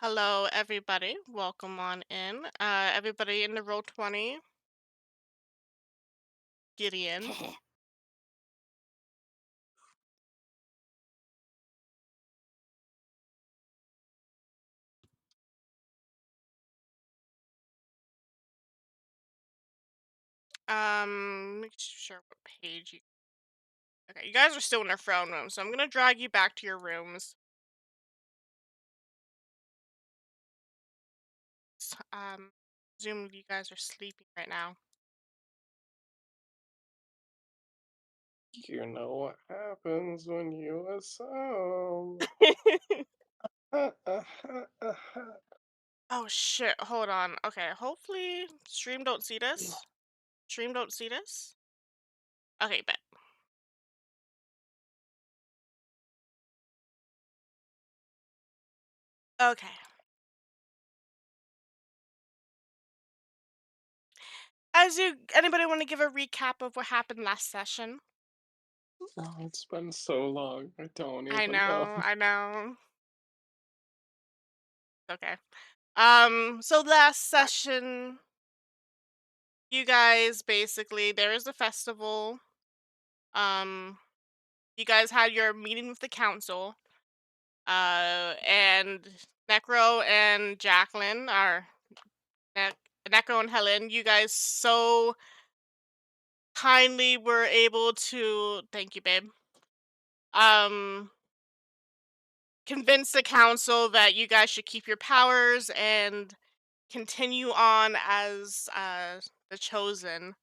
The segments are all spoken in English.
Hello, everybody. Welcome on in. Everybody in the roll 20, Gideon. Make sure what page you. Okay, you guys are still in the throne room, so I'm gonna drag you back to your rooms. Assume you guys are sleeping right now. You know what happens when you assume. Oh shit, hold on. Okay, hopefully stream don't see this. Stream don't see this? Okay, bet. Okay. Anybody want to give a recap of what happened last session? Oh, it's been so long. I don't I even know. know, I know. Okay. So last session, you guys basically there is a festival. Um, you guys had your meeting with the council. And Necro and Jacqueline are Ne- Necro and Helen. You guys so kindly were able to, thank you, babe. Um, convince the council that you guys should keep your powers and continue on as the chosen.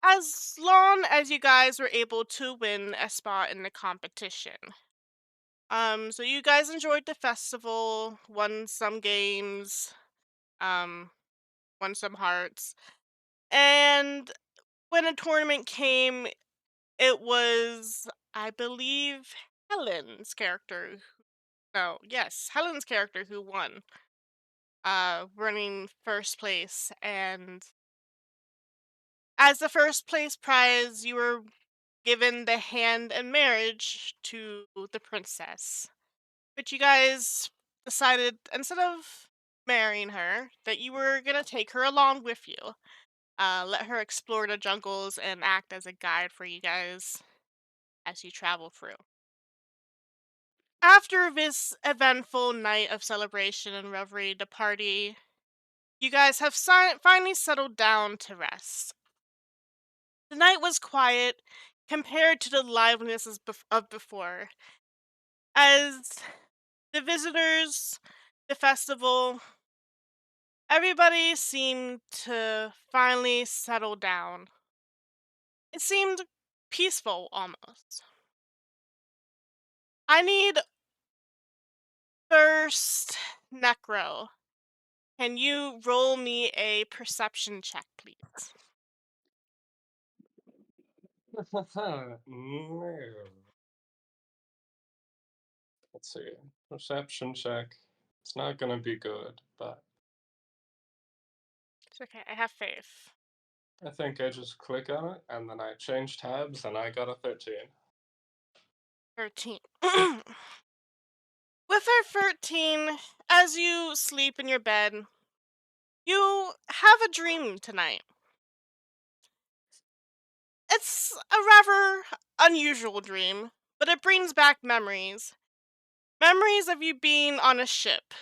As long as you guys were able to win a spot in the competition. So you guys enjoyed the festival, won some games, um, won some hearts, and when a tournament came, it was, I believe, Helen's character. No, yes, Helen's character who won, running first place, and as the first place prize, you were given the hand in marriage to the princess. But you guys decided instead of marrying her, that you were gonna take her along with you. Let her explore the jungles and act as a guide for you guys as you travel through. After this eventful night of celebration and revelry, the party, you guys have finally settled down to rest. The night was quiet compared to the liveliness of before, as the visitors, the festival, everybody seemed to finally settle down. It seemed peaceful almost. I need first Necro. Can you roll me a perception check, please? No. Let's see. Perception check. It's not gonna be good, but It's okay, I have faith. I think I just click on it and then I change tabs and I got a 13. 13. With her 13, as you sleep in your bed, you have a dream tonight. It's a rather unusual dream, but it brings back memories. Memories of you being on a ship.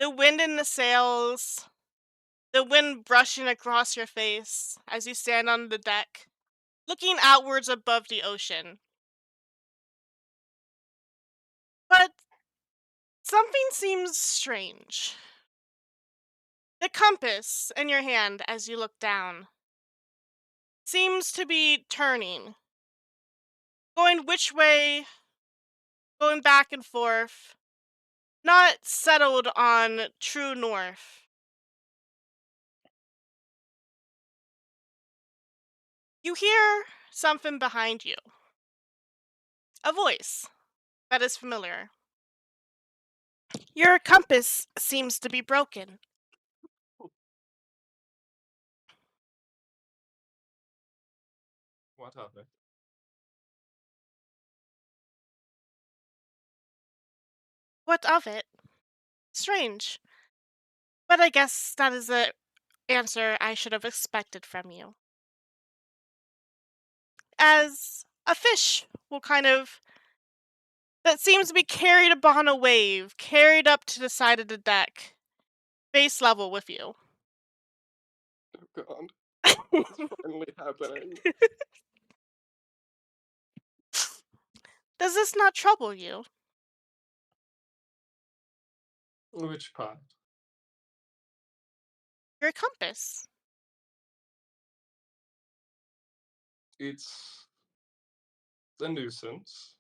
The wind in the sails, the wind brushing across your face as you stand on the deck, looking outwards above the ocean. But something seems strange. The compass in your hand as you look down seems to be turning, going which way, going back and forth, not settled on true north. You hear something behind you, a voice that is familiar. Your compass seems to be broken. What of it? What of it? Strange. But I guess that is the answer I should have expected from you. As a fish will kind of that seems to be carried upon a wave, carried up to the side of the deck, base level with you. Oh God, it's finally happening. Does this not trouble you? Which part? Your compass. It's a nuisance,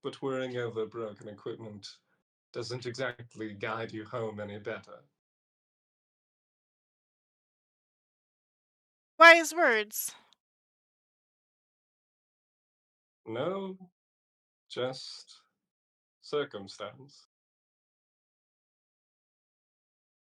but worrying over broken equipment doesn't exactly guide you home any better. Wise words. No, just circumstance.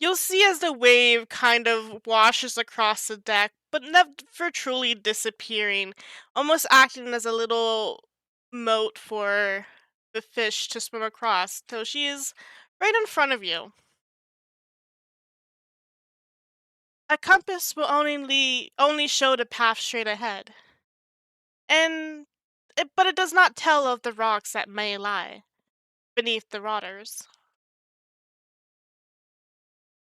You'll see as the wave kind of washes across the deck, but never truly disappearing, almost acting as a little moat for the fish to swim across till she is right in front of you. A compass will only show the path straight ahead, but it does not tell of the rocks that may lie beneath the waters.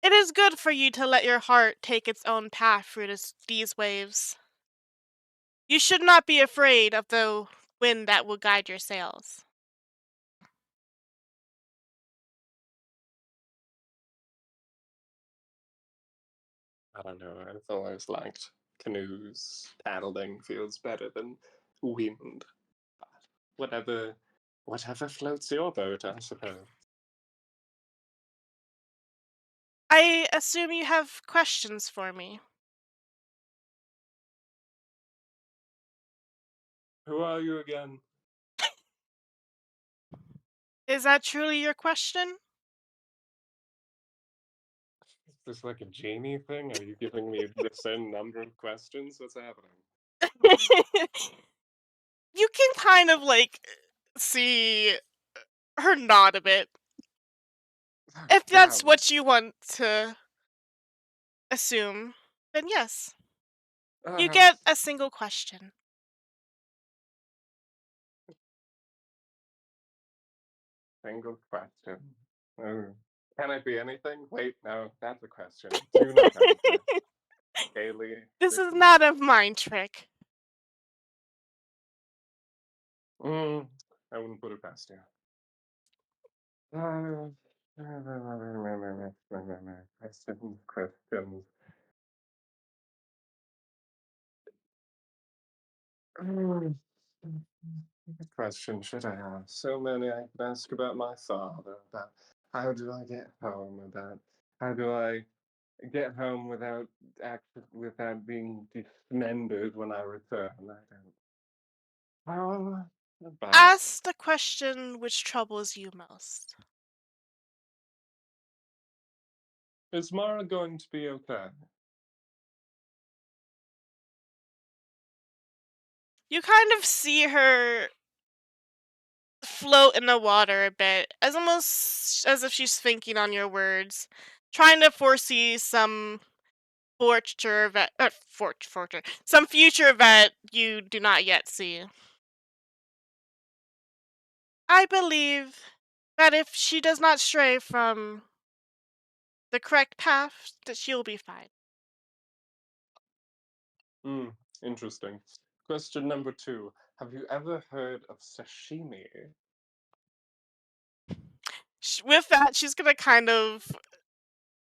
It is good for you to let your heart take its own path through these waves. You should not be afraid of the wind that will guide your sails. I don't know, I've always liked canoes. Paddling feels better than wind. Whatever, whatever floats your boat, I suppose. I assume you have questions for me. Who are you again? Is that truly your question? Is this like a genie thing? Are you giving me the same number of questions? What's happening? You can kind of like see her nod a bit. Oh, If that's damn. what you want to assume, then yes. You Uh, get a single question. single question. Oh. Can it be anything? Wait, no, that's a question. Do not answer. Kaylee, This this is is. not a mind trick. Mm, I wouldn't put it past you. Questions, questions. Mm, what question should I ask? So many I could ask about my father, about how do I get home, about how do I get home without being dismembered when I return. I don't. About Ask the question which troubles you most. is Mara going to be okay? You kind of see her float in the water a bit, as almost as if she's thinking on your words, trying to foresee some some future event you do not yet see. I believe that if she does not stray from the correct path, that she'll be fine. Hmm, interesting. Question number two. Have you ever heard of sashimi? With that, she's gonna kind of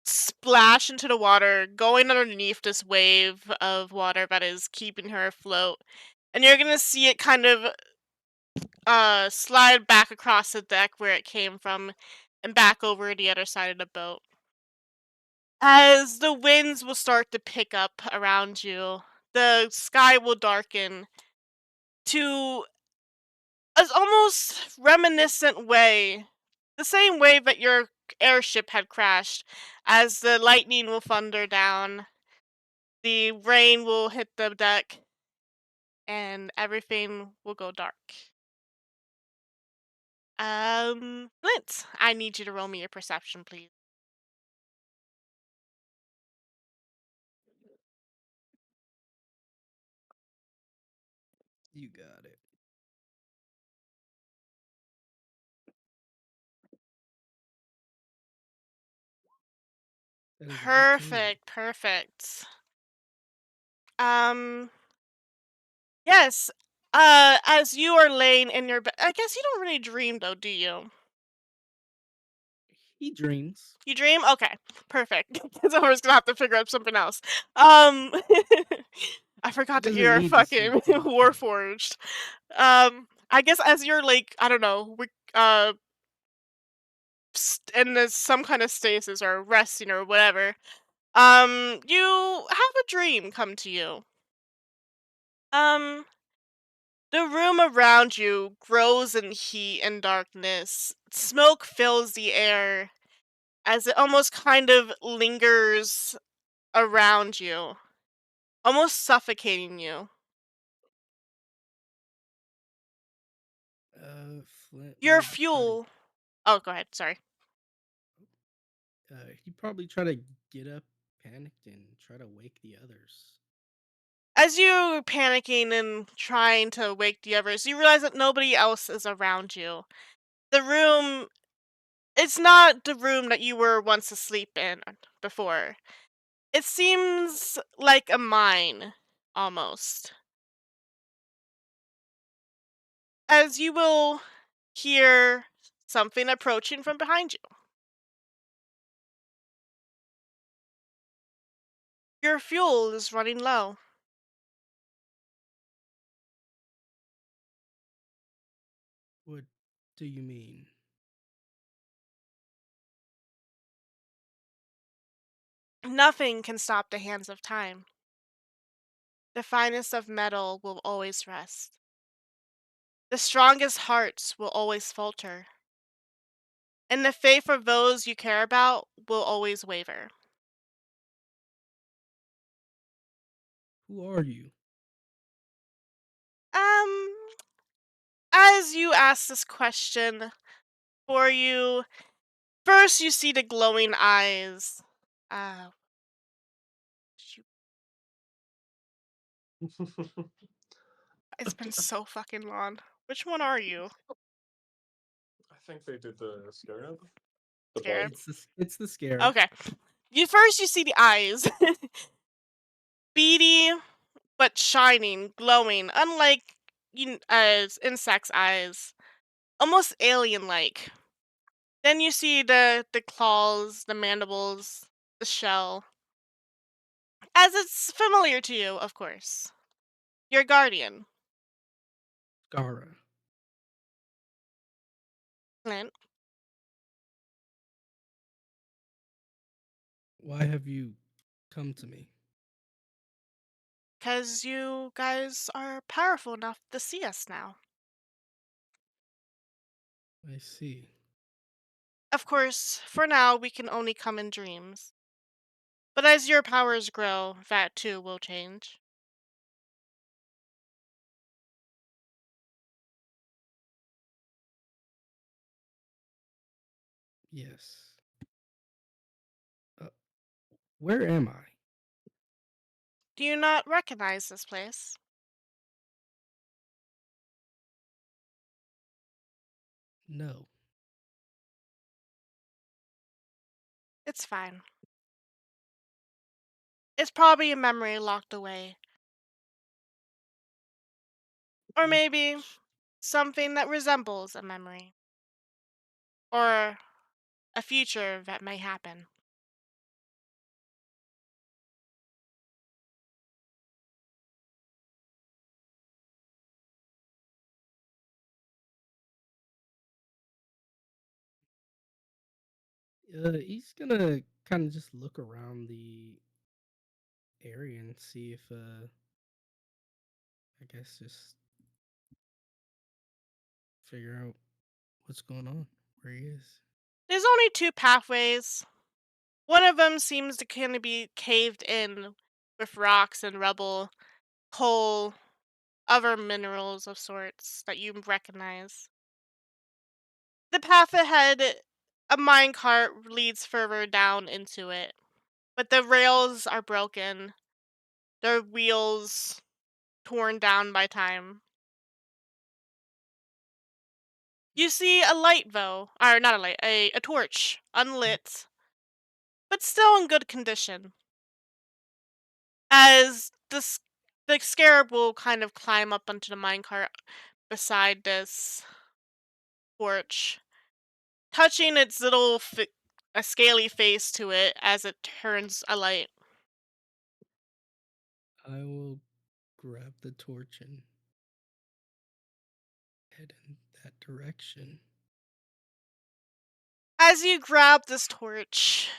splash into the water, going underneath this wave of water that is keeping her afloat. And you're gonna see it kind of slide back across the deck where it came from and back over the other side of the boat. As the winds will start to pick up around you, the sky will darken to an almost reminiscent way, the same way that your airship had crashed, as the lightning will thunder down, the rain will hit the deck, and everything will go dark. Flint, I need you to roll me your perception, please. You got it. That is an 18. Perfect, perfect. Um, yes. As you are laying in your bed, I guess you don't really dream though, do you? He dreams. You dream? Okay, perfect. Because I was gonna have to figure out something else. Um, I He forgot that doesn't you're need to sleep fucking to be king. warforged. I guess as you're like, I don't know, in this some kind of stasis or resting or whatever, you have a dream come to you. Um, the room around you grows in heat and darkness. Smoke fills the air as it almost kind of lingers around you, almost suffocating you. Flint Your would try to. fuel. Oh, go ahead. Sorry. He'd probably try to get up, panicked, and try to wake the others. As you panicking and trying to wake the others, you realize that nobody else is around you. The room, it's not the room that you were once asleep in before. It seems like a mine, almost. As you will hear something approaching from behind you. Your fuel is running low. What do you mean? Nothing can stop the hands of time. The finest of metal will always rest. The strongest hearts will always falter. And the faith of those you care about will always waver. Who are you? Um, as you ask this question for you, first you see the glowing eyes. Uh, shoot, it's been so fucking long. Which one are you? I think they did the scarab. The Scarab? bulb. It's the scarab. Okay. You see the eyes. Beady but shining, glowing, unlike as insects' eyes, almost alien-like. Then you see the claws, the mandibles, the shell, as it's familiar to you, of course. Your guardian, Gara. Clint, Why have you come to me? because you guys are powerful enough to see us now. I see. Of course, for now we can only come in dreams. But as your powers grow, that too will change. Yes. Uh, where am I? Do you not recognize this place? No. It's fine. It's probably a memory locked away. Or maybe Which something that resembles a memory. Or a future that may happen. he's gonna kind of just look around the area and see if I guess just figure out what's going on, where he is. There's only two pathways. One of them seems to kind of be caved in with rocks and rubble, coal, other minerals of sorts that you recognize. The path ahead, a minecart leads further down into it, but the rails are broken, their wheels torn down by time. You see a light though, or not a light, a torch, unlit, but still in good condition. As the scarab will kind of climb up onto the minecart beside this torch, touching its a scaly face to it as it turns a light. I will grab the torch and head in that direction. As you grab this torch,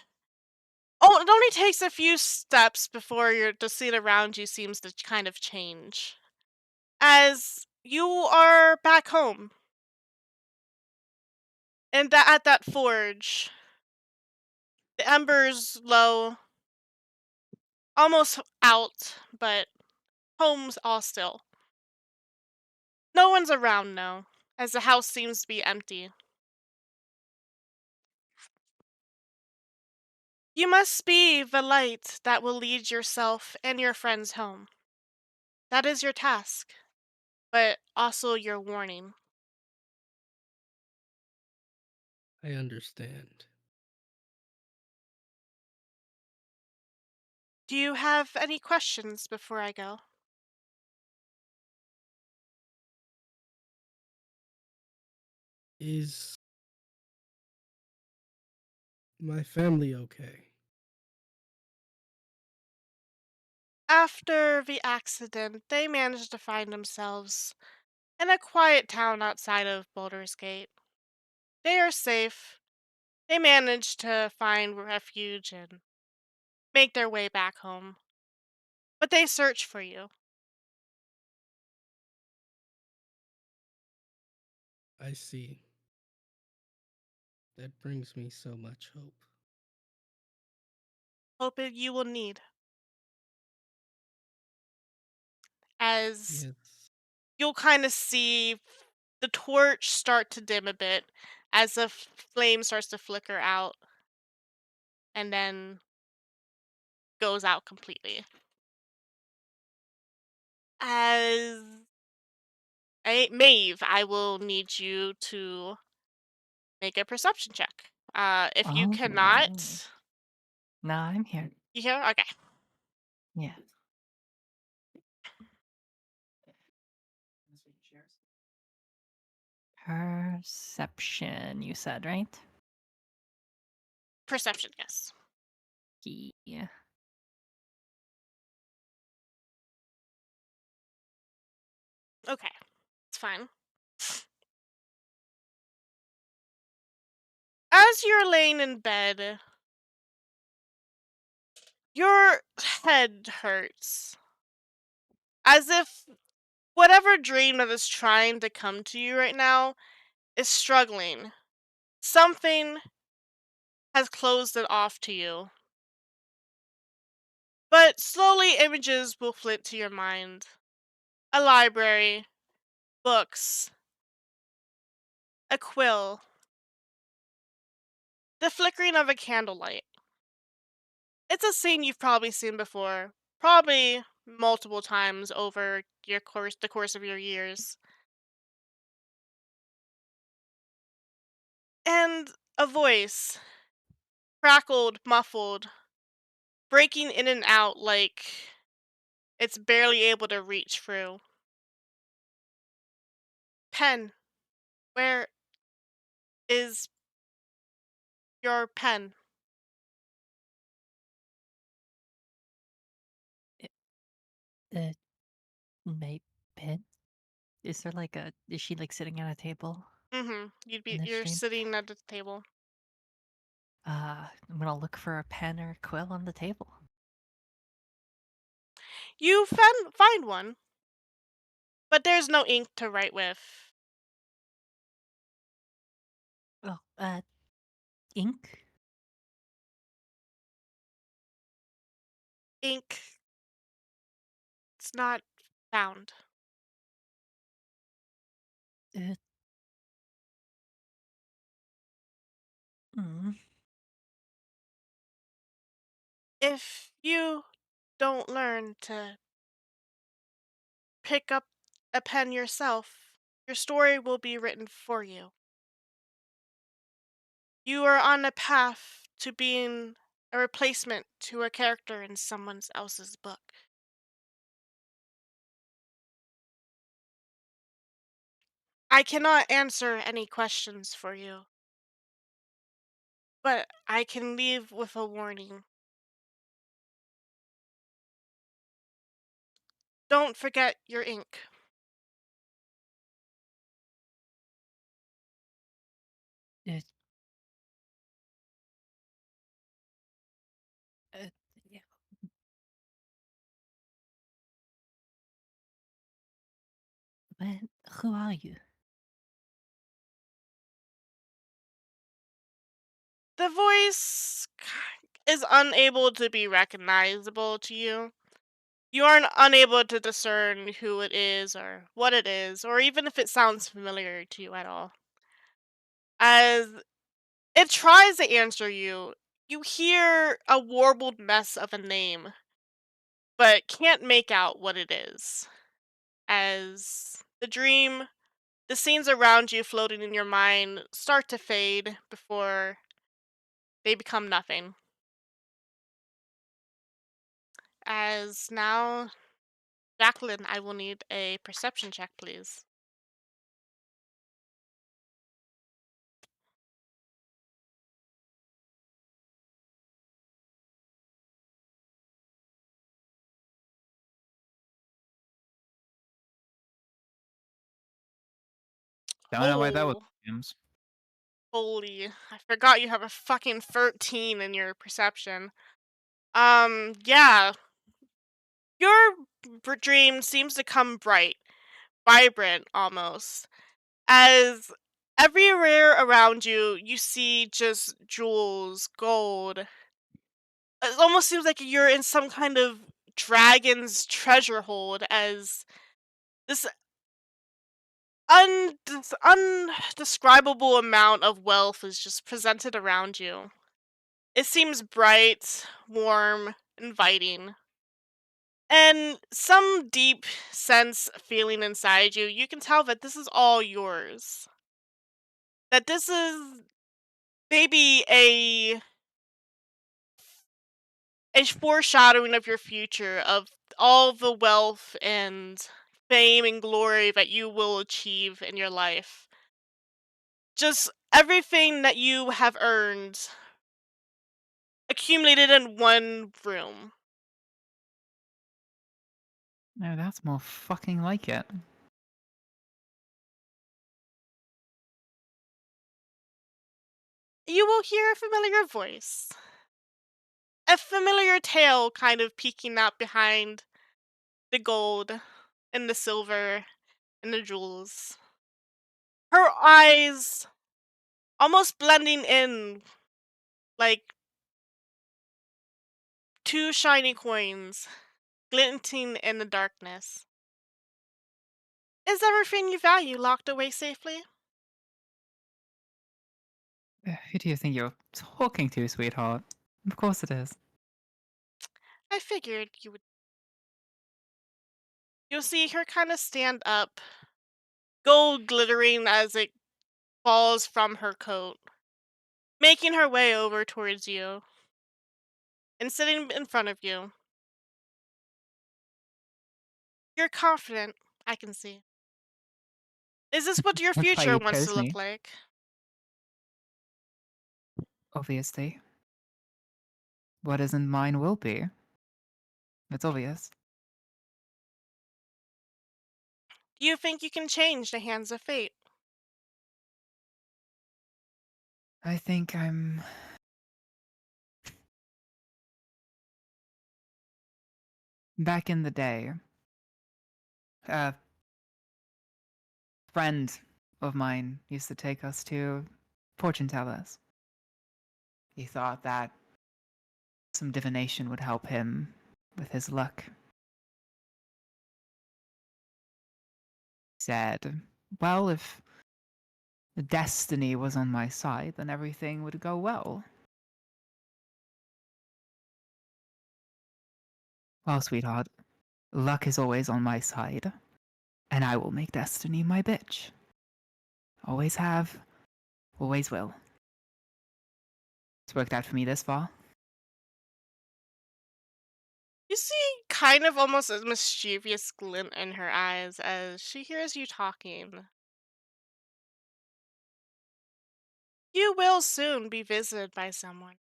it only takes a few steps before the scene around you seems to kind of change. As you are back home, and at that forge, the embers low, almost out, but home's all still. No one's around now, as the house seems to be empty. You must be the light that will lead yourself and your friends home. That is your task, but also your warning. I understand. Do you have any questions before I go? Is my family okay? After the accident, they managed to find themselves in a quiet town outside of Baldur's Gate. They are safe. They managed to find refuge and make their way back home. But they search for you. I see. That brings me so much hope. Hope it you will need. As Yes, you'll kind of see the torch start to dim a bit as the flame starts to flicker out and then goes out completely. As Maeve, I will need you to make a perception check. If you All right. cannot, No, I'm here. you hear? Okay. Yeah. Perception, you said, right? Perception, yes. Yeah. Okay, it's fine. As you're laying in bed, your head hurts. As if whatever dream that is trying to come to you right now is struggling. Something has closed it off to you. But slowly images will flit to your mind. A library, books, a quill, the flickering of a candlelight. It's a scene you've probably seen before, probably multiple times over the course of your years. And a voice, crackled, muffled, breaking in and out like it's barely able to reach through. Pen, where is your pen? Uh, my pen? Is there like a. Is she like sitting at a table in this You're dream? sitting at the table. I'm gonna look for a pen or a quill on the table. You find one, but there's no ink to write with. Oh, ink? Ink, it's not found. Uh, Mm. If you don't learn to pick up a pen yourself, your story will be written for you. You are on a path to being a replacement to a character in someone else's book. I cannot answer any questions for you, but I can leave with a warning. Don't forget your ink. It, uh, yeah. But who are you? The voice is unable to be recognizable to you. You are unable to discern who it is or what it is, or even if it sounds familiar to you at all. As it tries to answer you, you hear a warbled mess of a name, but can't make out what it is. As the scenes around you floating in your mind start to fade before they become nothing. As now, Jacqueline, I will need a perception check, please. Don't know why that was Oh, James. holy. I forgot you have a fucking 13 in your perception. Yeah. Your dream seems to come bright, vibrant almost, as everywhere around you, you see just jewels, gold. It almost seems like you're in some kind of dragon's treasure hold, as this undescribable amount of wealth is just presented around you. It seems bright, warm, inviting. And some deep sense feeling inside you, you can tell that this is all yours. That this is maybe a foreshadowing of your future, of all the wealth and fame and glory that you will achieve in your life. Just everything that you have earned accumulated in one room. No, that's more fucking like it. You will hear a familiar voice. A familiar tale kind of peeking out behind the gold and the silver and the jewels. Her eyes almost blending in like two shiny coins glinting in the darkness. Is everything you value locked away safely? Who do you think you're talking to, sweetheart? Of course it is. I figured you would. You'll see her kind of stand up, gold glittering as it falls from her coat, making her way over towards you and sitting in front of you. You're confident, I can see. Is this what your That's why future you wants to chose look me, like? obviously. What isn't mine will be. It's obvious. Do you think you can change the hands of fate? I think I'm back in the day. A friend of mine used to take us to fortune tellers. He thought that some divination would help him with his luck. Said, well, if destiny was on my side, then everything would go well. Well, sweetheart, luck is always on my side, and I will make destiny my bitch. Always have, always will. It's worked out for me this far. You see kind of almost a mischievous glint in her eyes as she hears you talking. You will soon be visited by someone.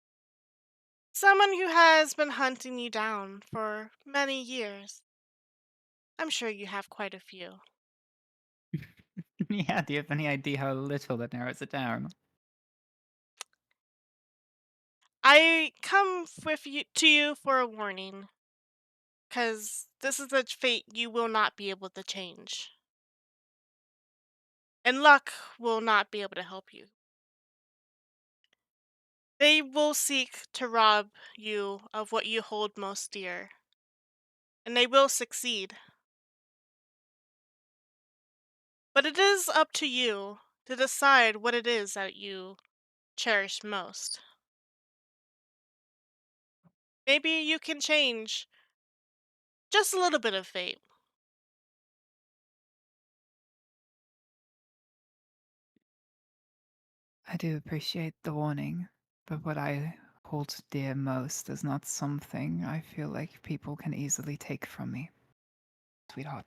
Someone who has been hunting you down for many years. I'm sure you have quite a few. Yeah, do you have any idea how little that narrows it down? I come with you to you for a warning, because this is a fate you will not be able to change. And luck will not be able to help you. They will seek to rob you of what you hold most dear, and they will succeed. But it is up to you to decide what it is that you cherish most. Maybe you can change just a little bit of fate. I do appreciate the warning, but what I hold dear most is not something I feel like people can easily take from me, sweetheart.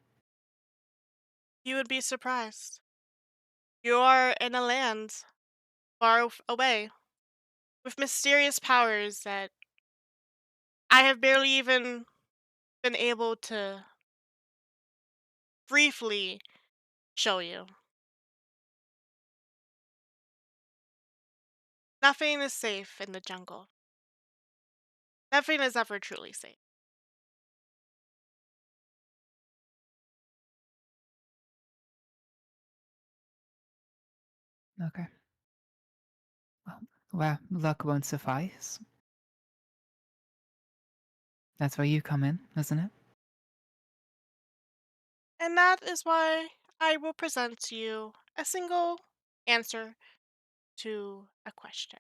You would be surprised. You are in a land far away with mysterious powers that I have barely even been able to briefly show you. Nothing is safe in the jungle. Nothing is ever truly safe. Okay. Well, luck won't suffice. That's where you come in, isn't it? And that is why I will present to you a single answer to a question.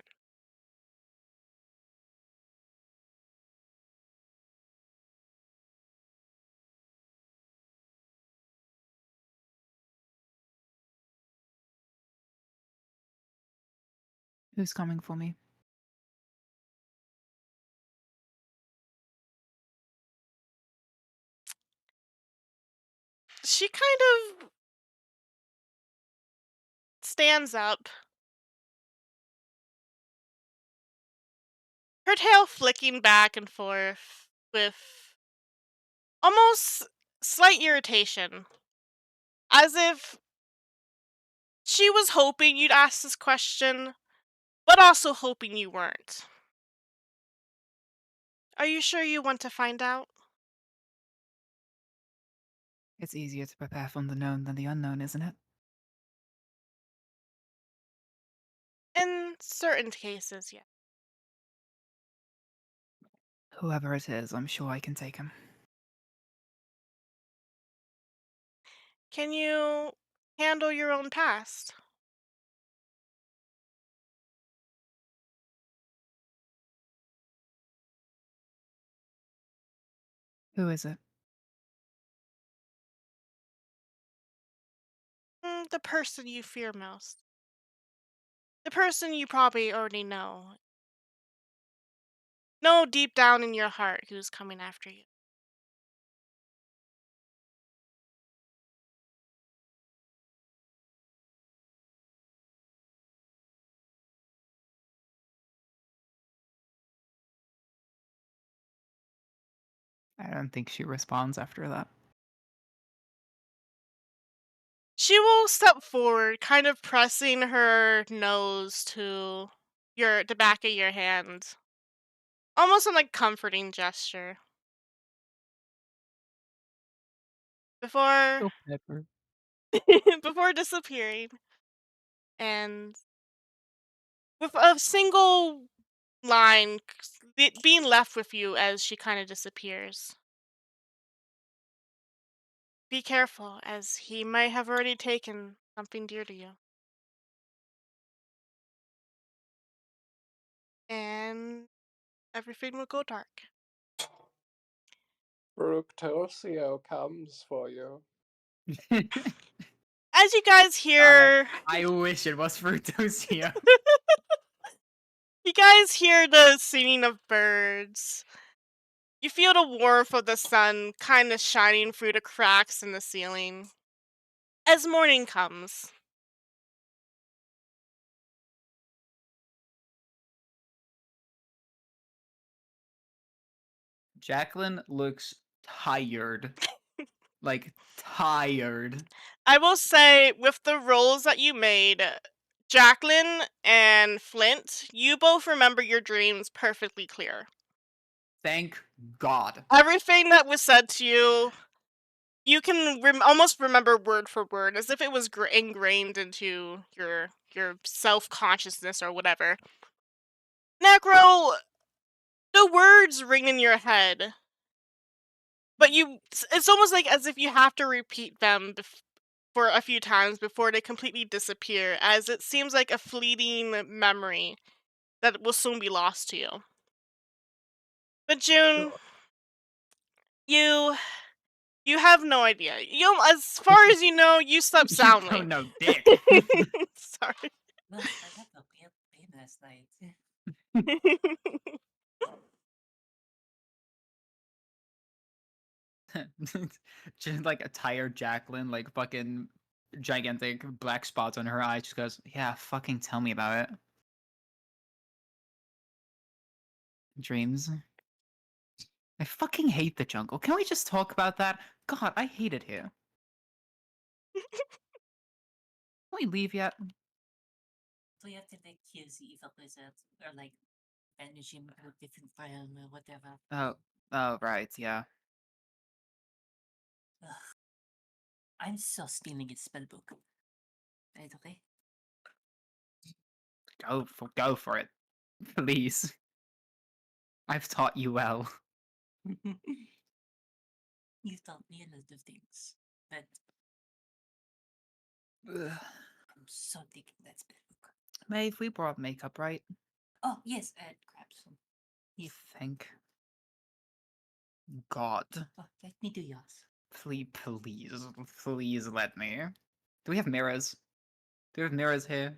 Who's coming for me? She kind of stands up, her tail flicking back and forth with almost slight irritation, as if she was hoping you'd ask this question, but also hoping you weren't. Are you sure you want to find out? It's easier to prepare for the known than the unknown, isn't it? In certain cases, yes. Whoever it is, I'm sure I can take him. Can you handle your own past? Who is it? The person you fear most. The person you probably already know. Know deep down in your heart who's coming after you. I don't think she responds after that. She will step forward, kind of pressing her nose to the back of your hand. Almost in a comforting gesture. Before Oh, Pepper. before disappearing. And with a single line being left with you as she kind of disappears. Be careful, as he might have already taken something dear to you. and everything will go dark. Fructosio comes for you. As you guys God, hear, I wish it was Fructosio. you guys hear the singing of birds. You feel the warmth of the sun kind of shining through the cracks in the ceiling as morning comes. Jacqueline looks tired. Like, tired. I will say, with the rolls that you made, Jacqueline and Flint, you both remember your dreams perfectly clear. Thank God. Everything that was said to you, you can almost remember word for word, as if it was ingrained into your self-consciousness or whatever. Necro, the words ring in your head, but it's almost like as if you have to repeat them for a few times before they completely disappear, as it seems like a fleeting memory that will soon be lost to you. But June, you have no idea. As far as you know, you slept You soundly. don't know dick. Sorry. Well, I had a weird dream last night. Just like a tired Jacqueline, like fucking gigantic black spots on her eyes. Just goes, yeah, fucking tell me about it. Dreams. I fucking hate the jungle. Can we just talk about that? God, I hate it here. Can we leave yet? So you have to like use the evil wizard or like banish him to a different realm or whatever. Oh, right, yeah. Ugh. I'm so stealing his spellbook. By the way. Go for it. Please. I've taught you well. You taught me a lot of things, but Ugh. I'm so digging that spellbook. Maeve, we brought makeup, right? Oh yes, grab some. You think? God. Oh, let me do yours. Please let me. Do we have mirrors? Do we have mirrors here?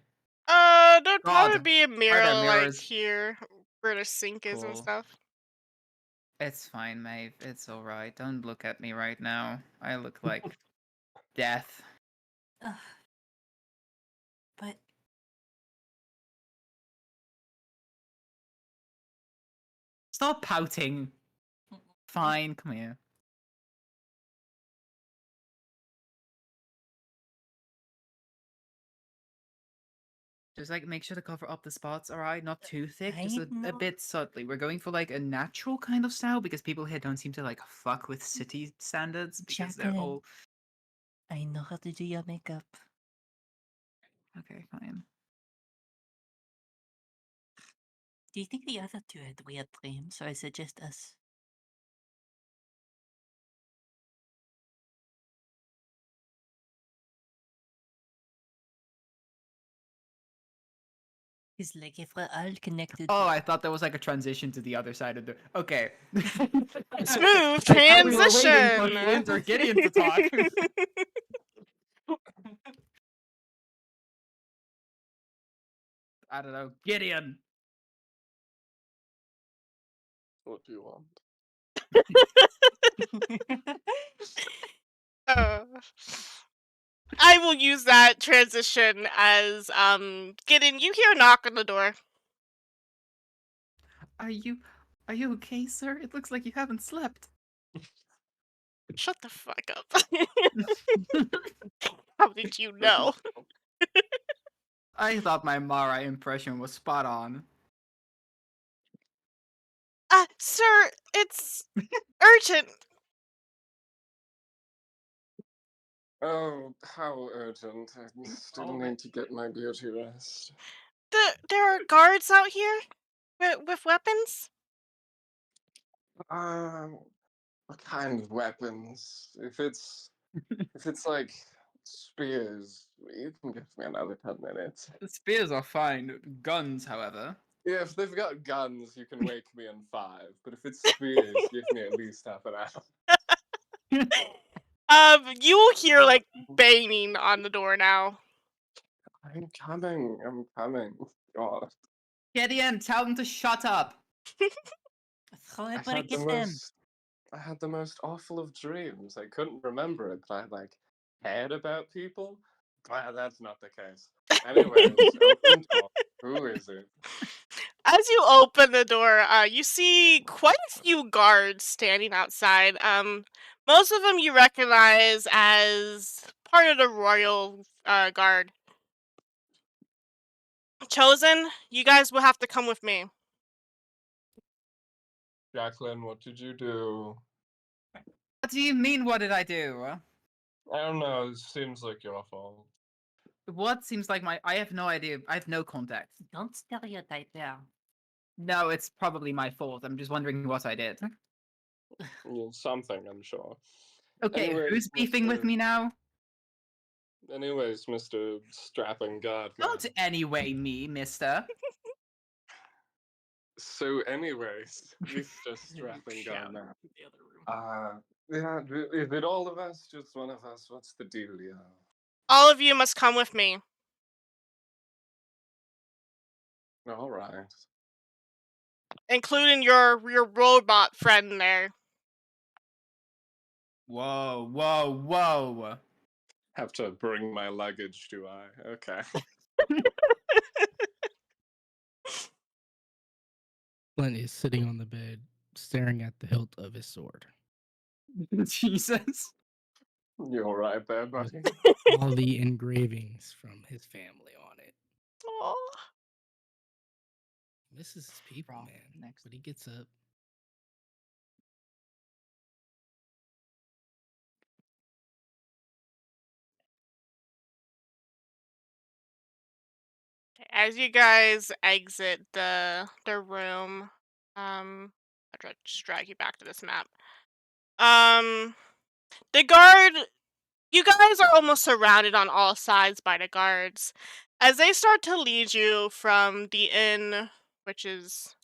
There'd probably God, be a are there mirror like mirrors? here where the sink is and Cool. stuff. It's fine, Maeve. It's alright. Don't look at me right now. I look like death. Ugh. But Stop pouting. Fine, come here. Just like make sure to cover up the spots, alright? Not too thick, just a know. bit subtly. We're going for like a natural kind of style because people here don't seem to like fuck with city standards because they're Jacqueline, all I know how to do your makeup. okay, fine. Do you think the other two had weird dreams, or is it just us? It's like if we're all connected. Oh, I thought there was like a transition to the other side of the. Okay. Smooth I thought we were waiting for transition. Flint or Gideon to talk. I don't know. Gideon. What do you want? Uh, I will use that transition as Gideon, you hear a knock on the door. Are you okay, sir? It looks like you haven't slept. Shut the fuck up. How did you know? I thought my Mara impression was spot on. Sir, it's urgent. Oh, how urgent. I still need to get my beauty rest. There are guards out here with weapons. What kind of weapons? If it's like spears, you can give me another 10 minutes. The spears are fine. Guns, however. Yeah, if they've got guns, you can wake me in 5. But if it's spears, give me at least half an hour. You hear like banging on the door now. I'm coming. I'm coming. God. Gideon, tell them to shut up. I had the most I had the most awful of dreams. I couldn't remember it, but I like cared about people. But that's not the case. Anyways, open door. Who is it? As you open the door, you see quite a few guards standing outside. Most of them you recognize as part of the royal guard. Chosen, you guys will have to come with me. Jacqueline, what did you do? What do you mean, what did I do? I don't know. It seems like your fault. What seems like my. I have no idea. I have no context. Don't stereotype there. No, it's probably my fault. I'm just wondering what I did. Yeah, something, I'm sure. Okay, Anyways, who's beefing with Mr. me now? Anyways, Mr. Strapping God, man. Don't anyway me, mister. So, anyways, Mr. Strapping God, man. The other room. Yeah, is it all of us? Just one of us? What's the dealio? All of you must come with me, All right. including your robot friend there. Whoa, whoa, whoa. Have to bring my luggage, do I? Okay. Clint is sitting on the bed, staring at the hilt of his sword. Jesus. You all right there, buddy? All the engravings from his family on it. Aw. Misses his people, Wrong. man. Next. But he gets up. As you guys exit the room, I'll just drag you back to this map. The guard, you guys are almost surrounded on all sides by the guards. As they start to lead you from the inn, which is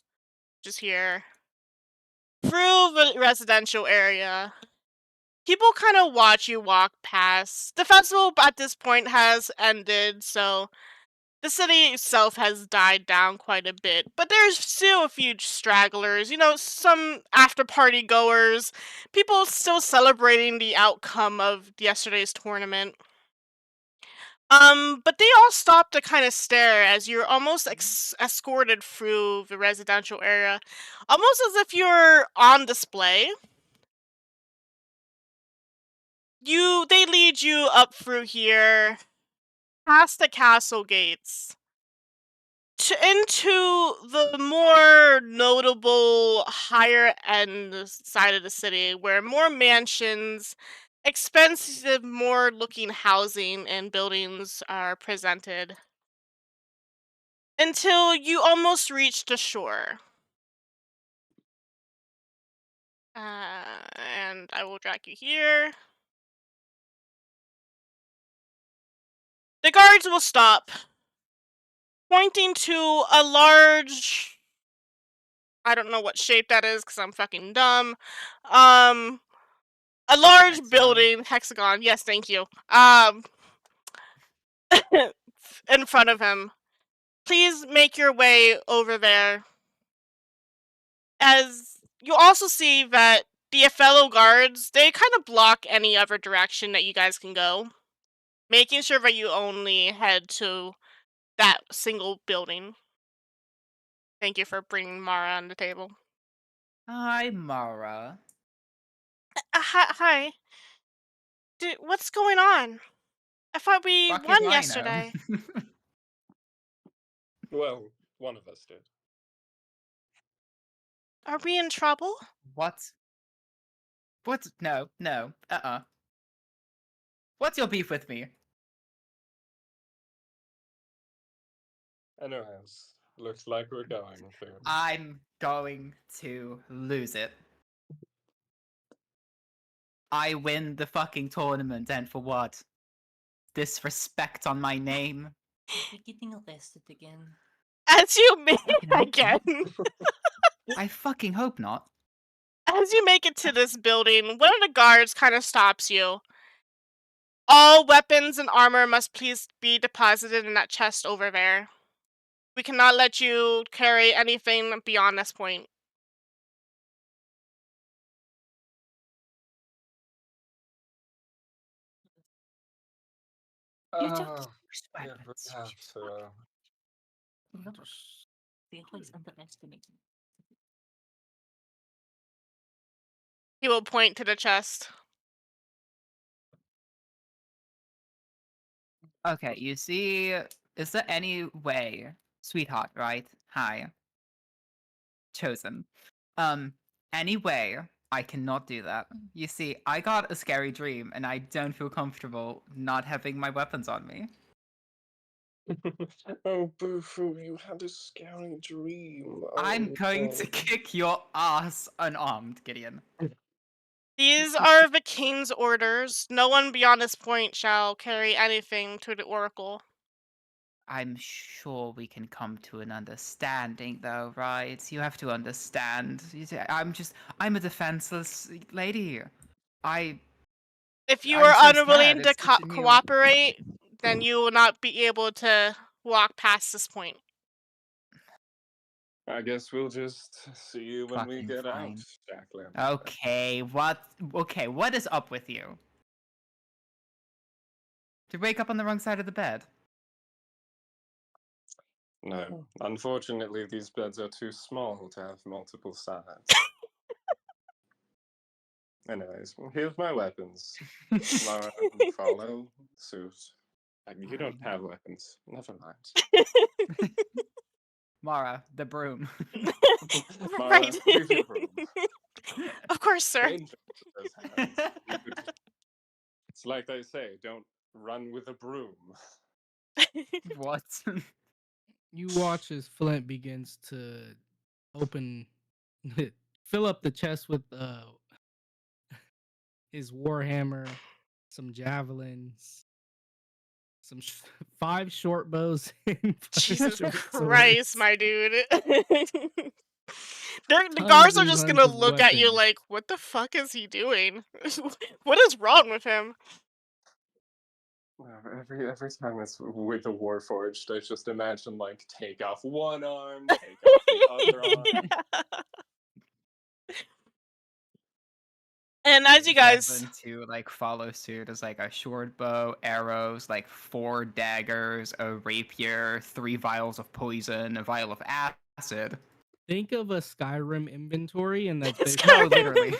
just here, through the residential area, people kind of watch you walk past. The festival at this point has ended, so the city itself has died down quite a bit, but there's still a few stragglers, some after party goers, people still celebrating the outcome of yesterday's tournament. But they all stop to kind of stare as you're almost escorted through the residential area, almost as if you're on display. They lead you up through here, past the castle gates, into the more notable higher end side of the city where more mansions, expensive, more looking housing and buildings are presented until you almost reach the shore. And I will drag you here. The guards will stop, pointing to a large, I don't know what shape that is because I'm fucking dumb. A large Hexagon. building, hexagon. Yes, thank you. In front of him. Please make your way over there. As you also see that the fellow guards, they kind of block any other direction that you guys can go, making sure that you only head to that single building. Thank you for bringing Mara on the table. Hi, Mara. Hi. What's going on? I thought we Fuck won if I yesterday. know. Well, one of us did. Are we in trouble? What? What? No, no. What's your beef with me? Anyways, looks like we're going to. I'm going to lose it. I win the fucking tournament, and for what? Disrespect on my name? You're getting arrested again. As you make Fucking hope again, not. I fucking hope not. as you make it to this building, one of the guards kind of stops you. All weapons and armor must please be deposited in that chest over there. We cannot let you carry anything beyond this point. You don't Oh, use yeah, we weapons. have to. No, they always underestimate me. He will point to the chest. Okay, you see, is there any way, sweetheart, right? Hi, chosen. Um, any way I cannot do that. You see, I got a scary dream, and I don't feel comfortable not having my weapons on me. Oh, Boo-Foo, you had a scary dream. I'm Oh, going to no. kick your ass unarmed, Gideon. These are the king's orders. No one beyond this point shall carry anything to the oracle. I'm sure we can come to an understanding, though, right? You have to understand. I'm a defenseless lady. I, If you I'm are so unwilling scared. to It's such a new. cooperate, then you will not be able to walk past this point. I guess we'll just see you when we Fucking get out, fine. Jacqueline. Okay, what? Okay, what is up with you? Did you wake up on the wrong side of the bed? No, unfortunately, these beds are too small to have multiple sides. Anyways, here's my weapons. Mara, follow suit. You don't Fine. have weapons. Never mind. Mara, the broom. Mara, Right. leave your room. Of course, sir. Danger to those hands. It's like they say, don't run with a broom. What? You watch as Flint begins to open, fill up the chest with his warhammer, some javelins, some 5 short bows, and 5 short Christ, swords. my dude. The Tons guards are and just tons gonna of look at you weapons. like, what the fuck is he doing? What is wrong with him? Every time it's with the Warforged, I just imagine like take off one arm, take off the other arm. And as you guys, Devin to like follow suit as like a short bow, arrows, like 4 daggers, a rapier, 3 vials of poison, a vial of acid. Think of a Skyrim inventory, and that's No, basically literally.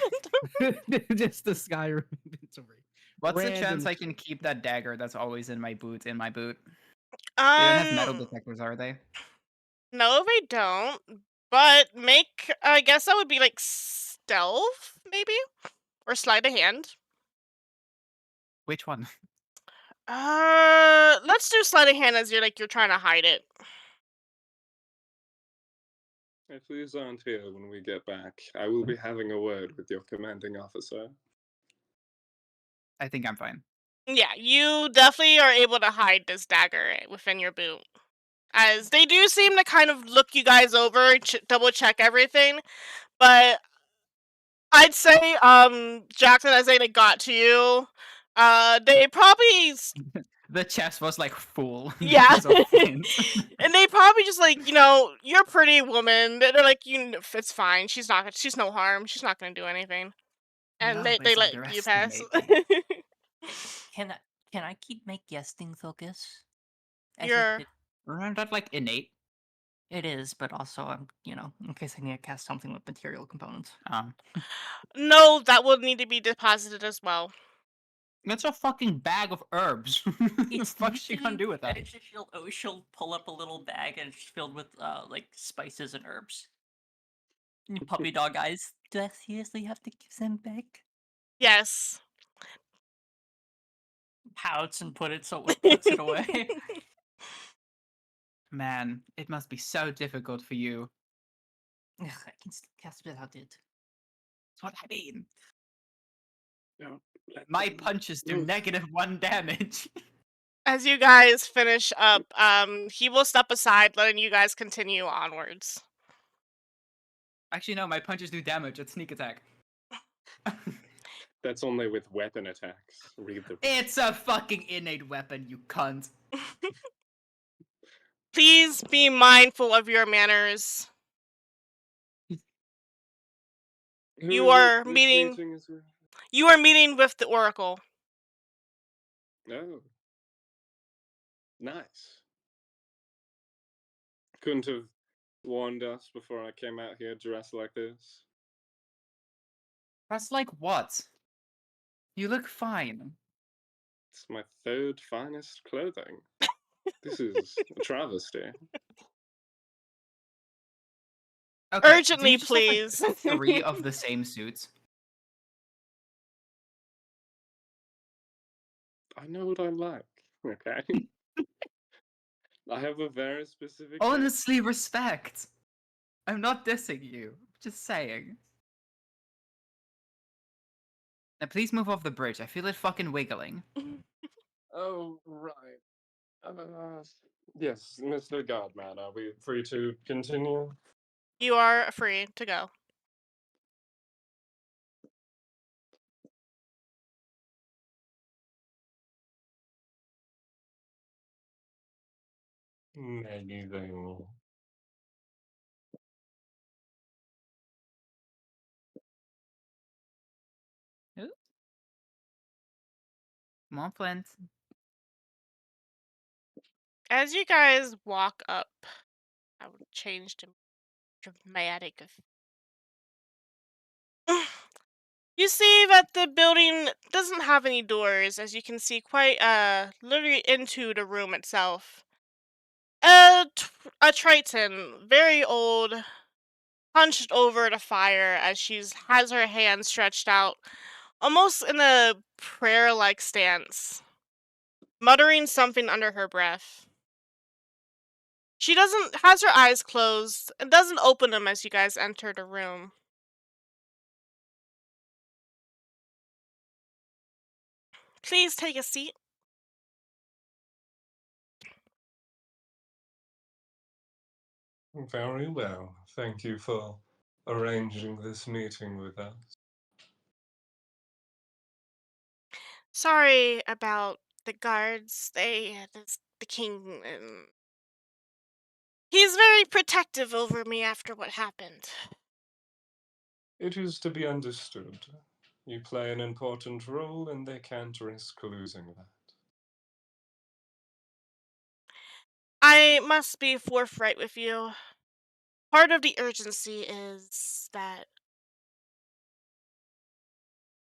just the Skyrim inventory. What's the Random chance I can shit. keep that dagger that's always in my boot in my boot? They don't have metal um, detectors, are they? no, they don't. But I guess that would be like stealth, maybe, or sleight of hand. Which one? Let's do sleight of hand as you're trying to hide it. If these aren't here when we get back, I will be having a word with your commanding officer. I think I'm fine. Yeah, you definitely are able to hide this dagger within your boot. As they do seem to kind of look you guys over, double check everything, but I'd say, Jackson, as they got to you, they probably, The chest was like full yeah, because of Flint. and they probably just like, you're a pretty woman. They're like, it's fine. She's no harm. She's not gonna do anything, You and they always let you pass. underestimate me. Can I keep my guesting focus? As if You're Isn't that like innate? it is, but also I'm in case I need to cast something with material components. no, that will need to be deposited as well. It's a fucking bag of herbs. What the It's fuck's she gonna literally do with that? she'll pull up a little bag and it's filled with like spices and herbs. And puppy dog eyes. Do I seriously have to give them back? Yes. Pouts and puts it away. Man, it must be so difficult for you. Ugh, I can still cast without it. That's what I mean. Don't let My them punches do move. -1 damage. As you guys finish up, he will step aside, letting you guys continue onwards. Actually, no, my punches do damage. It's sneak attack. That's only with weapon attacks. Read the. It's a fucking innate weapon, you cunt. Please be mindful of your manners. Who You is it are this meeting. meeting is with? You are meeting with the Oracle. Oh, nice. Couldn't have warned us before I came out here dressed like this. That's like what? You look fine. It's my third finest clothing. This is a travesty. Okay, do Urgently, you just have like please. 3 of the same suits? I know what I like, okay? I have a very specific taste. Honestly, respect. I'm not dissing you. Just saying. Now please move off the bridge. I feel it fucking wiggling. Oh, right. Yes, Mr. Godman, are we free to continue? You are free to go. Amazing. Ooh. Come on, Flint. As you guys walk up, I would change to dramatic. You see that the building doesn't have any doors, as you can see quite literally into the room itself. A Triton, very old, hunched over the fire as she's has her hands stretched out, almost in a prayer-like stance, muttering something under her breath. She has her eyes closed and doesn't open them as you guys enter the room. Please take a seat. Very well. Thank you for arranging this meeting with us. Sorry about the guards. The king, he's very protective over me after what happened. It is to be understood. You play an important role, and they can't risk losing that. I must be forthright with you. Part of the urgency is that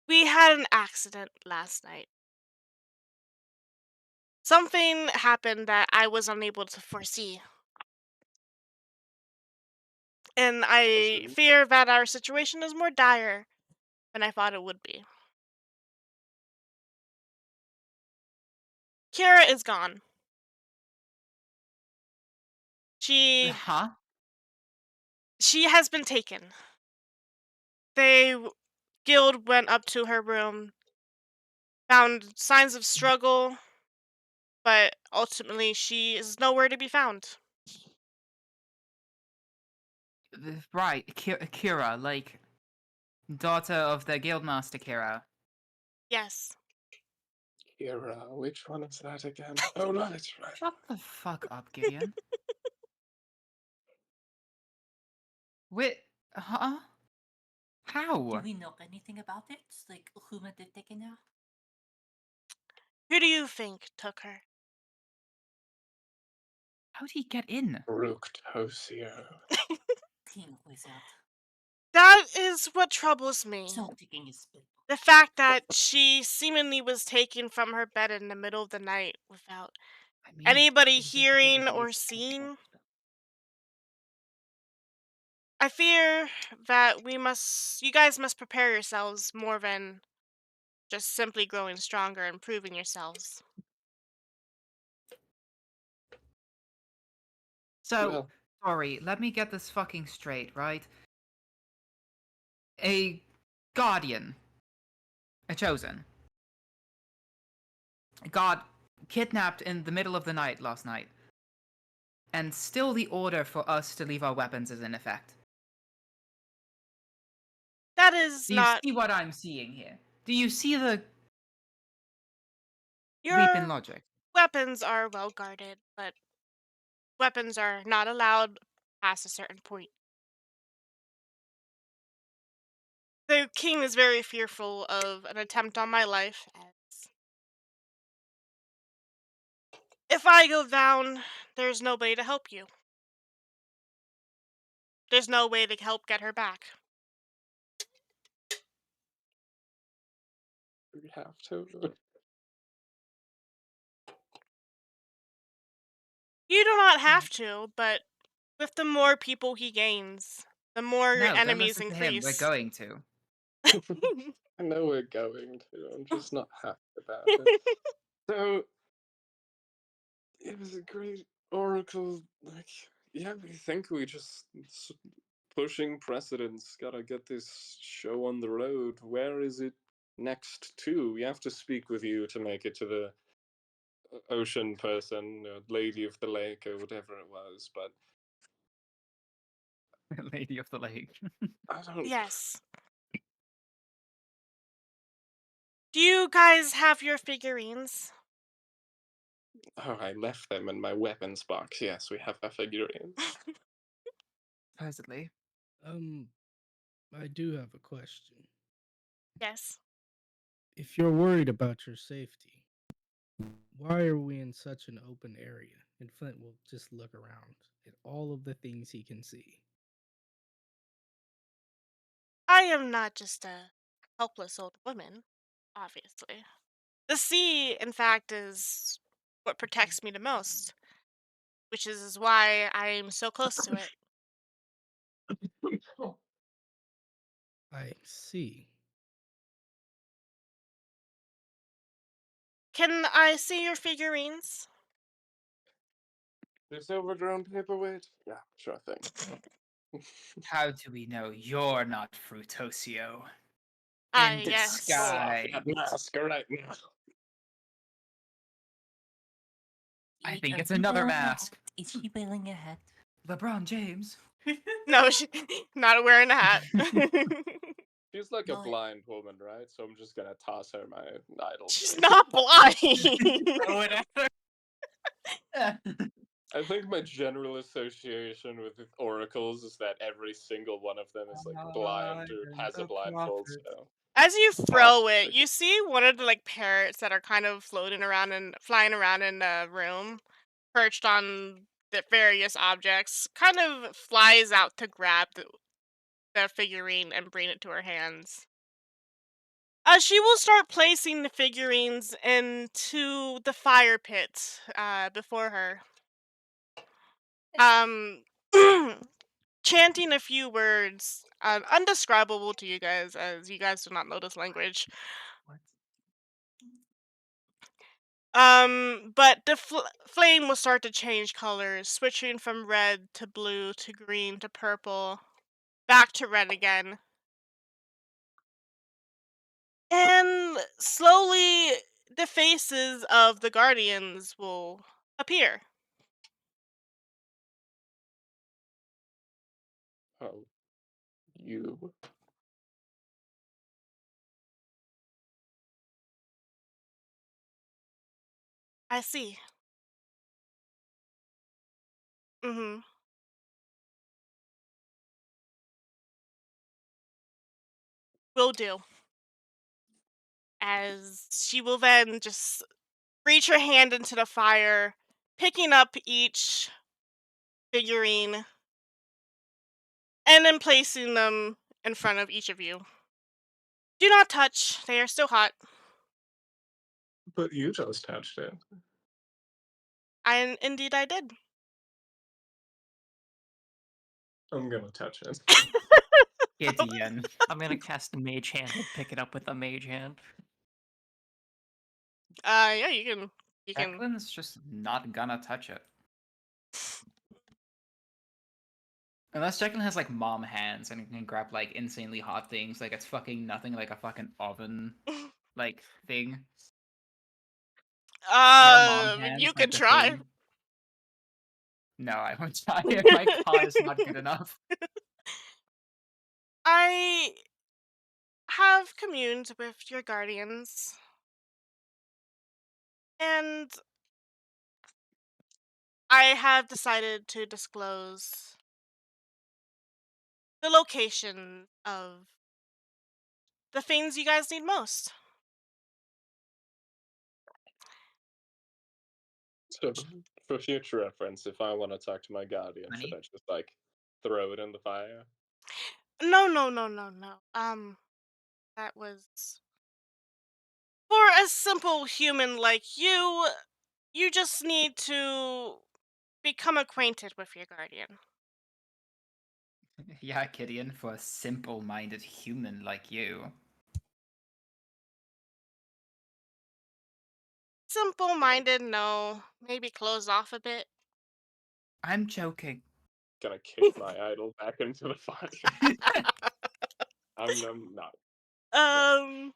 we had an accident last night. Something happened that I was unable to foresee. And I fear that our situation is more dire than I thought it would be. Kira is gone. She Huh? has been taken. Guild went up to her room, found signs of struggle, but ultimately she is nowhere to be found. Right, Kira, like daughter of the guildmaster Kira. Yes. Kira, which one is that again? Oh, right. Shut the fuck up, Gideon. Wait, huh? How? Do we know anything about it? Like, who might have taken her? Who do you think took her? How'd he get in? Fructosio. King wizard. That is what troubles me. So taking his spit. The fact that she seemingly was taken from her bed in the middle of the night without I mean, anybody is it hearing because or he's- seeing. I fear that you guys must prepare yourselves more than just simply growing stronger and proving yourselves. So, Well, sorry, let me get this fucking straight, right? A guardian. A chosen. God kidnapped in the middle of the night last night. And still the order for us to leave our weapons is in effect. That is Do you not see what I'm seeing here? Do you see the leap in your logic? weapons are well guarded, but weapons are not allowed past a certain point. The king is very fearful of an attempt on my life, as if I go down, there's nobody to help you. There's no way to help get her back. We have to. You do not have to, but with the more people he gains, the more your No, don't enemies listen to him. We're increase. going to. I know we're going to. I'm just not happy about it. So it was a great oracle. Like, yeah, I think we just pushing precedents. Gotta get this show on the road. Where is it next to? We have to speak with you to make it to the ocean person, or lady of the lake, or whatever it was. But Lady of the Lake. I don't. Yes. Do you guys have your figurines? Oh, I left them in my weapons box. Yes, we have our figurines. Supposedly. I do have a question. Yes. If you're worried about your safety, why are we in such an open area? And Flint will just look around at all of the things he can see. I am not just a helpless old woman, obviously. The sea, in fact, is what protects me the most, which is why I am so close to it. I see. Can I see your figurines? This overgrown paperweight? Yeah, sure thing. How do we know you're not Fruitosio? Ah, In yes. Pull off disguise. that mask right now. I think Are it's you another wearing a mask. hat? Is he wearing a hat? LeBron James. No, she not wearing a hat. She's like a No, blind woman, right? So I'm just gonna toss her my idol. She's not blind. Throw it at her. I think my general association with oracles is that every single one of them is like blind or am has a the blindfold. prophet. So As you toss throw it, figure. you see one of the like parrots that are kind of floating around and flying around in the room, perched on the various objects, kind of flies out to grab the figurine and bring it to her hands. She will start placing the figurines into the fire pit before her. Um, chanting a few words, undescribable to you guys, as you guys do not know this language. What? But the flame will start to change colors, switching from red to blue to green to purple, back to red again. And slowly, the faces of the guardians will appear. Oh, you. I see. Mm-hmm. Will do. As she will then just reach her hand into the fire, picking up each figurine and then placing them in front of each of you. Do not touch, they are still hot. But you just touched it. Indeed I did. I'm gonna touch it. Gideon. I'm gonna cast a mage hand and pick it up with a mage hand. Yeah, you can. Declan's just not gonna touch it. Unless Declan has like mom hands and can grab like insanely hot things, like it's fucking nothing like a fucking oven like thing. No mom You hands can like the try. thing. No, I won't try. My paw is not good enough. I have communed with your guardians, and I have decided to disclose the location of the things you guys need most. So, for future reference, if I want to talk to my guardian, should Honey? I just like throw it in the fire? No, no, no, no, no. That was for a simple human like you. You just need to become acquainted with your guardian. Yeah, Gideon, for a simple-minded human like you. Simple-minded, no. Maybe closed off a bit. I'm joking. Gonna kick my idol back into the fire. I'm not. Um,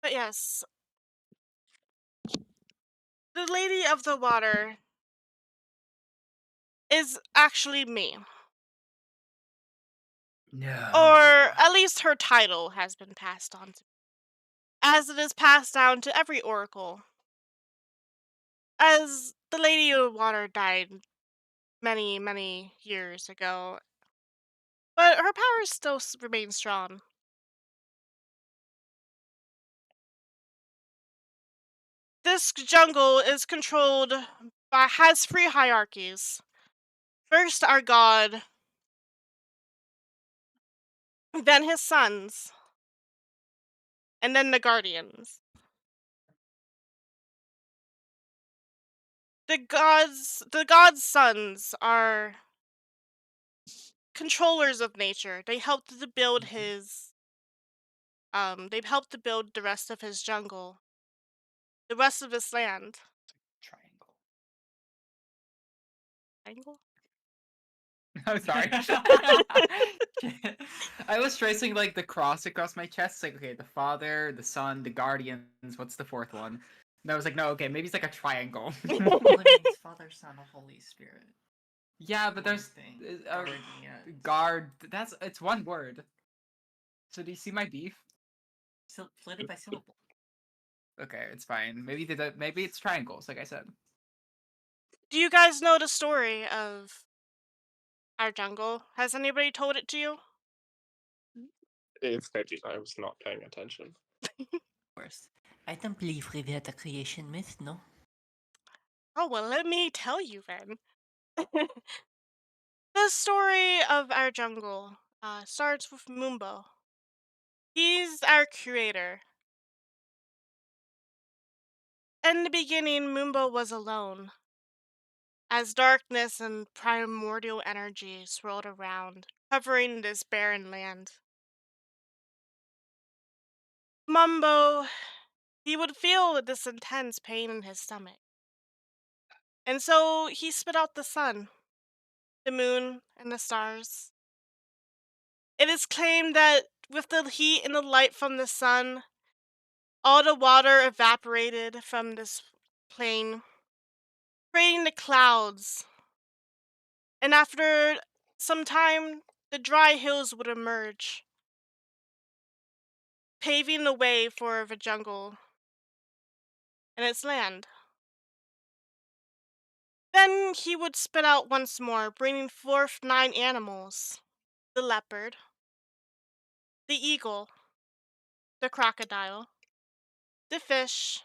but yes, the Lady of the Water is actually me. Or No. at least her title has been passed on to me, as it is passed down to every oracle. As the Lady of the Water died many, many years ago, but her powers still remain strong. This jungle is controlled by has three hierarchies. First, our god, then his sons, and then the guardians. The god's sons are controllers of nature. They helped to build his they've helped to build the rest of his jungle, the rest of his land. Triangle. Triangle? I'm sorry. I was tracing like the cross across my chest. Like, okay, the father, the son, the guardians. What's the fourth one? And I was like, no, okay, maybe it's like a triangle. Well, it means Father, Son, Holy Spirit. Yeah, but One there's thing. uh, Guardian. guard. It's one word. So do you see my beef? Split it by syllable. Okay, it's fine. Maybe it's triangles, like I said. Do you guys know the story of our jungle? Has anybody told it to you? It's maybe I was not paying attention. Worst. I don't believe we had a creation myth, no? Oh, well, let me tell you then. The story of our jungle starts with Mumbo. He's our creator. In the beginning, Mumbo was alone, as darkness and primordial energy swirled around, covering this barren land. Mumbo, he would feel this intense pain in his stomach. And so he spit out the sun, the moon, and the stars. It is claimed that with the heat and the light from the sun, all the water evaporated from this plain, creating the clouds. And after some time, the dry hills would emerge, paving the way for the jungle and its land. Then he would spit out once more, bringing forth 9 animals: the leopard, the eagle, the crocodile, the fish,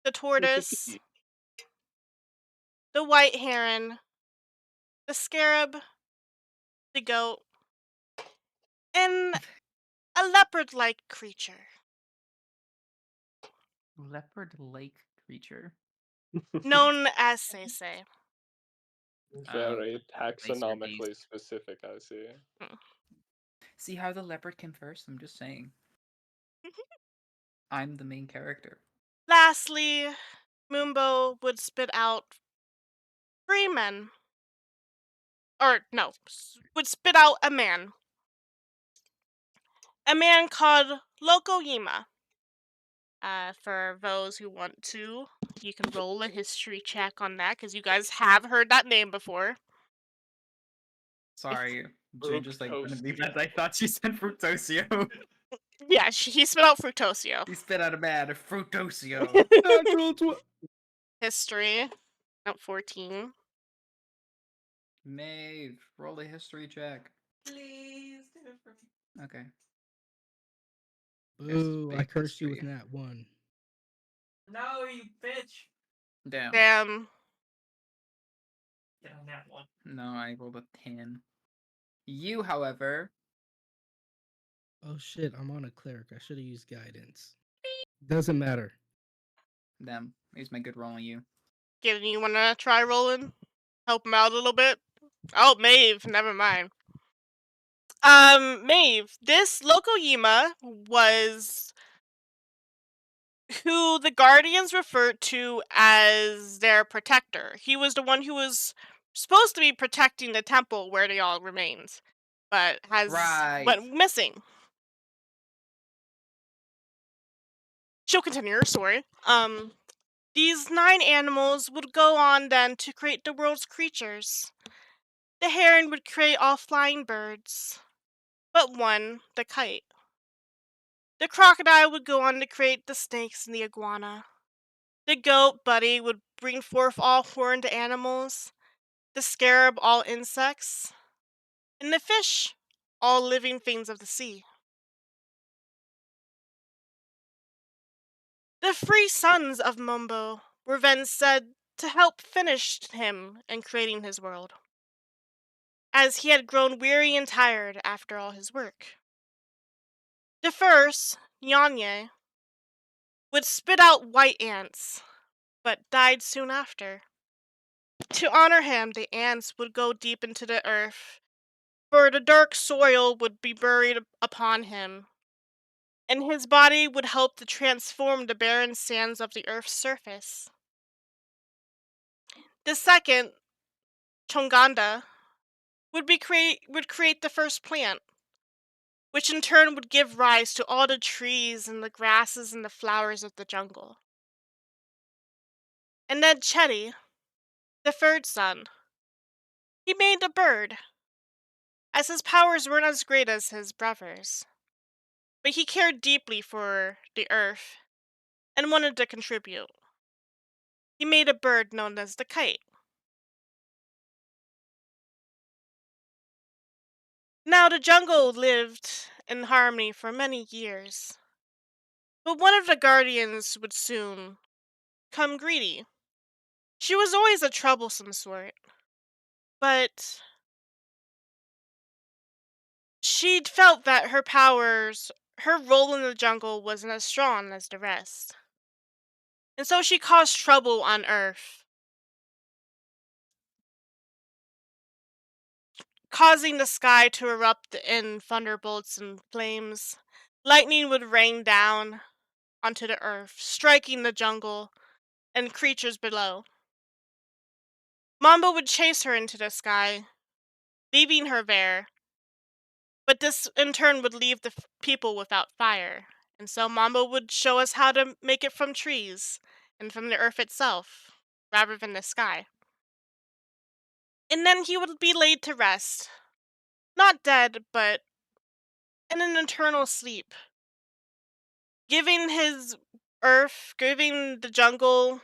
the tortoise, the white heron, the scarab, the goat, and a leopard like creature Leopard lake creature. known as Say. Very Place your beast. taxonomically specific, I see. See how the leopard came first? I'm just saying. I'm the main character. Lastly, Mumbo would spit out 3 men. Or, no, would spit out a man. A man called Lokoyima. For those who want to, you can roll a history check on that because you guys have heard that name before. Sorry, June just like went in the Fructosio. event. I thought she said Fructosio. Yeah, he spit out Fructosio. He spit out a man, Fructosio. Natural History, note 14. Maeve, roll a history check. Please do it for me. Okay. Boo! I Big cursed you with history. that one. No, you bitch. Damn. Damn. Get on that one. No, I rolled a 10. You, however, Oh shit! I'm on a cleric. I should have used guidance. Doesn't matter. them. Here's my good roll on you. Gideon, you wanna try rolling? Help him out a little bit? Oh, Maeve, never mind. Maeve, this local Yima was who the Guardians referred to as their protector. He was the one who was supposed to be protecting the temple where they all remained, but went missing. She'll continue her story. These 9 animals would go on then to create the world's creatures. The heron would create all flying birds, but one, the kite. The crocodile would go on to create the snakes and the iguana. The goat, Buddy, would bring forth all horned animals, the scarab, all insects, and the fish, all living things of the sea. The 3 sons of Mumbo were then said to help finish him in creating his world, as he had grown weary and tired after all his work. The first, Nyanye, would spit out white ants, but died soon after. To honor him, the ants would go deep into the earth, for the dark soil would be buried upon him, and his body would help to transform the barren sands of the earth's surface. The second, Chonganda, would create the first plant, which in turn would give rise to all the trees and the grasses and the flowers of the jungle. And then Chetty, the third son, he made a bird, as his powers weren't as great as his brothers. But he cared deeply for the earth and wanted to contribute. He made a bird known as the kite. Now the jungle lived in harmony for many years, but one of the guardians would soon come greedy. She was always a troublesome sort, but she'd felt that her role in the jungle wasn't as strong as the rest. And so she caused trouble on Earth, causing the sky to erupt in thunderbolts and flames. Lightning would rain down onto the earth, striking the jungle and creatures below. Mambo would chase her into the sky, leaving her there, but this in turn would leave the people without fire. And so Mambo would show us how to make it from trees and from the earth itself, rather than the sky. And then he would be laid to rest, not dead, but in an eternal sleep, giving giving the jungle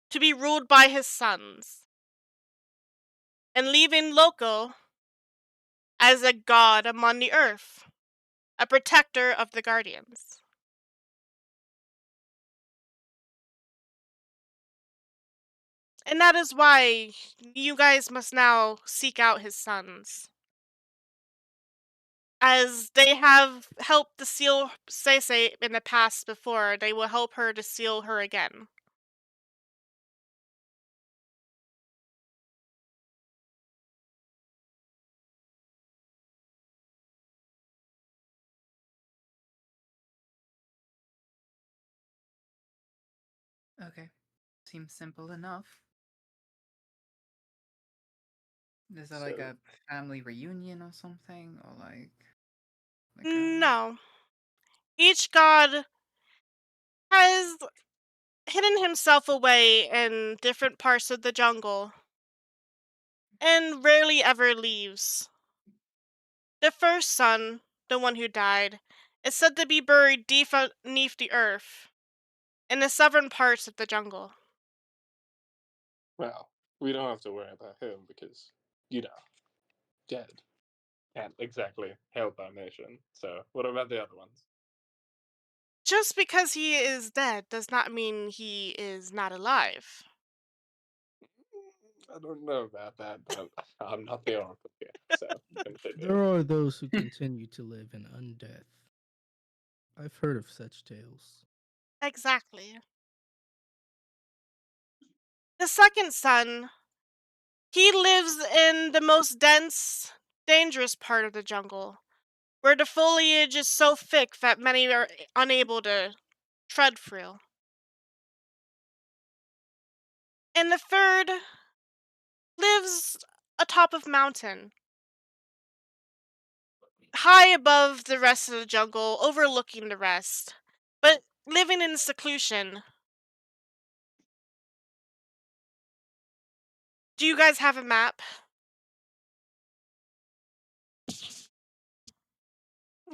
to be ruled by his sons, and leaving Loco as a god among the earth, a protector of the guardians. And that is why you guys must now seek out his sons, as they have helped to seal Seisei in the past before. They will help her to seal her again. Okay. Seems simple enough. Is that like So, a family reunion or something? Or like a No. Each god has hidden himself away in different parts of the jungle and rarely ever leaves. The first son, the one who died, is said to be buried deep beneath the earth in the southern parts of the jungle. Well, we don't have to worry about him because, dead. Can't exactly help our nation. So, what about the other ones? Just because he is dead does not mean he is not alive. I don't know about that, but I'm not the oracle here, so continue. There are those who continue to live in undeath. I've heard of such tales. Exactly. The second son, he lives in the most dense, dangerous part of the jungle, where the foliage is so thick that many are unable to tread through. And the third lives atop of mountain, high above the rest of the jungle, overlooking the rest, but living in seclusion. Do you guys have a map?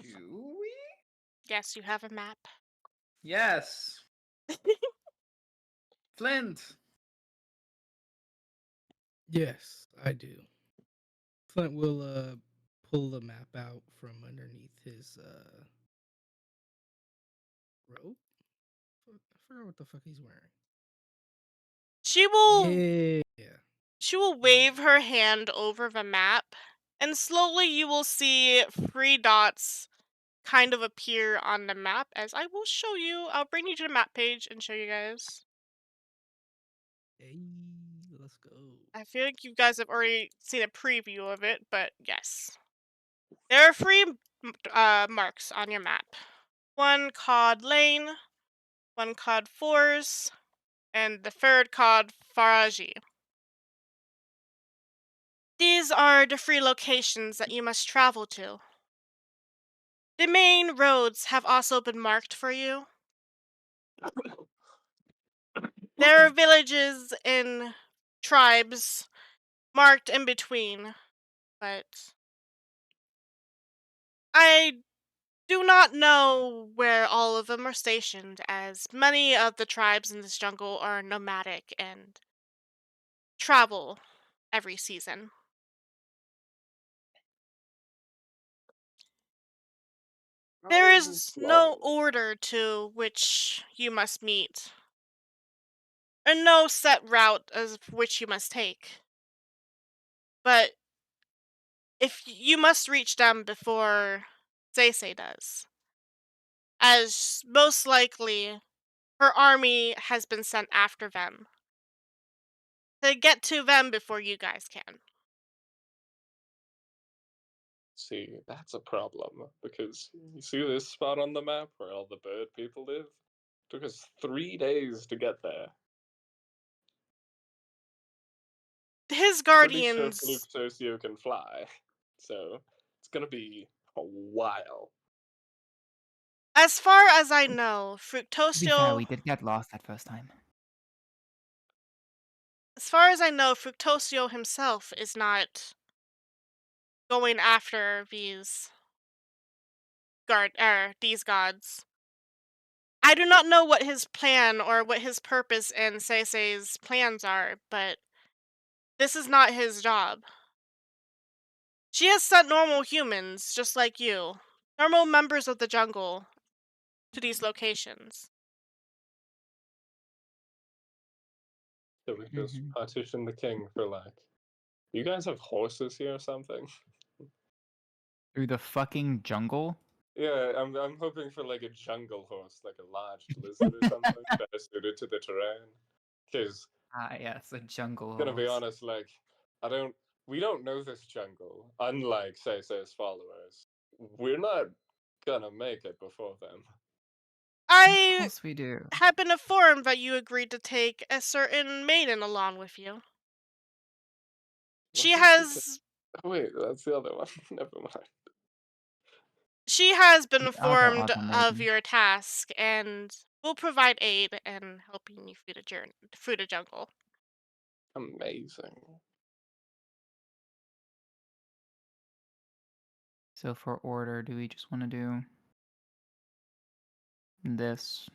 Do we? Yes, you have a map. Yes. Flint. Yes, I do. Flint will pull the map out from underneath his robe. I forgot what the fuck he's wearing. She will Yeah. she will wave her hand over the map, and slowly you will see 3 dots kind of appear on the map as I will show you. I'll bring you to the map page and show you guys. Hey, let's go. I feel like you guys have already seen a preview of it, but yes. There are 3 marks on your map. One called Lane, one called Fours, and the third called Faraji. These are the 3 locations that you must travel to. The main roads have also been marked for you. There are villages and tribes marked in between, but I do not know where all of them are stationed, as many of the tribes in this jungle are nomadic and travel every season. There is no Well, order to which you must meet, and no set route as which you must take. But if you must reach them before Zaysay does, as most likely her army has been sent after them to get to them before you guys can. see, that's a problem because you see this spot on the map where all the bird people live? Took us 3 days to get there. His Pretty sure guardians, Fluxosio can fly, so it's gonna be a while. as far as I know, To be fair, Fructosio, we did get lost that first time. Fructosio himself is not going after these gods. I do not know what his plan or what his purpose and Seisei's plans are, but this is not his job. She has sent normal humans, just like you, normal members of the jungle, to these locations. So we just Mhm. partition the king for like. You guys have horses here or something? Through the fucking jungle? Yeah, I'm hoping for like a jungle horse, like a large lizard or something, better suited to the terrain. Because Ah, yes, a jungle gonna be horse. honest, like I don't, we don't know this jungle. Unlike Sei's followers, we're not gonna make it before them. Of I course we do. have been informed that you agreed to take a certain maiden along with you. She What did you say? has Oh wait, that's the other one. Never mind. she has been The other informed other of maiden. your task, and We'll provide aid and helping you through the jungle. Amazing. So for order, do we just want to do this,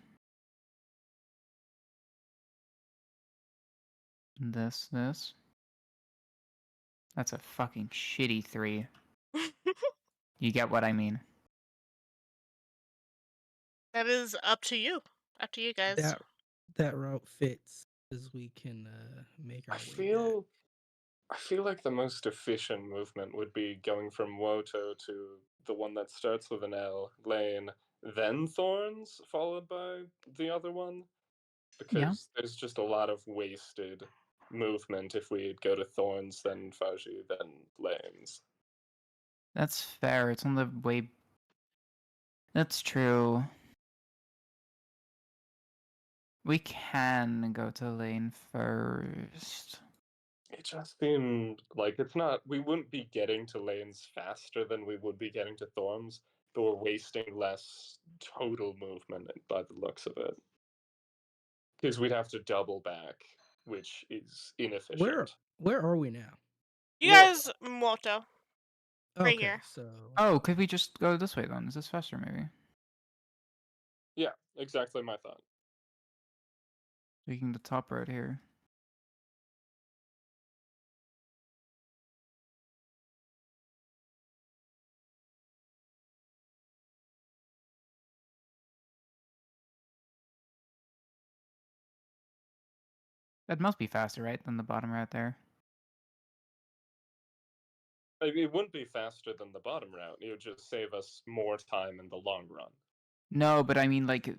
this? That's a fucking shitty 3. You get what I mean? That is up to you. Up to you guys. That route fits as we can make I our way back. feel I feel like the most efficient movement would be going from Woto to the one that starts with an L, Lane, then Thorns, followed by the other one, Yeah, because there's just a lot of wasted movement if we go to Thorns, then Faji, then Lanes. that's fair. It's on the way. That's true. We can go to lane first. It just seemed like it's not. We wouldn't be getting to lanes faster than we would be getting to Thorns, but we're wasting less total movement by the looks of it. Because we'd have to double back, which is Where inefficient. where are we now? You Mortal. guys, Moto, right Okay, here. so Oh, could we just go this way then? Is this faster, maybe? Yeah, exactly my thought. Taking the top road here. That must be faster, right, than the bottom route there? It wouldn't be faster than the bottom route. It would just save us more time in the long run. No, but I mean, like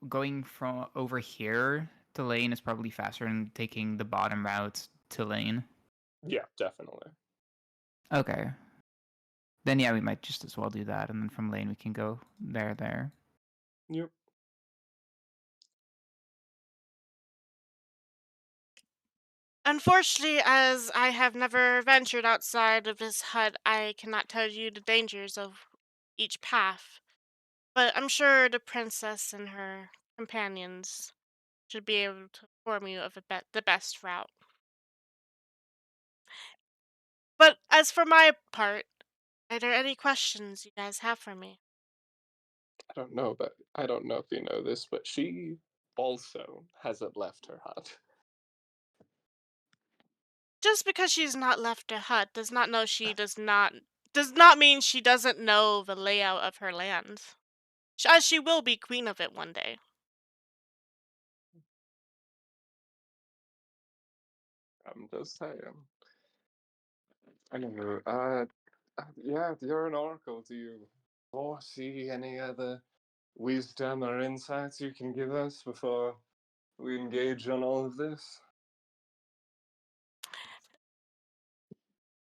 going from over here to lane is probably faster than taking the bottom route to lane. Yeah, definitely. Okay. Then yeah, we might just as well do that, and then from lane we can go there. Yep. Unfortunately, as I have never ventured outside of this hut, I cannot tell you the dangers of each path. But I'm sure the princess and her companions should be able to inform you of the best route. But as for my part, are there any questions you guys have for me? I don't know if you know this, but she also hasn't left her hut. Just because she's not left her hut does not mean she doesn't know the layout of her land. As she will be queen of it one day. I'm just saying. Anywho, yeah, you're an oracle. Do you foresee any other wisdom or insights you can give us before we engage on all of this?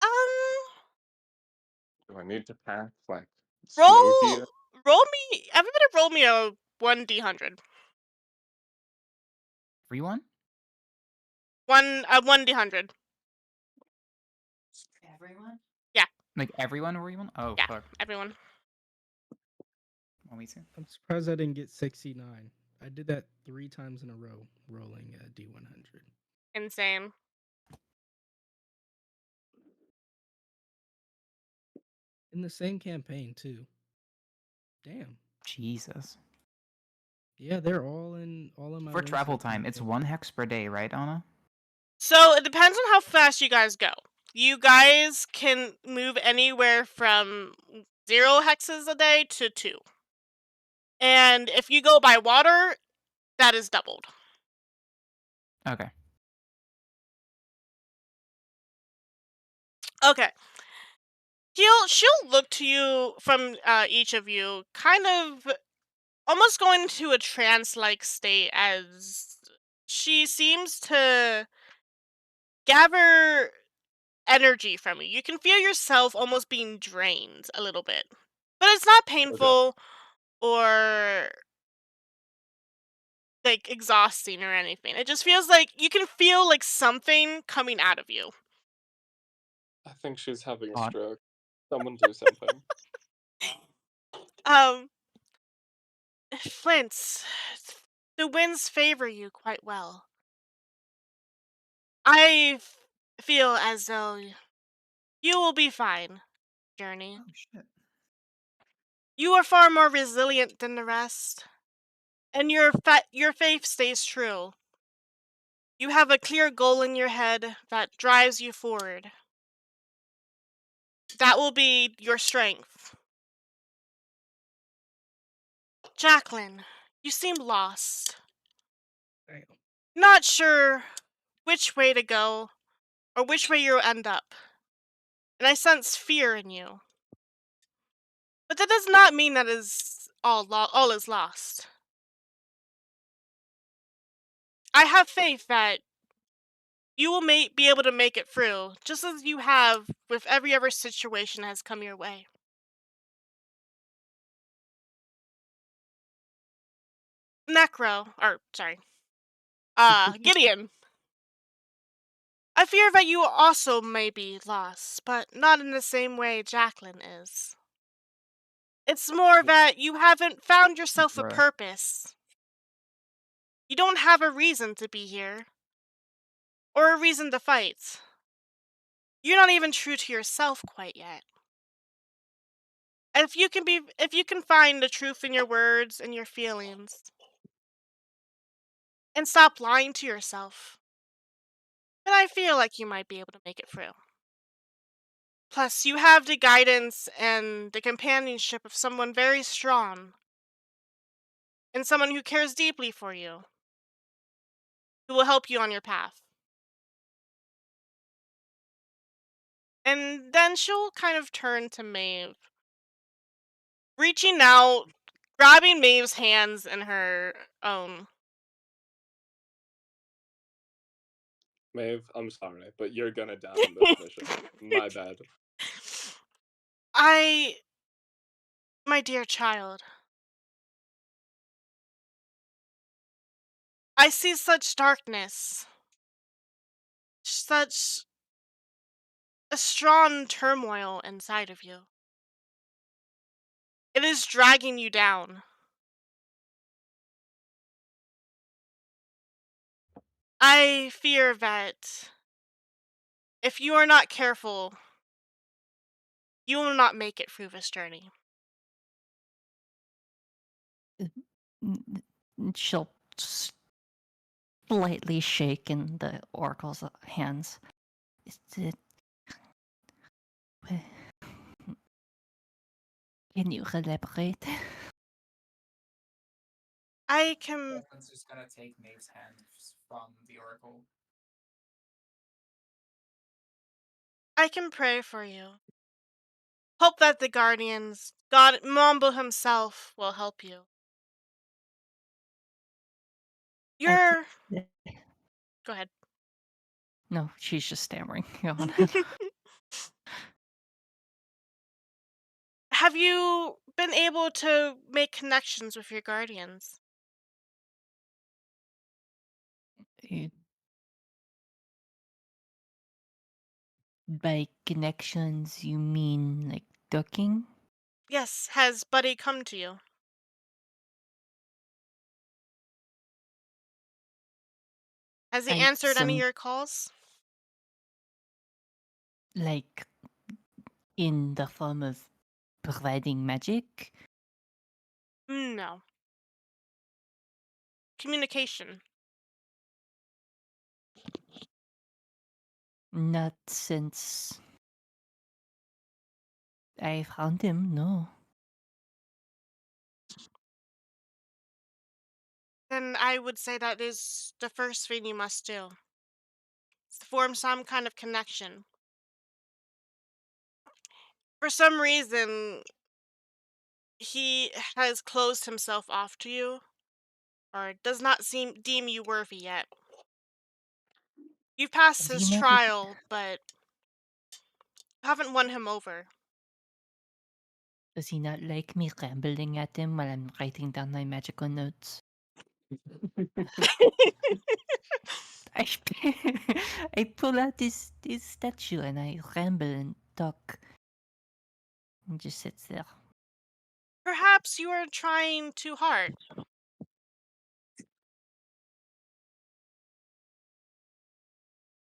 Um, Do I need to pack like snow roll gear? everybody roll me a 1d100. Everyone? 1d100. Everyone? Yeah, Like everyone or everyone? Oh yeah, fuck. everyone. Want me to? I'm surprised I didn't get 69. I did that 3 times in a row, rolling a D100 Insane. in the same campaign too. Damn. Jesus. Yeah, they're all in my For travel Wednesday time, it's campaign. 1 hex per day, right, Anna? So it depends on how fast you guys go. You guys can move anywhere from 0 hexes a day to 2. And if you go by water, that is doubled. Okay. Okay. She'll look to you from each of you, kind of almost going into a trance-like state as she seems to gather energy from you. You can feel yourself almost being drained a little bit, but it's not Okay. painful or like exhausting or anything. It just feels like you can feel like something coming out of you. I think she's having a Hot. stroke. Someone do something. Um, Flint, The winds favor you quite well. I feel as though you will be fine, Journey. Oh shit. You are far more resilient than the rest, and your faith stays true. You have a clear goal in your head that drives you forward. That will be your strength. Jacqueline, you seem lost. Damn. Not sure which way to go or which way you'll end up. And I sense fear in you. But that does not mean that is all is lost. I have faith that you will be able to make it through, just as you have with every other situation that has come your way. Gideon. I fear that you also may be lost, but not in the same way Jacqueline is. It's more that you haven't found yourself a Bruh. purpose. You don't have a reason to be here, or a reason to fight. You're not even true to yourself quite yet. And if you can find the truth in your words and your feelings, and stop lying to yourself, then I feel like you might be able to make it through. Plus, you have the guidance and the companionship of someone very strong, and someone who cares deeply for you, who will help you on your path. And then she'll kind of turn to Maeve, reaching out, grabbing Maeve's hands in her own. Maeve, I'm sorry, but you're gonna die on this mission. My bad. My dear child, I see such darkness, such a strong turmoil inside of you. It is dragging you down. I fear that if you are not careful, you will not make it through this journey. She'll slightly shake in the oracle's hands. Is it? Can you elaborate? I can Declan's just gonna take Maeve's hand from the oracle. pray for you. Hope that the guardians, God Mambo himself, will help you. I You're d- Go ahead. no, she's just stammering. Go on. Have you been able to make connections with your guardians? Uh, By connections, you mean like ducking? Yes, has Buddy come to you? Has he I answered any of some your calls? like in the form of providing magic. No. Communication. Not since I found him. No. Then I would say that is the first thing you must do. Is to form some kind of connection. For some reason, he has closed himself off to you, or does not deem you worthy yet. You've passed Does he his not? trial, but haven't won him over. Does he not like me rambling at him while I'm writing down my magical notes? I I pull out this statue and I ramble and talk. And just sits there. Perhaps you are trying too hard.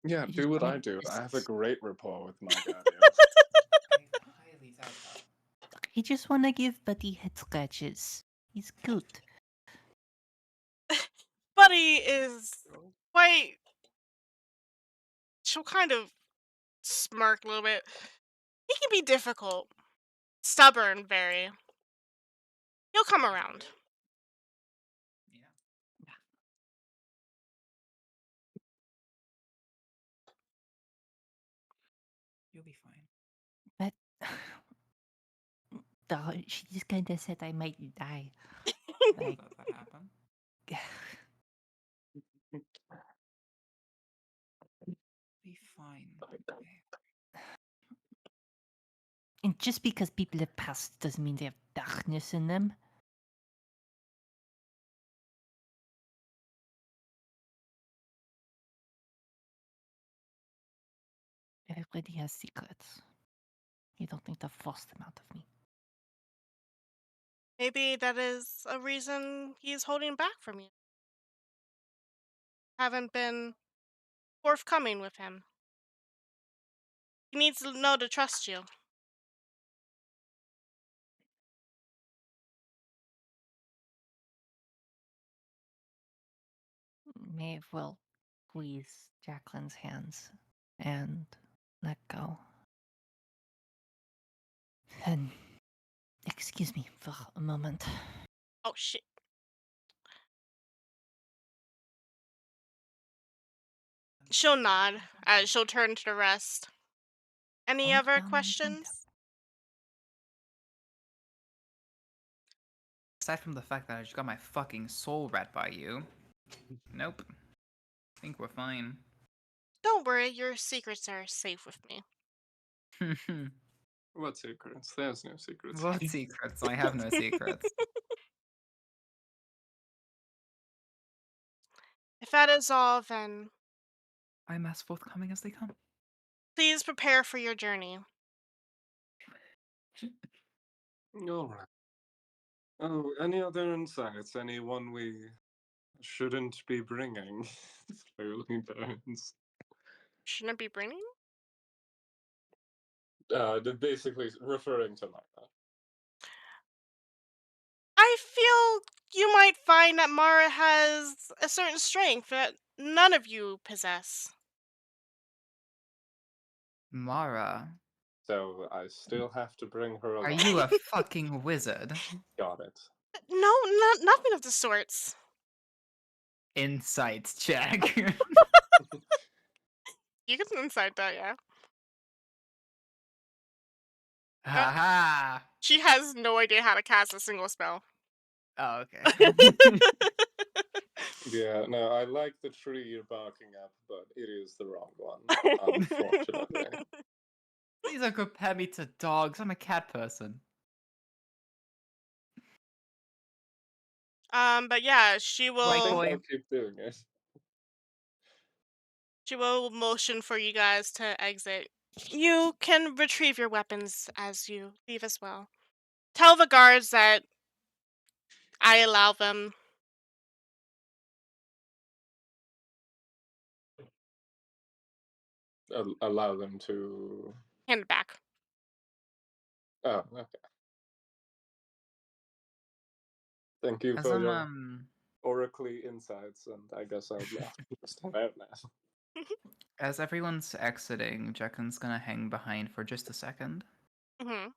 Yeah, You do just what want I do. I have a kisses. great rapport with my guardian. I highly doubt that. He just wanna give Buddy head scratches. He's cute. Buddy is quite. She'll kind of smirk a little bit. He can be difficult, stubborn, very. He'll come around. Yeah. You'll be fine. But she just kinda said I might die. Like, Let that happen. Be fine. Okay. and just because people have passed doesn't mean they have darkness in them. Everybody has secrets. You don't need to force them out of me. Maybe that is a reason he's holding back from you. Haven't been forthcoming with him. He needs to know to trust you. Maeve will squeeze Jacqueline's hands and let go. And excuse me for a moment. Oh shit. She'll nod as she'll turn to the rest. Any Boink other down and boink up. questions? Aside from the fact that I just got my fucking soul read by you. Nope. I think we're fine. Don't worry, your secrets are safe with me. What secrets? There's no secrets. What secrets? I have no secrets. If that is all, then I'm as forthcoming as they come. please prepare for your journey. All right. Oh, any other insights? Anyone we shouldn't be bringing? Slowly burns. Shouldn't it be bringing? Basically referring to Mara. I feel you might find that Mara has a certain strength that none of you possess. Mara, So I still have to bring her are along. you a fucking wizard? Got it. No, nothing of the sorts. Insights check. You can insight that, yeah. Haha. She has no idea how to cast a single spell. Oh, okay. Yeah, no, I like the tree you're barking up, but it is the wrong one, unfortunately. Please don't compare me to dogs. I'm a cat person. But yeah, she I Right, will. think boy. I'll keep doing it. She will motion for you guys to exit. You can retrieve your weapons as you leave as well. Tell the guards that I allow them. Allow them to. Hand it back. Oh, okay. Thank you As for I'm your oracly insights, and I guess I'll just head out now. as everyone's exiting, Jacqueline's gonna hang behind for just a second. Hmm.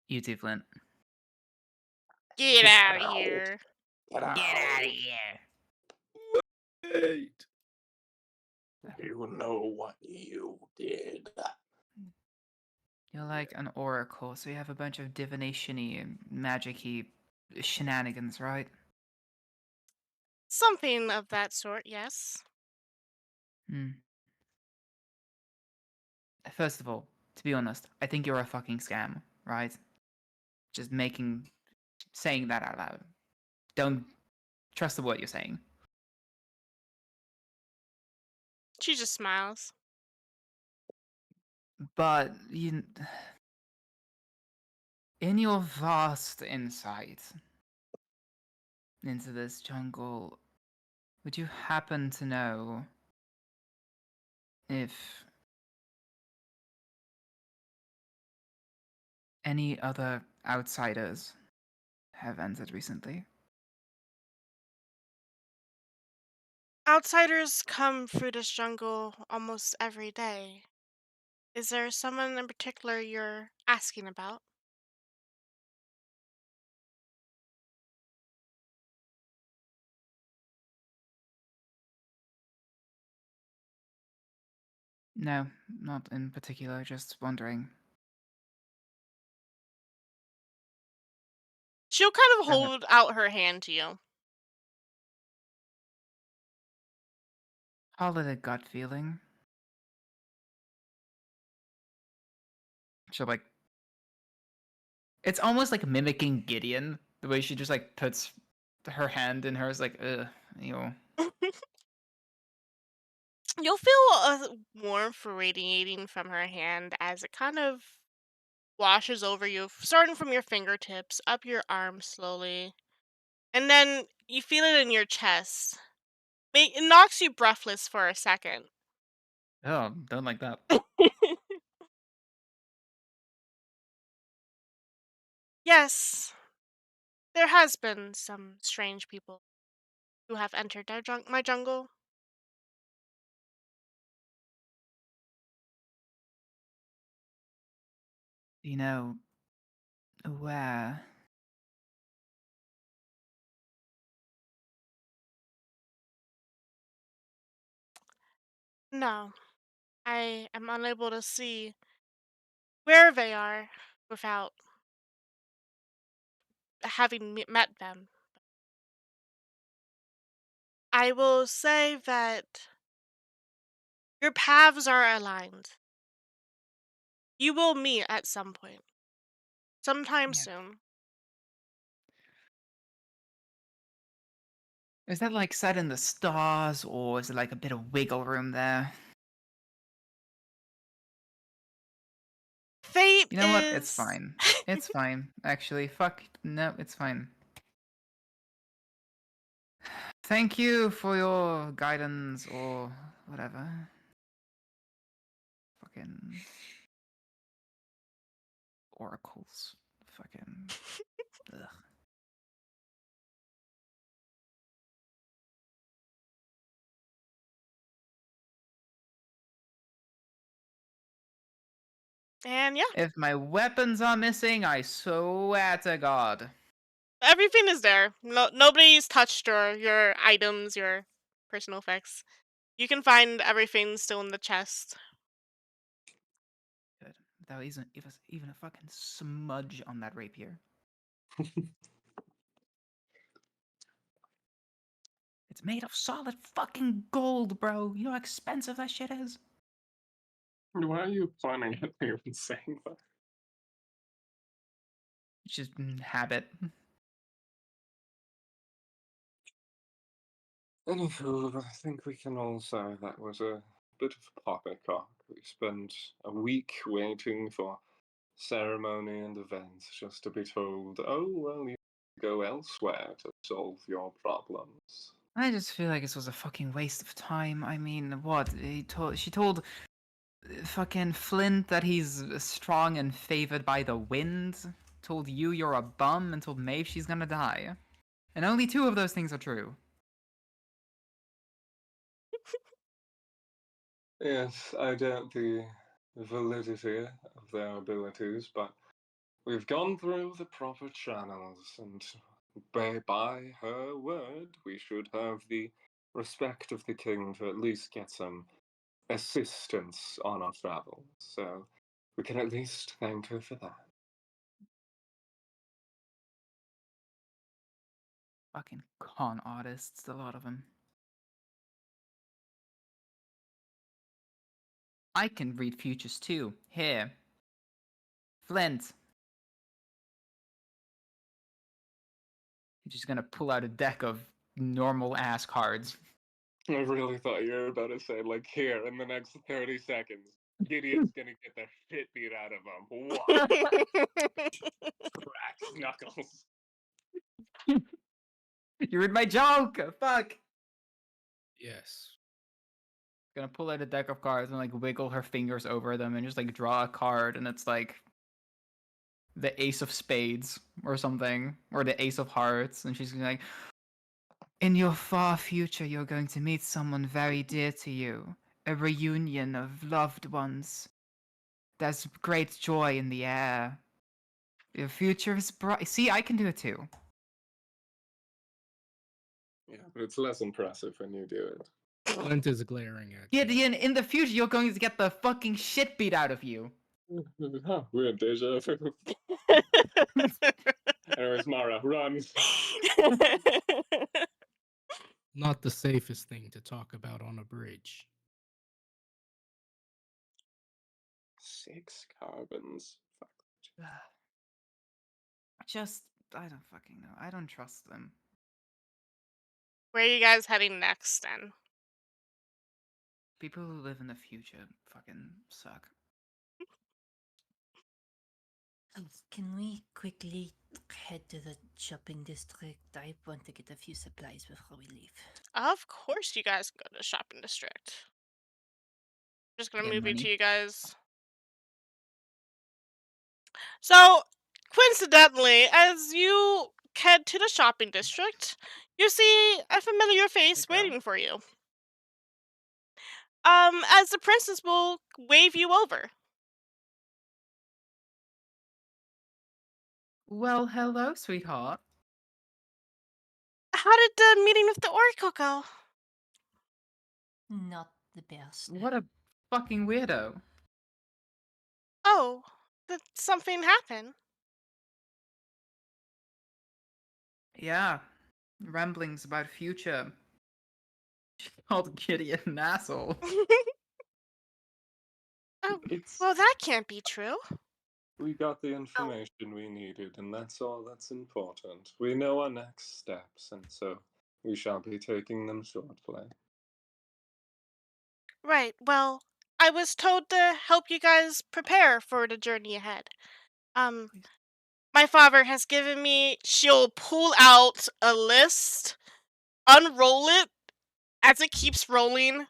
You too, Flint. Get out of here. Get out. Get out of here. Wait. You know what you did. You're like an oracle, so you have a bunch of divination-y and magic-y shenanigans, right? Something of that sort, yes. Hmm. First of all, to be honest, I think you're a fucking scam, right? Just saying that out loud. Don't trust the word you're saying. She just smiles. But In your vast insight into this jungle, would you happen to know if any other outsiders have entered recently? Outsiders come through this jungle almost every day. Is there someone in particular you're asking about? No, not in particular, just wondering. She'll kind of That hold out her hand to you. call it a gut feeling. She'll like it's almost like mimicking Gideon, the way she just like puts her hand in hers like you know. You'll feel a warmth radiating from her hand as it kind of washes over you, starting from your fingertips, up your arm slowly. And then you feel it in your chest. It knocks you breathless for a second. Oh, don't like that. Yes, there has been some strange people who have entered my jungle. You know, where? No, I am unable to see where they are without having met them. I will say that your paths are aligned. You will meet at some point, sometime Yeah. soon. Is that like set in the stars, or is it like a bit of wiggle room there? Fate You know what? It's is. fine. It's fine. Actually, fuck. No, it's fine. Thank you for your guidance or whatever. Fucking oracles. Fucking. Ugh. And yeah, If my weapons are missing, I swear to God. everything is there. No, nobody's touched your items, your personal effects. You can find everything still in the chest. Good. There isn't even a fucking smudge on that rapier. It's made of solid fucking gold, bro. You know how expensive that shit is? Why are you planning at me when saying that? It's just habit. Anywho, I think we can all say that was a bit of poppycock. We spent a week waiting for ceremony and events just to be told, oh, well, you go elsewhere to solve your problems. I just feel like this was a fucking waste of time. I mean, what? She told fucking Flint that he's strong and favored by the wind. Told you you're a bum and told Maeve she's gonna die. And only two of those things are true. Yes, I doubt the validity of their abilities, but we've gone through the proper channels, and by her word, we should have the respect of the king to at least get some assistance on our travels. So we can at least thank her for that. Fucking con artists, a lot of them. I can read futures too. Here. Flint. He's just gonna pull out a deck of normal ass cards. I really thought you were about to say, like, here in the next 30 seconds. Gideon's gonna get the shit beat out of him. What? Cracks knuckles. You read my joke. Fuck. Yes. Gonna pull out a deck of cards and like wiggle her fingers over them and just like draw a card, and it's like the Ace of Spades or something, or the Ace of Hearts, and she's gonna like, in your far future, you're going to meet someone very dear to you, a reunion of loved ones. There's great joy in the air. Your future is bright. See, I can do it too. Yeah, but it's less impressive when you do it. Flint is glaring at you. Gideon, in the future, you're going to get the fucking shit beat out of you. Huh, weird deja vu. Anyways, Mara, run. Not the safest thing to talk about on a bridge. 6 carbons. Fuck. Just, I don't fucking know. I don't trust them. Where are you guys heading next then? People who live in the future fucking suck. Can we quickly head to the shopping district? I want to get a few supplies before we leave. Of course you guys go to the shopping district. Just gonna Get move you money. to you guys. So, coincidentally, as you head to the shopping district, you see a familiar face Hey, girl. waiting for you. As the princess will wave you over. Well, hello, sweetheart. How did the meeting with the Oracle go? Not the best. What a fucking weirdo. Oh, did something happen? Yeah. Ramblings about future. She called Gideon an asshole. Oh, It's well, that can't be true. we got the information we needed, and that's all that's important. We know our next steps, and so we shall be taking them shortly. Right, well, I was told to help you guys prepare for the journey ahead. Um, Please. my father has given me, she'll pull out a list, unroll it as it keeps rolling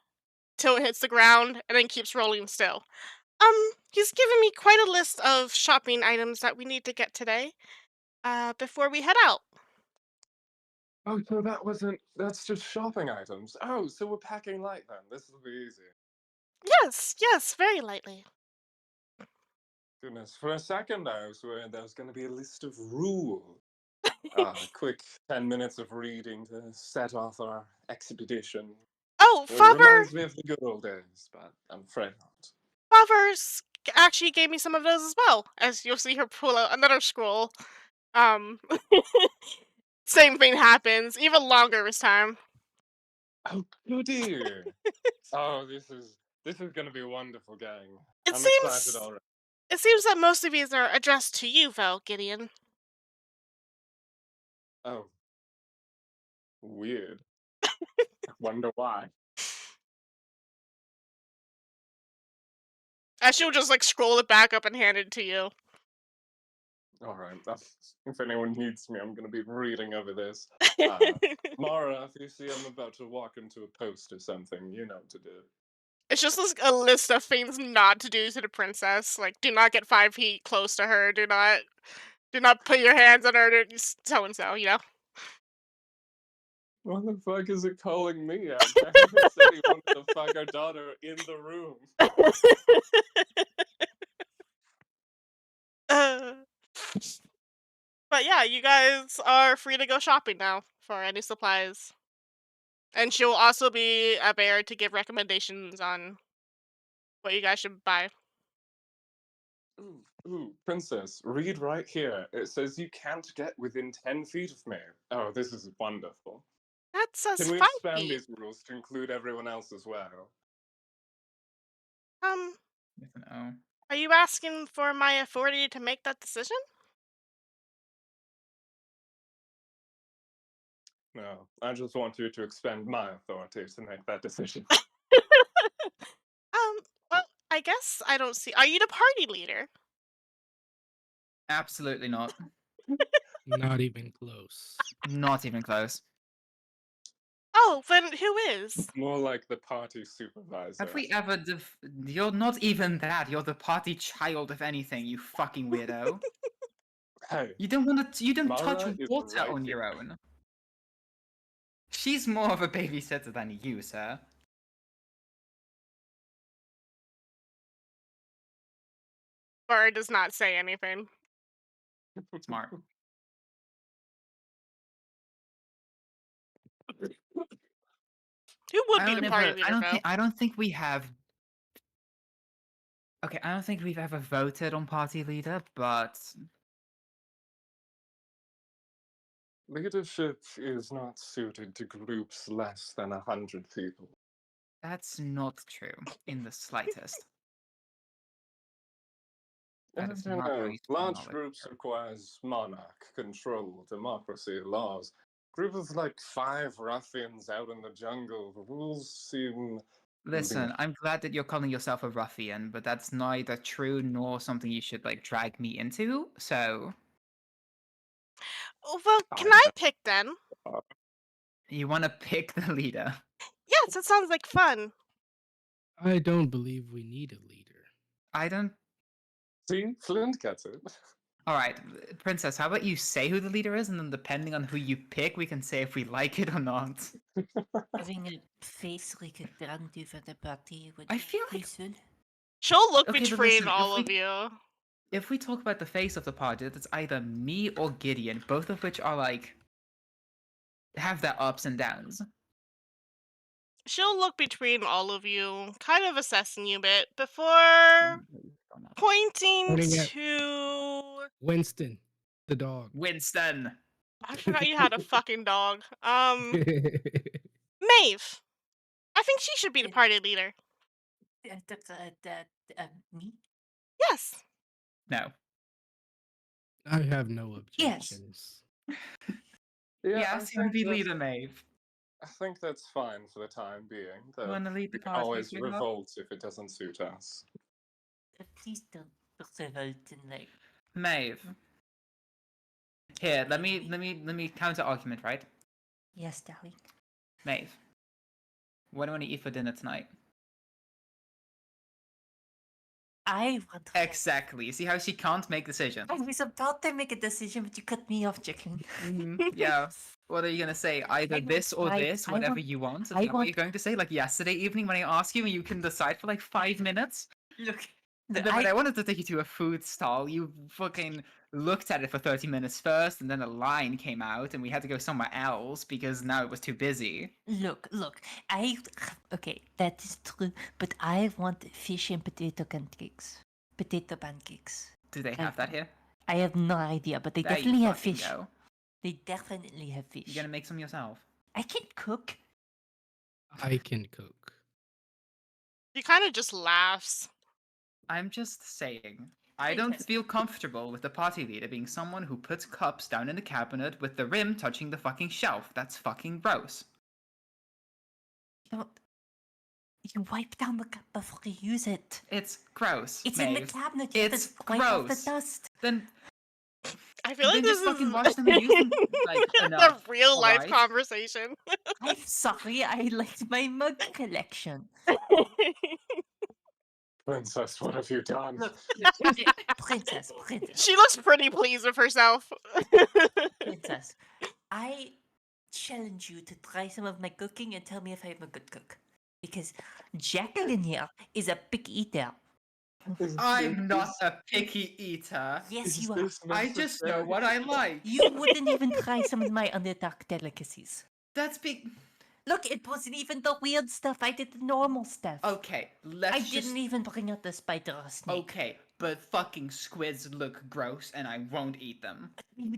till it hits the ground, and then keeps rolling still. He's given me quite a list of shopping items that we need to get today, before we head out. Oh, so that's just shopping items. Oh, so we're packing light then. This will be easy. Yes, very lightly. Goodness, for a second I was worried there was going to be a list of rules. Quick 10 minutes of reading to set off our expedition. Oh, It reminds me of the good old days, but I'm afraid not. Father's actually gave me some of those as well, as you'll see her pull out another scroll. Um, same thing happens, even longer this time. Oh, goody! Oh, this is going to be a wonderful, gang. It I'm excited seems already. it seems that most of these are addressed to you, though, Gideon. Oh, weird. Wonder why. And she'll just like scroll it back up and hand it to you. All right. If anyone needs me, I'm going to be reading over this. Mara, if you see I'm about to walk into a post or something, you know what to do. It's just a list of things not to do to the princess. Like, do not get 5 feet close to her. Do not put your hands on her. So and so, you know. What the fuck is it calling me out? Harry said he wanted to fuck our daughter in the room. Uh, but yeah, you guys are free to go shopping now for any supplies. And she'll also be a bear to give recommendations on what you guys should buy. Ooh, princess, read right here. It says you can't get within 10 feet of me. Oh, this is wonderful. That says Can we 5 expand feet. these rules to include everyone else as well? With an O. Are you asking for my authority to make that decision? No, I just want you to expend my authority to make that decision. Well, I I guess I don't see. Are you the party leader? Absolutely not. Not even close. Not even close. Oh, then who is? More like the party supervisor. Have we ever You're not even that. You're the party child, if anything, you fucking weirdo. Hey, You don't want to. You don't touch Mara is water right on here. your own. She's more of a babysitter than you, sir. Bar does not say anything. Smart. Who would be the party I leader, don't Phil? think. I don't think we have. Okay, I don't think we've ever voted on party leader, but Leadership is not suited to groups less than 100 people. that's not true in the slightest. That is As you not know, reasonable large knowledge. groups requires monarch, control, democracy, laws. Group of like 5 ruffians out in the jungle, the rules seem... Listen, I'm glad that you're calling yourself a ruffian, but that's neither true nor something you should like drag me into. So Oh, well, can I'm I pick then? you want to pick the leader? Yes, that sounds like fun. I don't believe we need a leader. I don't. See, Flint gets it. All right, Princess. How about you say who the leader is, and then depending on who you pick, we can say if we like it or not. Having a face like a grandeur for the party would I feel be like soon. She'll look Okay, but between listen, all of you. if we talk about the face of the party, that's either me or Gideon, both of which are like have their ups and downs. She'll look between all of you, kind of assessing you a bit, Oh, before no. pointing Pointing at to... Winston, the dog. Winston. I forgot you had a fucking dog. Maeve. I think she should be the party leader. Me? Yes. No. I have no Yes. objections. Yes, you want to be leader, Maeve. I think that's fine for the time being. You Though want to lead the we can party, always sweetheart? revolt if it doesn't suit us. Please don't revolt and like. Maeve. Here, let me counter argument, right? Yes, darling. Maeve. What do you want to eat for dinner tonight? I want. Exactly. You see how she can't make decisions? I was about to make a decision, but you cut me off, chicken. Yeah. What are you gonna say? Either want this or fried- this, I whatever want- you want. Is I that what want- you're going to say? Like yesterday evening when I asked you and you can decide for like 5 minutes? Look, And then when I wanted to take you to a food stall, you fucking looked at it for 30 minutes first, and then a line came out, and we had to go somewhere else because now it was too busy. look. Okay, that is true, but I want fish and potato pancakes. Potato pancakes. Do they have that here? I have no idea, but they There you definitely have fucking fish. go. They definitely have fish. You're gonna make some yourself. I can cook. I can cook. He kind of just laughs. I'm just saying. I don't Princess. feel comfortable with the party leader being someone who puts cups down in the cabinet with the rim touching the fucking shelf. That's fucking gross. You wipe down the cup before you use it. It's gross. It's in the Maeve. cabinet. You It's just wipe off the gross. dust. Then I feel like Then this just fucking is wash them and use them, like, the enough, real life alright? conversation. I'm sorry, I liked my mug collection. Princess, what have you done? Look, princess. She looks pretty pleased with herself. Princess, I challenge you to try some of my cooking and tell me if I'm a good cook. Because Jacqueline here is a picky eater. I'm not a picky eater. Yes, Is you are. this I just know necessary? what I like. You wouldn't even try some of my underdark delicacies. That's big. Look, it wasn't even the weird stuff. I did the normal stuff. Okay, let's I just. didn't even bring out the spider or snake. Okay, but fucking squids look gross, and I won't eat them.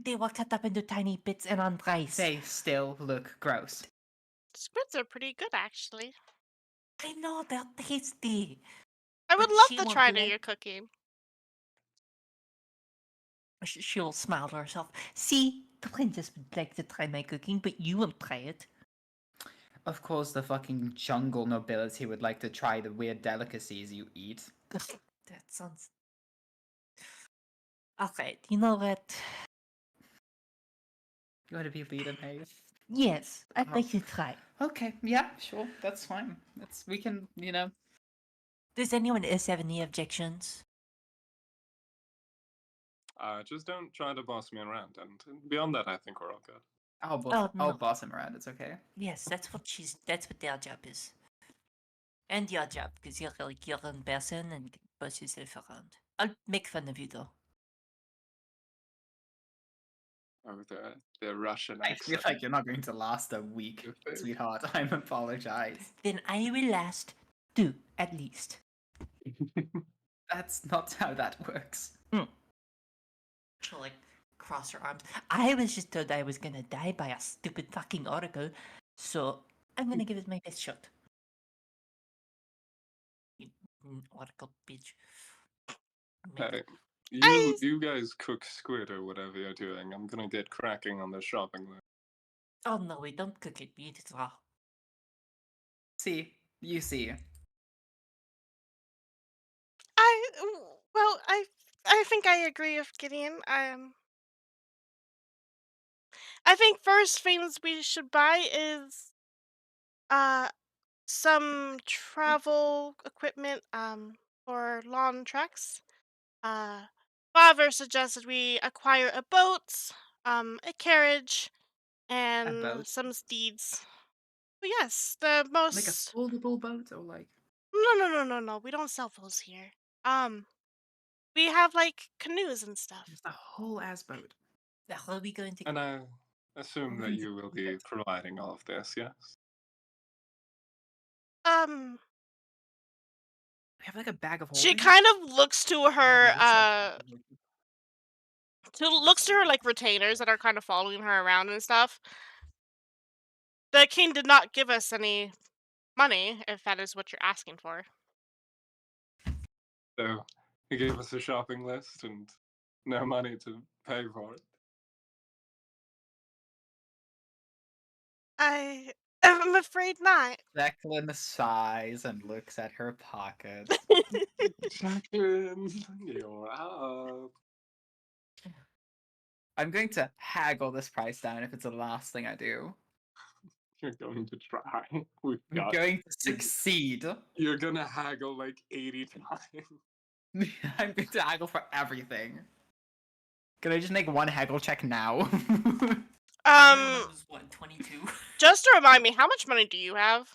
They were cut up into tiny bits and on rice. They still look gross. Squids are pretty good, actually. I know, they're tasty. I would But love she to won't try do to it. your cooking. She'll smile to herself. See, the princess would like to try my cooking, but you won't try it. Of course, the fucking jungle nobility would like to try the weird delicacies you eat. That sounds. Okay, you know what? You want to be leader, Maeve? Yes, I'd Oh. like to try. Okay, yeah, sure, that's fine. We can, Does anyone else have any objections? Just don't try to boss me around, and beyond that, I think we're all good. Oh, I'll no. boss him around. It's okay. Yes, that's what their job is. And your job, because you're like your own person and boss yourself around. I'll make fun of you though. Oh, the Russian I feel accent. like you're not going to last a week, Your face. sweetheart. I apologize. Then I will last 2 at least. That's not how that works. She'll like cross her arms. I was just told I was gonna die by a stupid fucking oracle, so I'm gonna give it my best shot. You oracle bitch. Hey, I you guys cook squid or whatever you're doing. I'm gonna get cracking on the shopping list. Oh no, we don't cook it. We eat it raw. See, you see. I well, I think I agree with Gideon. I think first things we should buy is uh some travel equipment for long treks. Uh Father suggested we acquire a boat, a carriage, A and boat? some steeds. But yes, the Like a most foldable boat, or like no, we don't sell those here. Um we have like canoes and stuff. just a whole ass boat. How are we going to? And I assume that Going to you will be it. providing all of this, yes? Um We have like a bag of she holding. kind of looks to her Just like retainers that are kind of following her around and stuff. The king did not give us any money, if that is what you're asking for. So he gave us a shopping list and no money to pay for it. I am afraid not. Declan sighs and looks at her pockets. Jacqueline, you're up. I'm going to haggle this price down if it's the last thing I do. You're going to try. We've I'm got. going to succeed. You're gonna haggle like 80 times. I'm going to haggle for everything. Can I just make one haggle check now? Um, Was what 22? just to remind me, how much money do you have?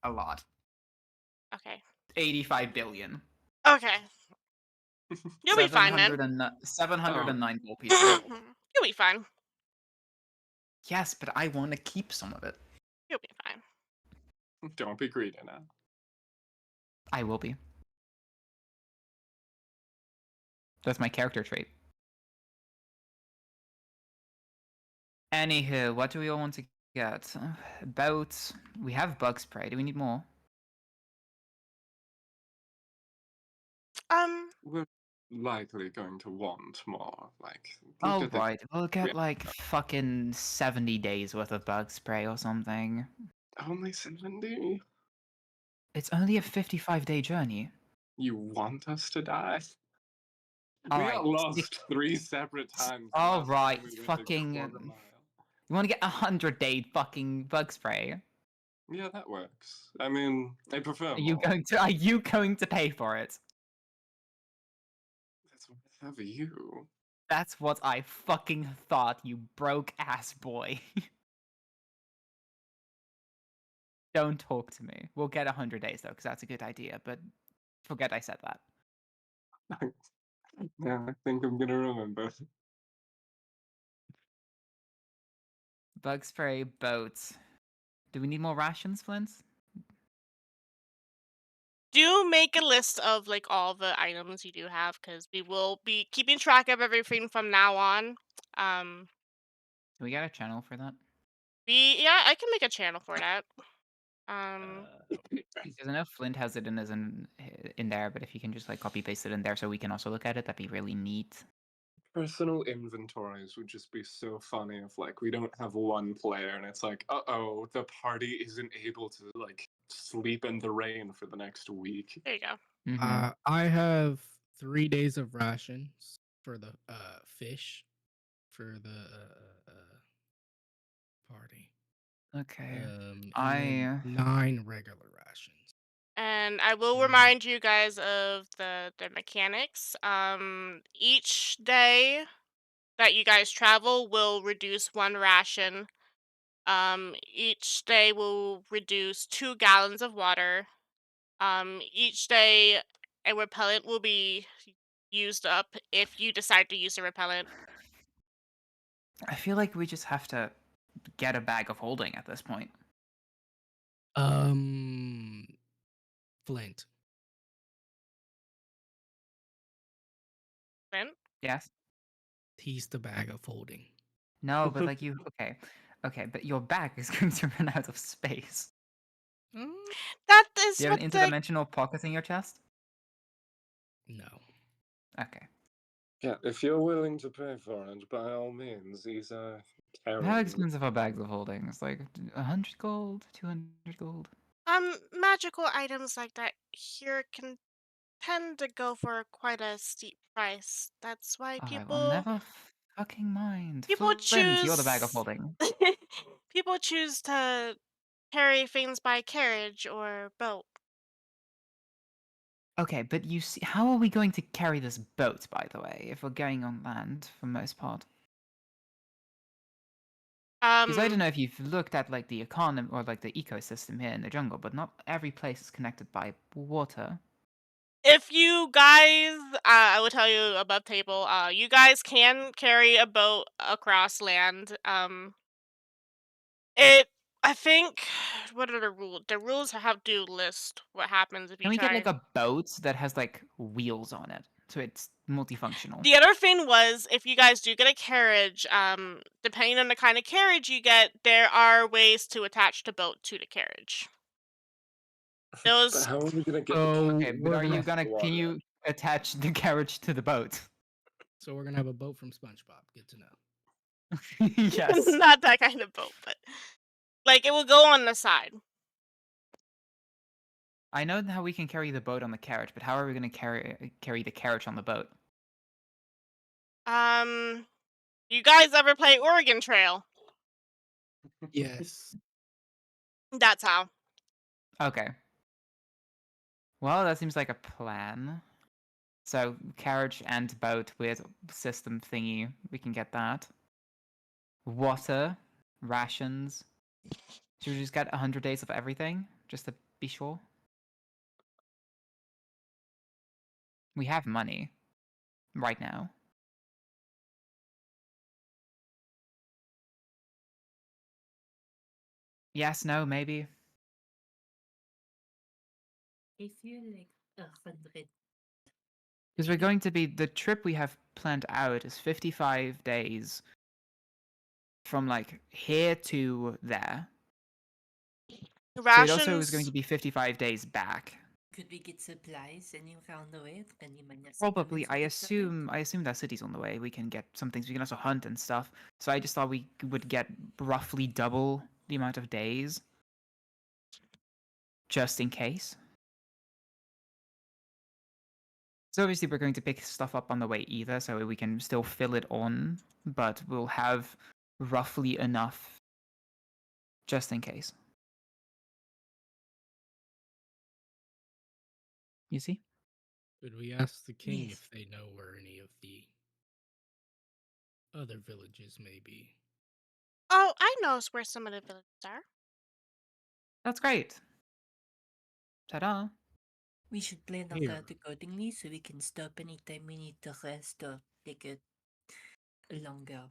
A lot. Okay. 85 billion. Okay. You'll be fine then. 709 gold pieces. You'll be fine. Yes, but I want to keep some of it. You'll be fine. Don't be greedy now. I will be. That's my character trait. Anywho, what do we all want to get? Boats. We have bug spray. Do we need more? We're likely going to want more. Like, look Oh, at the. right. We'll get like fucking 70 days worth of bug spray or something. Only 70? It's only a 55-day journey. You want us to die? All We right. got lost 3 separate times. the All last time right. we went a Fucking. quarter mile. You want to get 100-day fucking bug spray? Yeah, that works. I mean, I prefer Are you more. going to? Are you going to pay for it? That's whatever you. That's what I fucking thought, you broke ass boy. Don't talk to me. We'll get 100 days though, because that's a good idea. But forget I said that. Yeah, I think I'm gonna remember. Bug spray, boats. Do we need more rations, Flint? Do make a list of like all the items you do have, because we will be keeping track of everything from now on. Do we get a channel for that? Yeah, I can make a channel for that. Because I know Flint has it in there, but if you can just like copy paste it in there so we can also look at it, that'd be really neat. personal inventories would just be so funny if like we don't have one player and it's like, uh-oh, the party isn't able to like sleep in the rain for the next week. There you go. Mm-hmm. I have 3 days of rations for the fish for the party. Okay. And then I 9 regular rations. And I will Mm. remind you guys of the mechanics. Each day that you guys travel will reduce 1 ration. Each day will reduce 2 gallons of water. Each day a repellent will be used up if you decide to use a repellent. feel like we just have to get a bag of holding at this point. Um, Flint. Then Yes. He's the bag of holding. No, but like you. Okay. Okay, but your bag is going to run out of space. Mm, that Do is you have what an the interdimensional pocket in your chest? no. Okay. Yeah, if you're willing to pay for it, by all means, these are How carrying. expensive are bags of holding? It's like 100 gold, 200 gold. magical items like that here can tend to go for quite a steep price. That's why I will people never fucking mind. people Flint, you're the bag of choose holding. people choose to carry things by carriage or boat. Okay, but you see, how are we going to carry this boat, by the way, if we're going on land for most part? Because I don't Um, know if you've looked at like the economy or like the ecosystem here in the jungle, but not every place is connected by water. if you guys, I will tell you above table. You guys can carry a boat across land. It. I think. What are the rules? The rules have to list what happens if you Can we get try. like a boat that has like wheels on it, so it's multifunctional? The other thing was, if you guys do get a carriage, depending on the kind of carriage you get, there are ways to attach the boat to the carriage. But Those how are we gonna get the So Okay, carriage but we're are you gonna across gonna? the Can water? you attach the carriage to the boat? have a boat from SpongeBob. Good to know. Yes. not that kind of boat, but like it will go on the side. I know how we can carry the boat on the carriage, but how are we going to carry the carriage on the boat? Um, you guys ever play Oregon Trail? Yes. That's how. Okay. Well, that seems like a plan. So carriage and boat with system thingy, we can get that. Water, rations. Should we just get 100 days of everything, just to be sure? We have money right now. Yes, no, maybe. I feel like 100. Because we're going to be the trip we have planned out is 55 days from like here to there. So it also is going Rations. to be 55 days back. Could we get supplies any around the way? Any minor Probably, supplements or things like that? I assume that city's on the way. We can get some things. We can also hunt and stuff. So I just thought we would get roughly double the amount of days, just in case. So obviously we're going to pick stuff up on the way either, so we can still fill it on, but we'll have roughly enough just in case. You see? Could we ask the king Yes. if they know where any of the other villages may be? Oh, I know where some of the villages are. That's great. Ta-da. We should plan our Here, route accordingly so we can stop anytime we need to rest or take a longer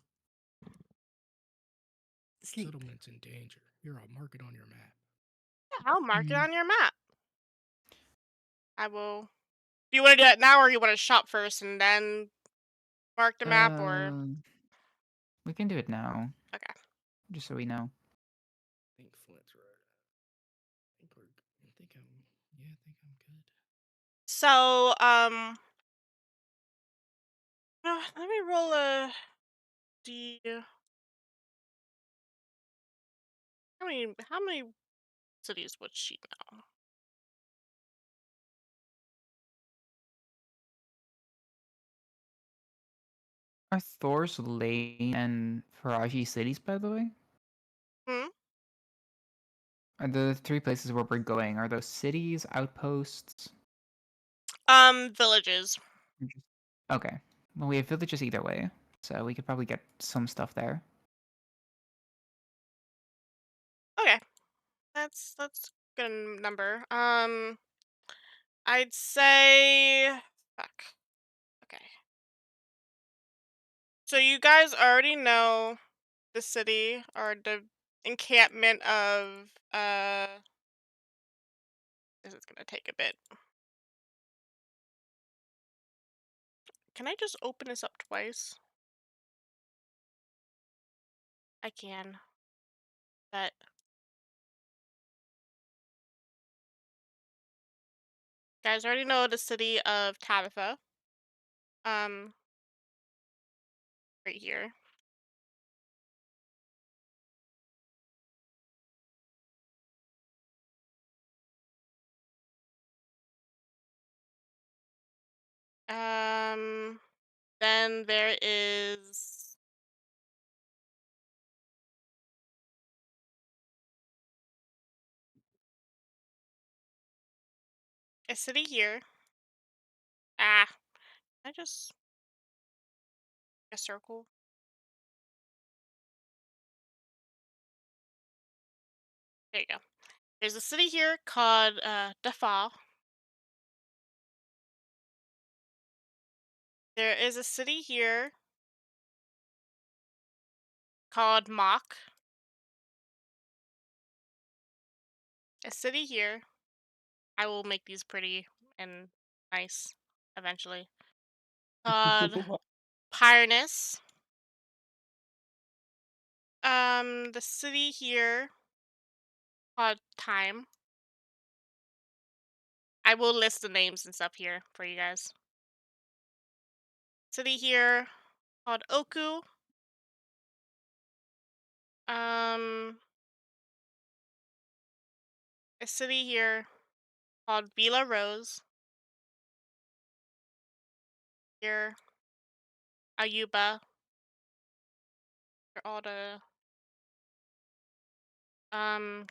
sleep. settlement's in danger. Here, I'll mark it on your map. Yeah, I'll mark it Mm. on your map. I will. Do you want to do that now, or you want to shop first and then mark the map, or Um, we can do it now, okay? just so we know. I think Flint's right. I think I'm good. So, Let me roll a d. How many cities would she know? Are Thor's Lane and Faraji cities, by the way? Hmm. Are the three places where we're going, are those cities, outposts? Villages. Okay. Well, we have villages either way, so we could probably get some stuff there. Okay, that's good number. I'd say. Fuck. Okay. So you guys already know the city or the encampment of this is gonna take a bit. Can I just open this up twice? I can. But guys already know the city of Tabitha. Um right here. Um then there is a city here. Ah, I just a circle. There you go. There's a city here called Dafal. There is a city here called Mock. A city here. I will make these pretty and nice eventually. Called Pyrenees. The city here called Time. I will list the names and stuff here for you guys. City here called Oku. Um, a city here called Villa Rose. Here, Ayuba. They're all the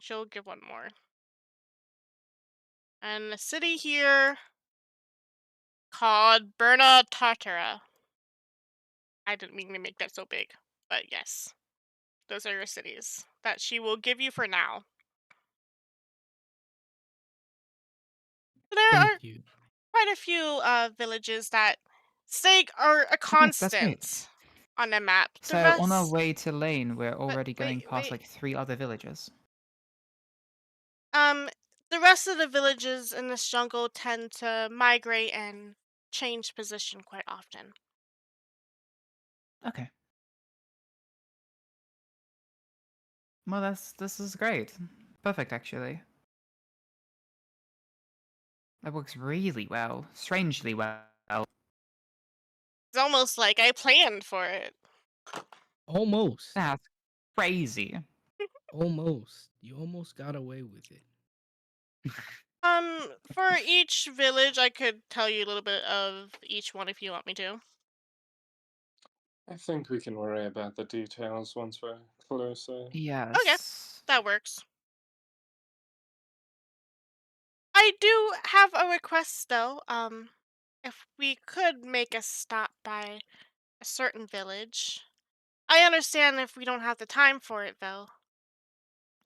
she'll give one more. And a city here called Berna Tartara. I didn't mean to make that so big, but yes, those are your cities that she will give you for now. There are Thank you. quite a few villages that stay are a Okay, that's great. constant on the map. The So on our rest, way to Lane, we're but already going past wait. like 3 other villages. Um, the rest of the villages in this jungle tend to migrate and change position quite often. Okay. Well, this is great. Perfect, actually. That works really well. Strangely well. It's almost like I planned for it. Almost. That's crazy. Almost. You almost got away with it. For each village, I could tell you a little bit of each one if you want me to. I think we can worry about the details once we're closer. Okay, Yes. that works. I do have a request though. If we could make a stop by a certain village. I understand if we don't have the time for it though.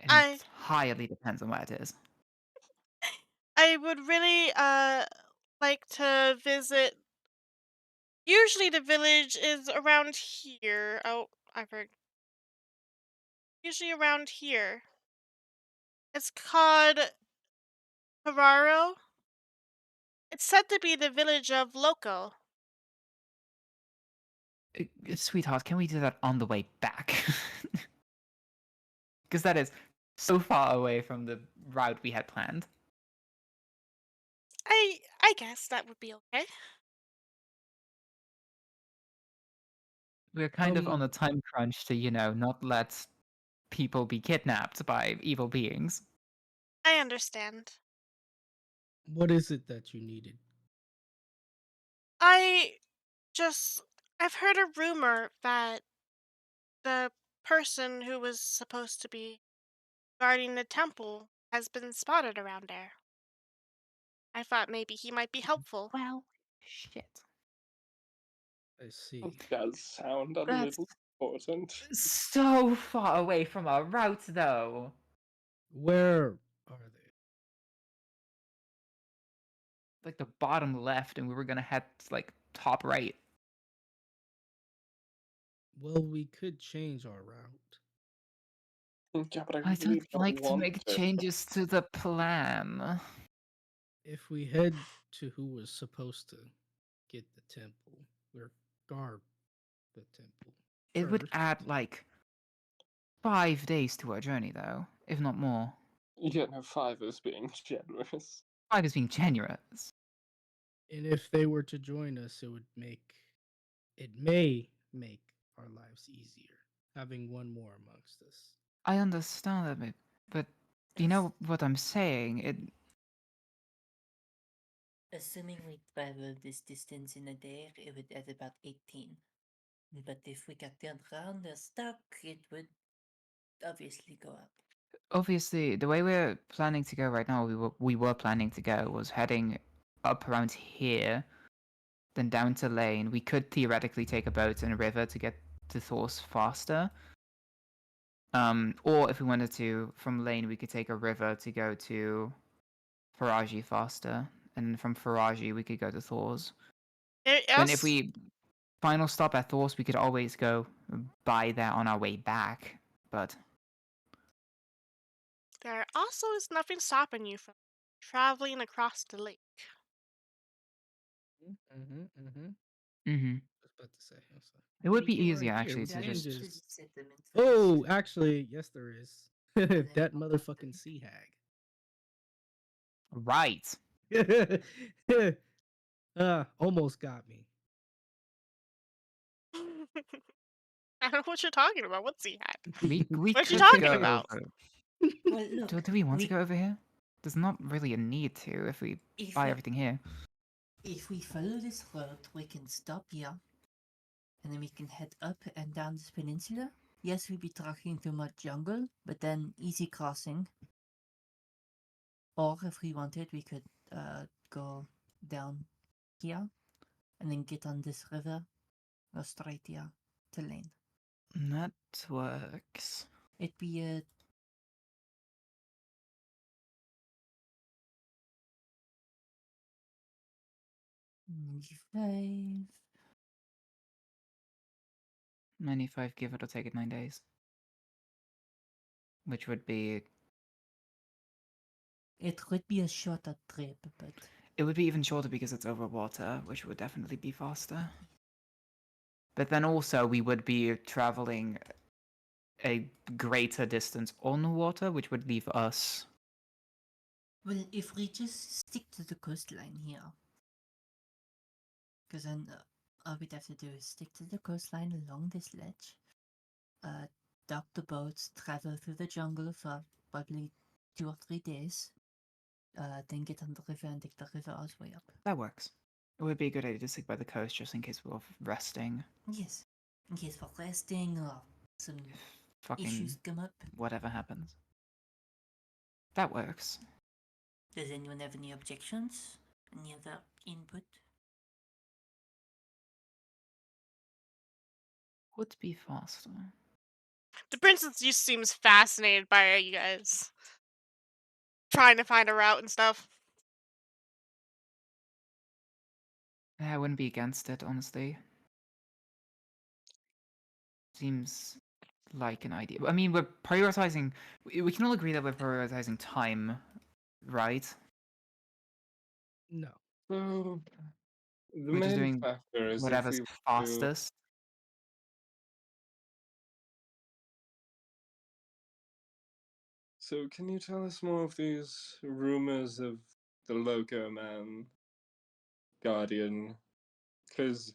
I Entirely depends on where it is. I would really like to visit. Usually the village is around here. Oh, I forgot. Usually around here. It's called Ferraro. It's said to be the village of Loco. Sweetheart, can we do that on the way back? Because that is so far away from the route we had planned. I guess that would be okay. We're kind of on a time crunch to, not let people be kidnapped by evil beings. I understand. What is it that you needed? I just I've heard a rumor that the person who was supposed to be guarding the temple has been spotted around there. I thought maybe he might be helpful. Well, shit. I It see. does sound a That's little important. so far away from our route, though. Where are they? Like the bottom left, and we were gonna head like top right. Well, we could change our route. Yeah, but I I really don't don't like to want make to. changes to the plan. If we head to who was supposed to get the temple, or guard the temple It would first, add like 5 days to our journey, though, if not more. Yeah, no, 5 is being generous. 5 is being generous. and if they were to join us, it may make our lives easier having one more amongst us. I understand that, but you know what I'm saying? Assuming we travel this distance in a day, it would add about 18. But if we got turned around or stuck, it would obviously go up. Obviously the way we're planning to go right now, we were planning to go was heading up around here, then down to Lane. We could theoretically take a boat and a river to get to Thor's faster. Or if we wanted to, from Lane, we could take a river to go to Faraji faster, and from Faraji we could go to Thor's. Then if Yes, we final stop at Thor's, we could always go by there on our way back. But there also is nothing stopping you from traveling across the lake. Mm-hmm. mm-hmm. I was about to say. I was like, It would "Hey, be we're easier right here. actually We to can That just should just." set them in Oh, first. actually, yes, there is. then That we'll motherfucking them. sea hag. right. Almost got me. I don't know what you're talking about. What's he had? We What you could talking go about? over. Well, look, Do we want to go over here? There's not really a need to if we if buy we everything here. if we follow this road, we can stop here, and then we can head up and down this peninsula. Yes, we'd be tracking through mud jungle, but then easy crossing. Or if we wanted, we could go down here, and then get on this river, go straight here to Lane. That works. It'd be a 95. 95, give it or take it 9 days. Which would be. It could be a shorter trip, but It would be even shorter because it's over water, which would definitely be faster. But then also, we would be traveling a greater distance on water, which would leave us. well, if we just stick to the coastline here, because then all we'd have to do is stick to the coastline along this ledge, dock the boats, travel through the jungle for probably 2 or 3 days, then get on the river and take the river all the way up. That works. It would be a good idea to stick by the coast just in case we're resting. Yes, in case for resting or some Fucking issues come up. whatever happens. That works. Does anyone have any objections? Any other input? Would be faster. The princess just seems fascinated by you guys trying to find a route and stuff. Yeah, I wouldn't be against it, honestly. Seems like an idea. I mean, we're prioritizing. We can all agree that we're prioritizing time, right? No. So, the We're just main doing factor is if whatever's we do. fastest. So, can you tell us more of these rumors of the Loco Man Guardian? Because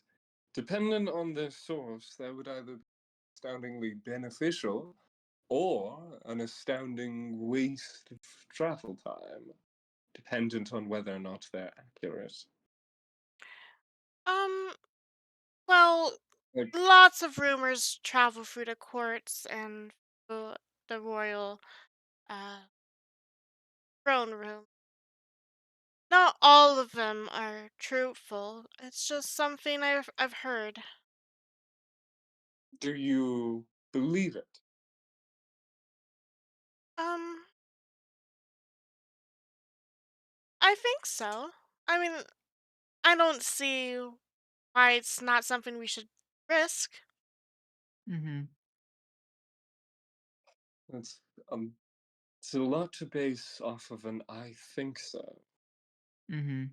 Dependent on their source, that would either be astoundingly beneficial or an astounding waste of travel time, dependent on whether or not they're accurate. Um, well, Like, lots of rumors travel through the courts and the royal uh throne room. Not all of them are truthful. It's just something I've heard. do you believe it? Um, I think so. I mean, I don't see why it's not something we should risk. Mm-hmm. It's um, it's a lot to base off of an "I think so." Mm-hmm.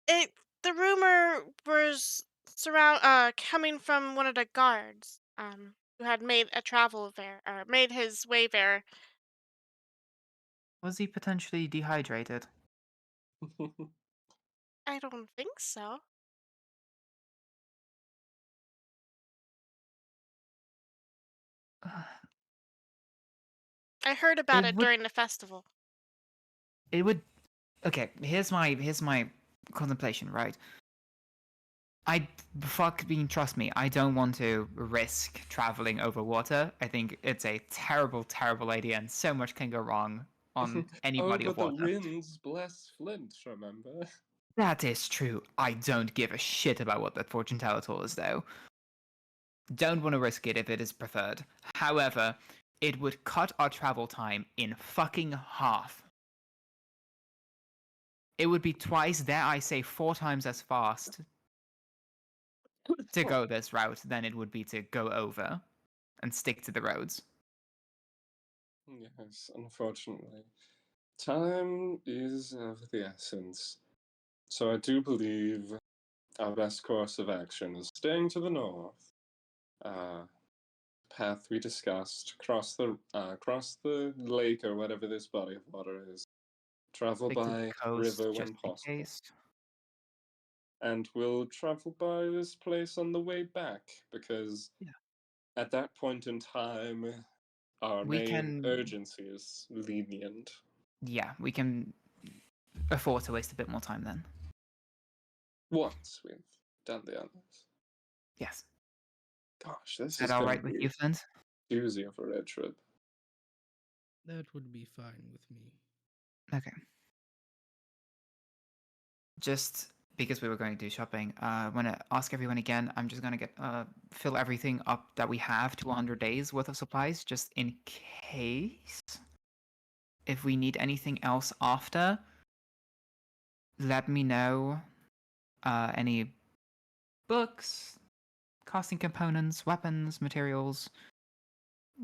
It the rumor was coming from one of the guards who had made a travel there or made his way there. Was he potentially dehydrated? I don't think so. I heard about It it would. during the festival. It would. Okay. Here's my contemplation. Right. I fucking trust me. I don't want to risk traveling over water. I think it's a terrible, terrible idea, and so much can go wrong on any Oh, body of but the water. winds bless Flint, remember? That is true. I don't give a shit about what that fortune teller told us, though. Don't want to risk it if it is preferred. However, it would cut our travel time in fucking half. It would be twice, dare I say, 4 times as fast to go this route than it would be to go over and stick to the roads. Yes, unfortunately. Time is of the essence. So I do believe our best course of action is staying to the north. Uh, Path we discussed, cross the lake or whatever this body of water is. Travel Stick to the by coast river just when in possible. case. And we'll travel by this place on the way back because Yeah. at that point in time, our We main can. urgency is lenient. Yeah, we can afford to waste a bit more time then. Once we've done the others. Yes. Gosh, Is this that is all gonna right with be you, Flint? a doozy of a road trip. That would be fine with me. Okay. Just because we were going to do shopping, I want to ask everyone again. I'm just going to get fill everything up that we have to 100 days worth of supplies, just in case. If we need anything else after, let me know. Any books, casting components, weapons, materials,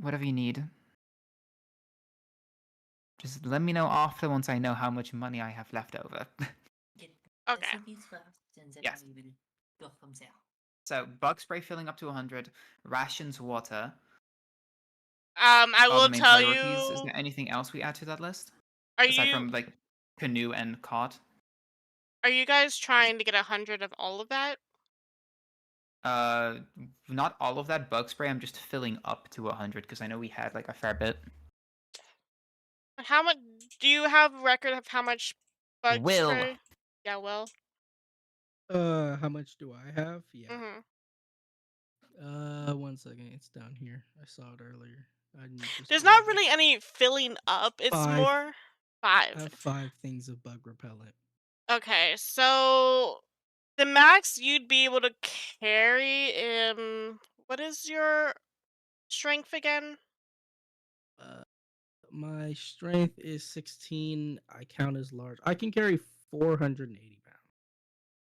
whatever you need. Just let me know after once I know how much money I have left over. Get Okay. recipes first, and then Yes. we will go from there. So bug spray filling up to 100, rations water I are the will main tell priorities. Is you. there anything else we add to that list? Are Aside you from like canoe and cart? are you guys trying to get 100 of all of that? Uh, not all of that bug spray. I'm just filling up to 100 because I know we had like a fair bit. How much do you have a record of how much bug Will. spray? Yeah, well. How much do I have? Yeah. Mhm. 1 second. It's down here. I saw it earlier. I just There's not grabbed it. really any filling up. It's 5. more I 5. have 5 things of bug repellent. Okay, so the max you'd be able to carry what is your strength again? Uh, my strength is 16. I count as large. I can carry 480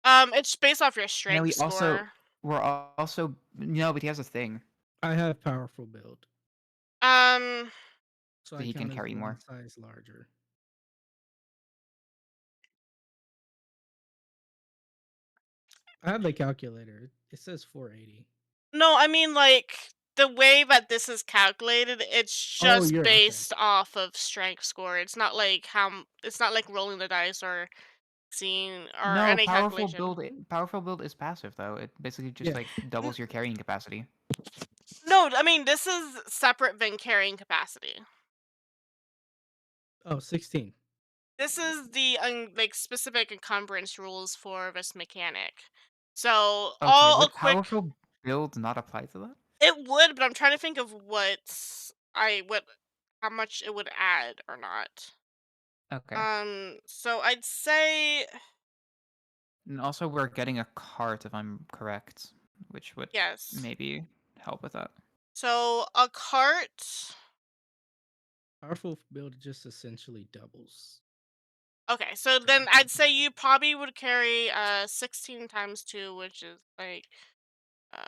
pounds. It's based off your No, strength score. we're also no, but he has a thing I have powerful build, Um, so that I he can count as carry one more. size larger. I have the calculator. It says 480. no, I mean like the way that this is calculated, it's Oh, just you're okay. based off of strength score. It's not like it's not like rolling the dice or seeing or No, any calculation. powerful build is passive though. It basically just Yeah. like doubles your carrying capacity. No, I mean this is separate than carrying capacity. Oh, 16. This is the like specific encumbrance rules for this mechanic. So Okay, all a would quick powerful build not apply to that? it would, but I'm trying to think of what how much it would add or not. Okay. So I'd say And also we're getting a cart if I'm correct, which would yes. maybe help with that. So a cart. Powerful build just essentially doubles. Okay, so then carrying I'd say capacity. you probably would carry 16 times 2, which is like uh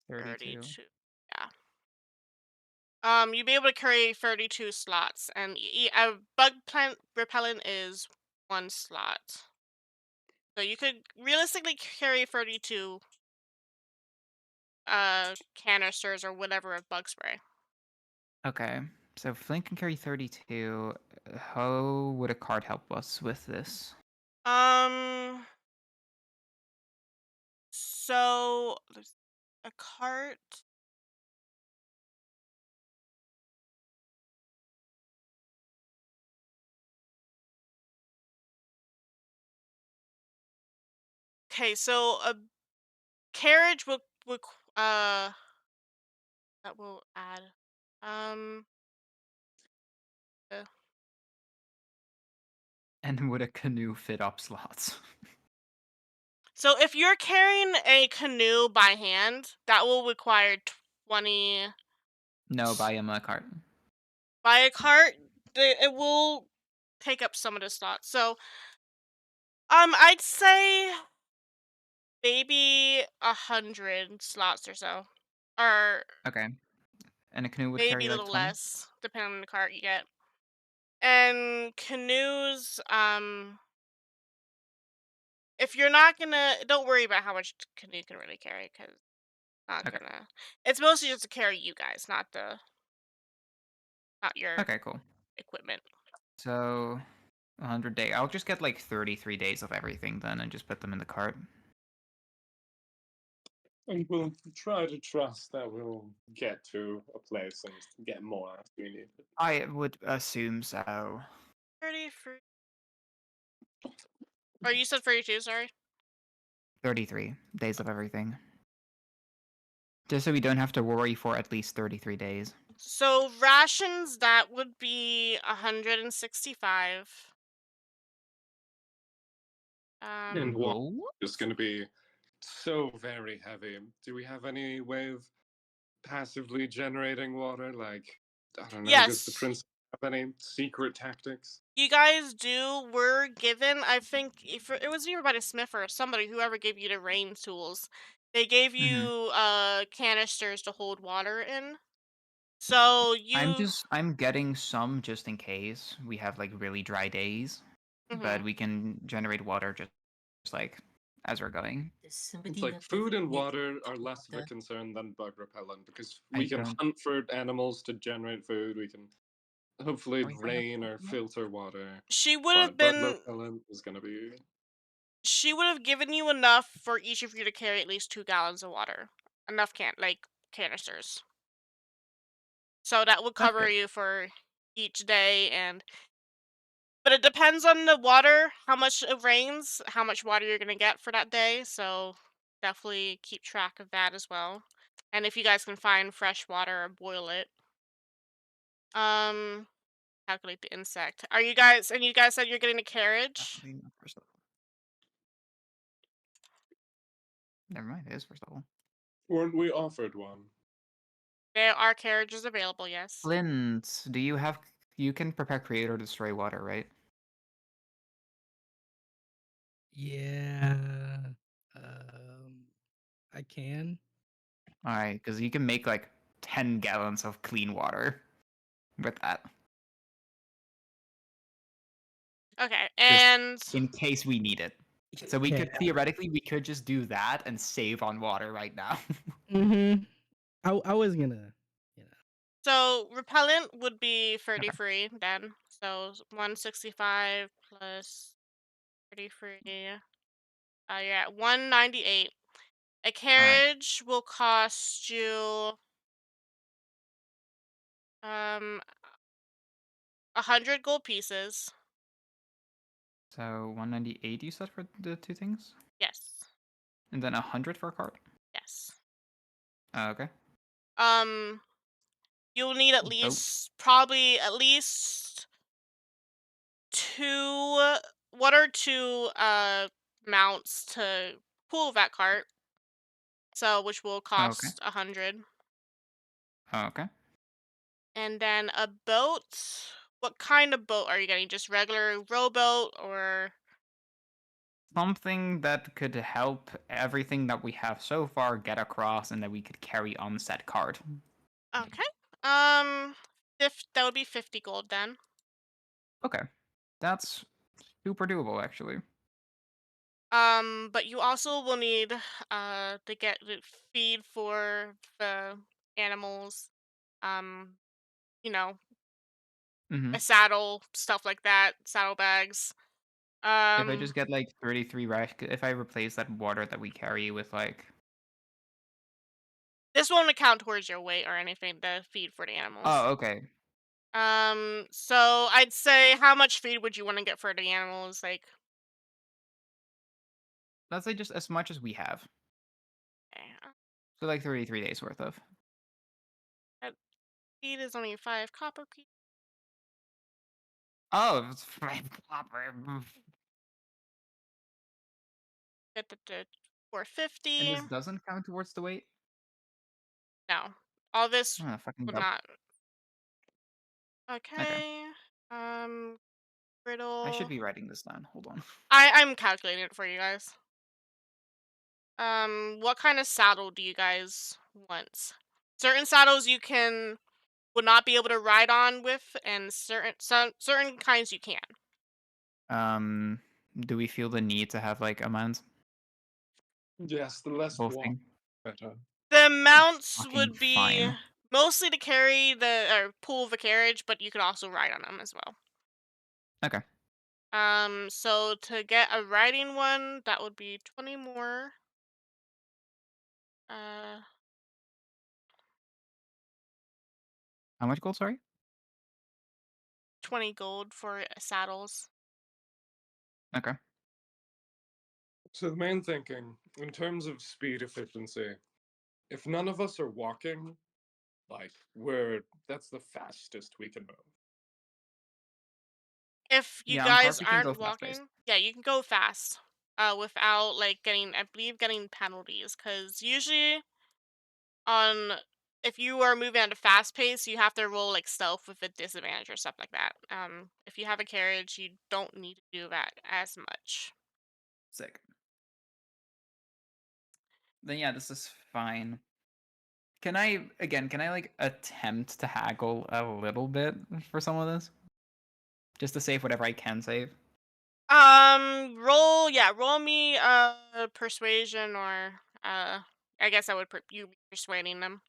32. 32. Yeah. You'd be able to carry 32 slots, and a bug plant repellent is 1 slot. So you could realistically carry 32 canisters or whatever of bug spray. Okay. So Flint can carry 32. How would a cart help us with this? Um, so there's a cart. Okay, so a carriage will that will add um uh, And would a canoe fit up slots? so if you're carrying a canoe by hand, that will require 20. No, buy him a cart. By a cart, it will take up some of the slots. So I'd say maybe 100 slots or so, or Okay. And a canoe would maybe carry a like little 20? less, depending on the cart you get. And canoes, if you're not gonna, don't worry about how much canoe you can really carry, because not Okay. gonna. It's mostly just to carry you guys, not your Okay, cool. equipment. So 100 day. I'll just get like 33 days of everything then and just put them in the cart. And we'll try to trust that we'll get to a place and get more as we need it. I would assume so. 33. Oh, you said 32. Sorry. 33 days of everything. Just so we don't have to worry for at least 33 days. So rations, that would be 165. And water Whoa. is going to be so very heavy. Do we have any way of passively generating water? Like, I don't know, does the Yes, prince have any secret tactics? you guys do. Were given, I think, if it was either by the smith or somebody, whoever gave you the rain tools, they gave Mm-hmm. you canisters to hold water in. So I'm getting some just in case we have like really dry days, but Mhm. we can generate water just like as we're going. Does somebody It's like not food and need water are less of a water? concern than bug repellent because I we can don't. hunt for animals to generate food. We can hopefully Are we buying drain a or yet? filter water. she would have But bug been repellent is going to be. she would have given you enough for each of you to carry at least 2 gallons of water. Enough canisters. So that would That's cover good. you for each day, but it depends on the water, how much it rains, how much water you're gonna get for that day. So definitely keep track of that as well. And if you guys can find fresh water or boil it. Um, calculate the insect. Are you guys and you guys said you're getting a carriage? Definitely not first level. Never mind, it is first level. Weren't we offered one? There are carriages available, yes. Flint, do you have? You can prepare, create, or destroy water, right? Yeah. Um, I can. All right, because you can make like 10 gallons of clean water with that, Okay, just and in case we need it. So we Yeah. could theoretically we could just do that and save on water right now. Mm-hmm. I was gonna, you know. So repellent would be Okay. 33 then. So 165 plus 33. You're at 198. A All right. carriage will cost you um 100 gold pieces. So 198 you said for the two things, Yes. and then 100 for a cart. Yes. Okay. Um you'll need Boat. probably at least two one or two mounts to pull that cart. So which will Okay. cost 100. Okay. And then a boat. What kind of boat are you getting? Just regular rowboat or Something that could help everything that we have so far get across, and that we could carry on said cart. okay. That would be 50 gold then. Okay. That's super doable, actually. But you also will need to get the feed for the animals. Um, you know, Hmm. a saddle, stuff like that, saddlebags. If I Um, just get like 33 if I replace that water that we carry with like, this won't account towards your weight or anything, the feed for the animals. oh, okay, So I'd say how much feed would you want to get for the animals? Like, let's say just as much as we have, eh, so like 33 days worth of. that feed is only 5 copper pieces. Oh, it's 450. and this doesn't count towards the weight. No, all this Oh, fucking would dumb. not. Okay, Okay. Um, I should griddle. be writing this down. Hold on. I'm calculating it for you guys. What kind of saddle do you guys want? Certain saddles you can would not be able to ride on with, and certain kinds you can. Do we feel the need to have like a mount? Yes, the less Both walk, thing. better. The mounts Fucking would be fine. mostly to carry the or pull the carriage, but you could also ride on them as well. Okay. So to get a riding one, that would be 20 more. Uh, How much gold? Sorry. 20 gold for saddles. Okay. So the main thinking, in terms of speed efficiency, if none of us are walking, like that's the fastest we can move. If you Yeah, on cart guys we can go aren't fast paced. walking, yeah, you can go fast. Without like I believe getting penalties, because usually on if you are moving at a fast pace, you have to roll like stealth with a disadvantage or stuff like that. If you have a carriage, you don't need to do that as much. Sick. Then yeah, this is fine. Can I like attempt to haggle a little bit for some of this? Just to save whatever I can save? Roll me persuasion or I guess I would you be persuading them.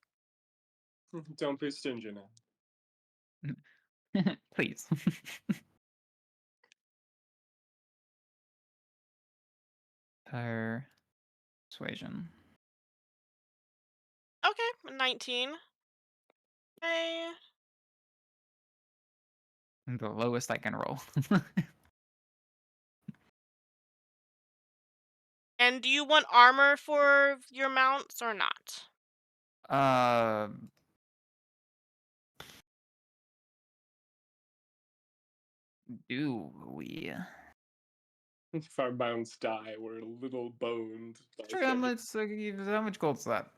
Don't be stingy now. Please. Persuasion. Okay, 19. Okay. The lowest I can roll. And do you want armor for your mounts or not? uh do we? If our mounts die, we're a little boned. Sure, how much gold's that?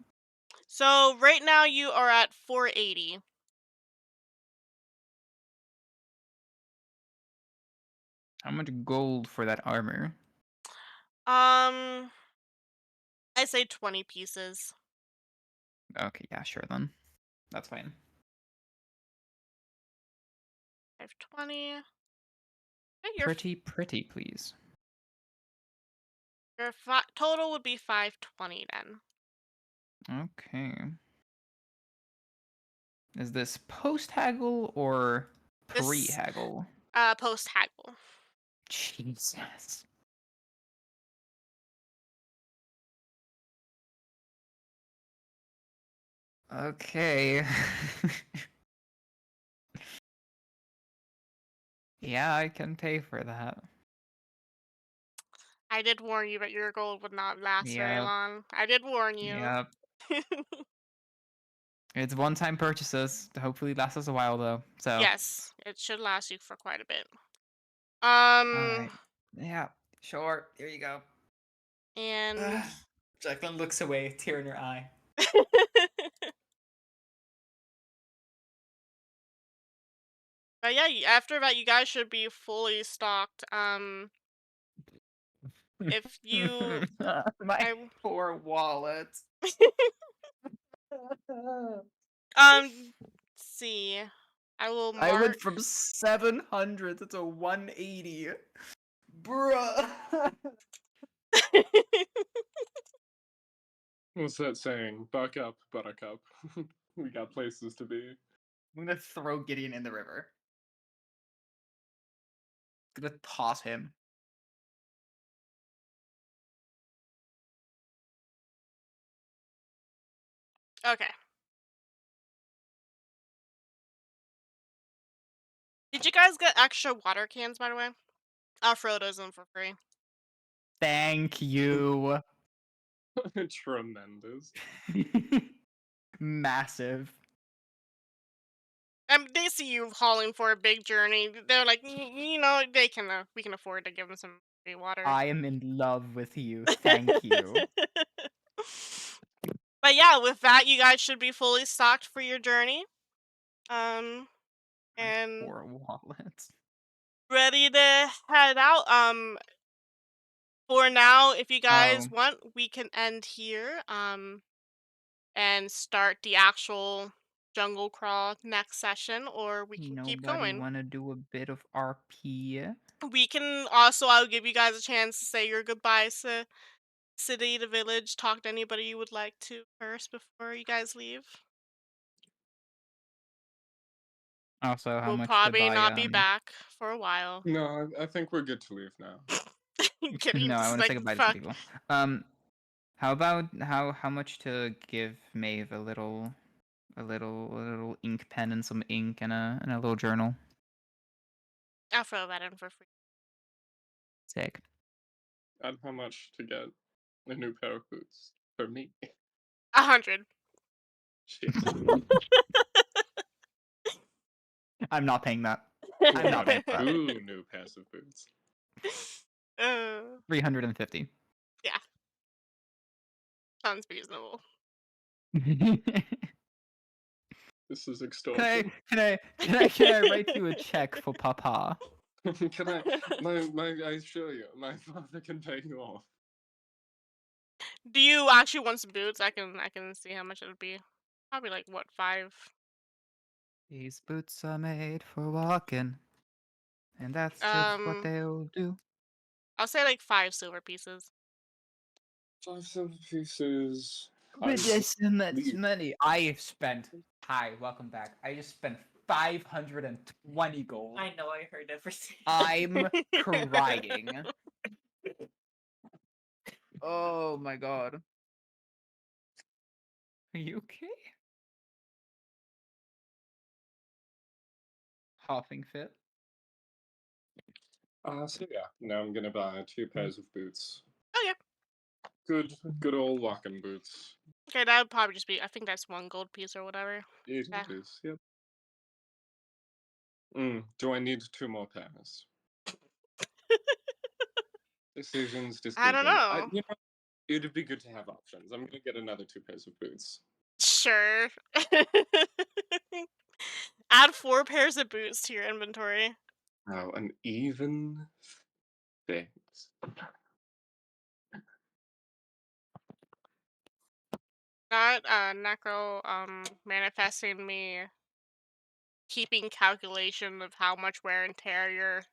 So right now you are at 480. How much gold for that armor? I say 20 pieces. Okay, yeah, sure then. That's fine. 520. Okay, Pretty, please. your total would be 520 then. Okay. Is this post haggle or pre This haggle? post haggle. Jesus. Okay. Yeah, I can pay for that. I did warn you that your gold would not last very Yep. long. I did warn you. Yep. It's one-time purchases. Hopefully last us a while though. So. Yes, it should last you for quite a bit. All right. Yeah. Sure. Here you go. And Jacqueline looks away, tear in her eye. but yeah, after that, you guys should be fully stocked. If you, My I, poor wallet. let's see, I will I went mark. from 700 to 180. Bruh. What's that saying? Buck up, buttercup. We got places to be. I'm gonna throw Gideon in the river. Gonna toss him. Okay. Did you guys get extra water cans, by the way? I'll throw those in for free. Thank you. Tremendous. Massive. They see you hauling for a big journey. They're like, you know, we can afford to give them some free water. I am in love with you. Thank you. But yeah, with that, you guys should be fully stocked for your journey. My And poor wallet. ready to head out. For now, if you guys Oh, want, we can end here. And start the actual jungle crawl next session, or we can keep nobody going. wanna do a bit of RP? We can also, I'll give you guys a chance to say your goodbyes to city, the village, talk to anybody you would like to first before you guys leave. Also, how We'll much to probably buy not be back for a while. No, I think we're good to leave now. Getting No, I just want to say like goodbye to some fuck. people. How about how much to give Maeve a little ink pen and some ink and a little journal? I'll throw that in for free. Sick. And how much to get a new pair of boots for me? 100. Shit. I'm not paying that. I'm not paying for that. Two new pairs of boots. 350. Yeah, sounds reasonable. This is Can extortion. I write you a check for Papa? Can I? I assure you, my father can pay you off. Do you actually want some boots? I can see how much it would be. Probably like what, 5? These boots are made for walking, and that's just what Um, they'll do. I'll say like 5 silver pieces. 5 silver pieces. But that's so much leave. money. I have spent. Hi, welcome back. I just spent 520 gold. I know, I heard everything. I'm crying. Oh my god. Are you okay? Huffing fit. So yeah, now I'm gonna buy 2 pairs of boots. Okay. Good old walking boots. Okay, that would probably just be. I think that's 1 gold piece or whatever. It Yeah. is. Yep. Do I need 2 more pairs? Decisions. I don't know. You know, it'd be good to have options. I'm gonna get another 2 pairs of boots. Sure. Add 4 pairs of boots to your inventory. Now, an even fix. Not Necro manifesting me keeping calculation of how much wear and tear your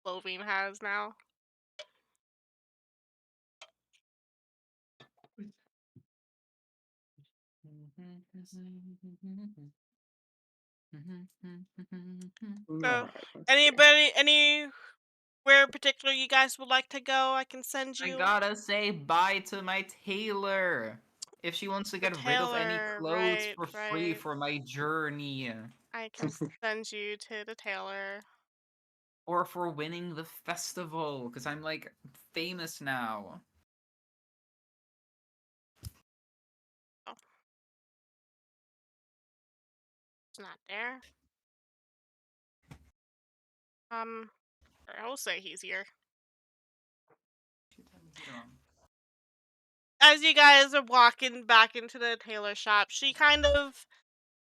clothing has now. So, Alright, let's see. anywhere in particular you guys would like to go? I can send I you gotta say bye to my tailor. If she wants to the get rid of any tailor. clothes Right, for free right. for my journey, I can send you to the tailor. or for winning the festival, because I'm like famous now. Oh, it's not there. I will say he's here. As you guys are walking back into the tailor shop, she kind of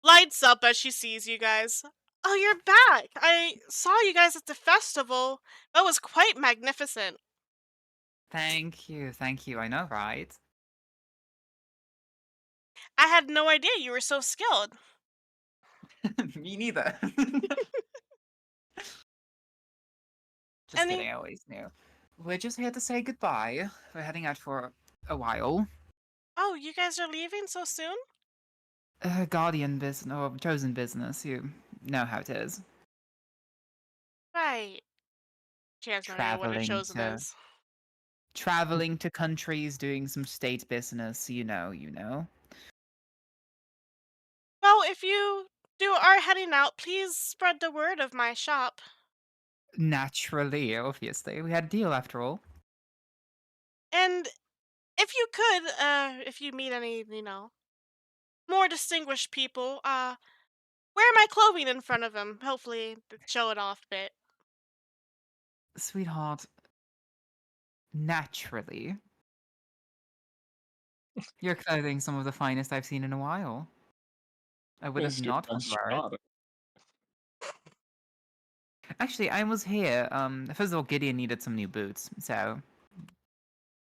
lights up as she sees you guys. Oh, you're back! I saw you guys at the festival. That was quite magnificent. Thank you, thank you. I know, right? I had no idea you were so skilled. Me neither. Just Any kidding, I always knew. We're just here to say goodbye. We're heading out for a while. Oh, you guys are leaving so soon? Guardian business, or chosen business, you know how it is. Right. She has no idea what a Traveling chosen to is. traveling to countries, doing some state business, you know. Well, if you are heading out, please spread the word of my shop. Naturally, obviously. We had a deal after all. And if you could, if you meet any, more distinguished people, wear my clothing in front of them. Hopefully, show it off a bit. Sweetheart, naturally. Your clothing's some of the finest I've seen in a while. I wouldn't Missed your not want to best wear it. shot. Actually, I was here. First of all, Gideon needed some new boots, so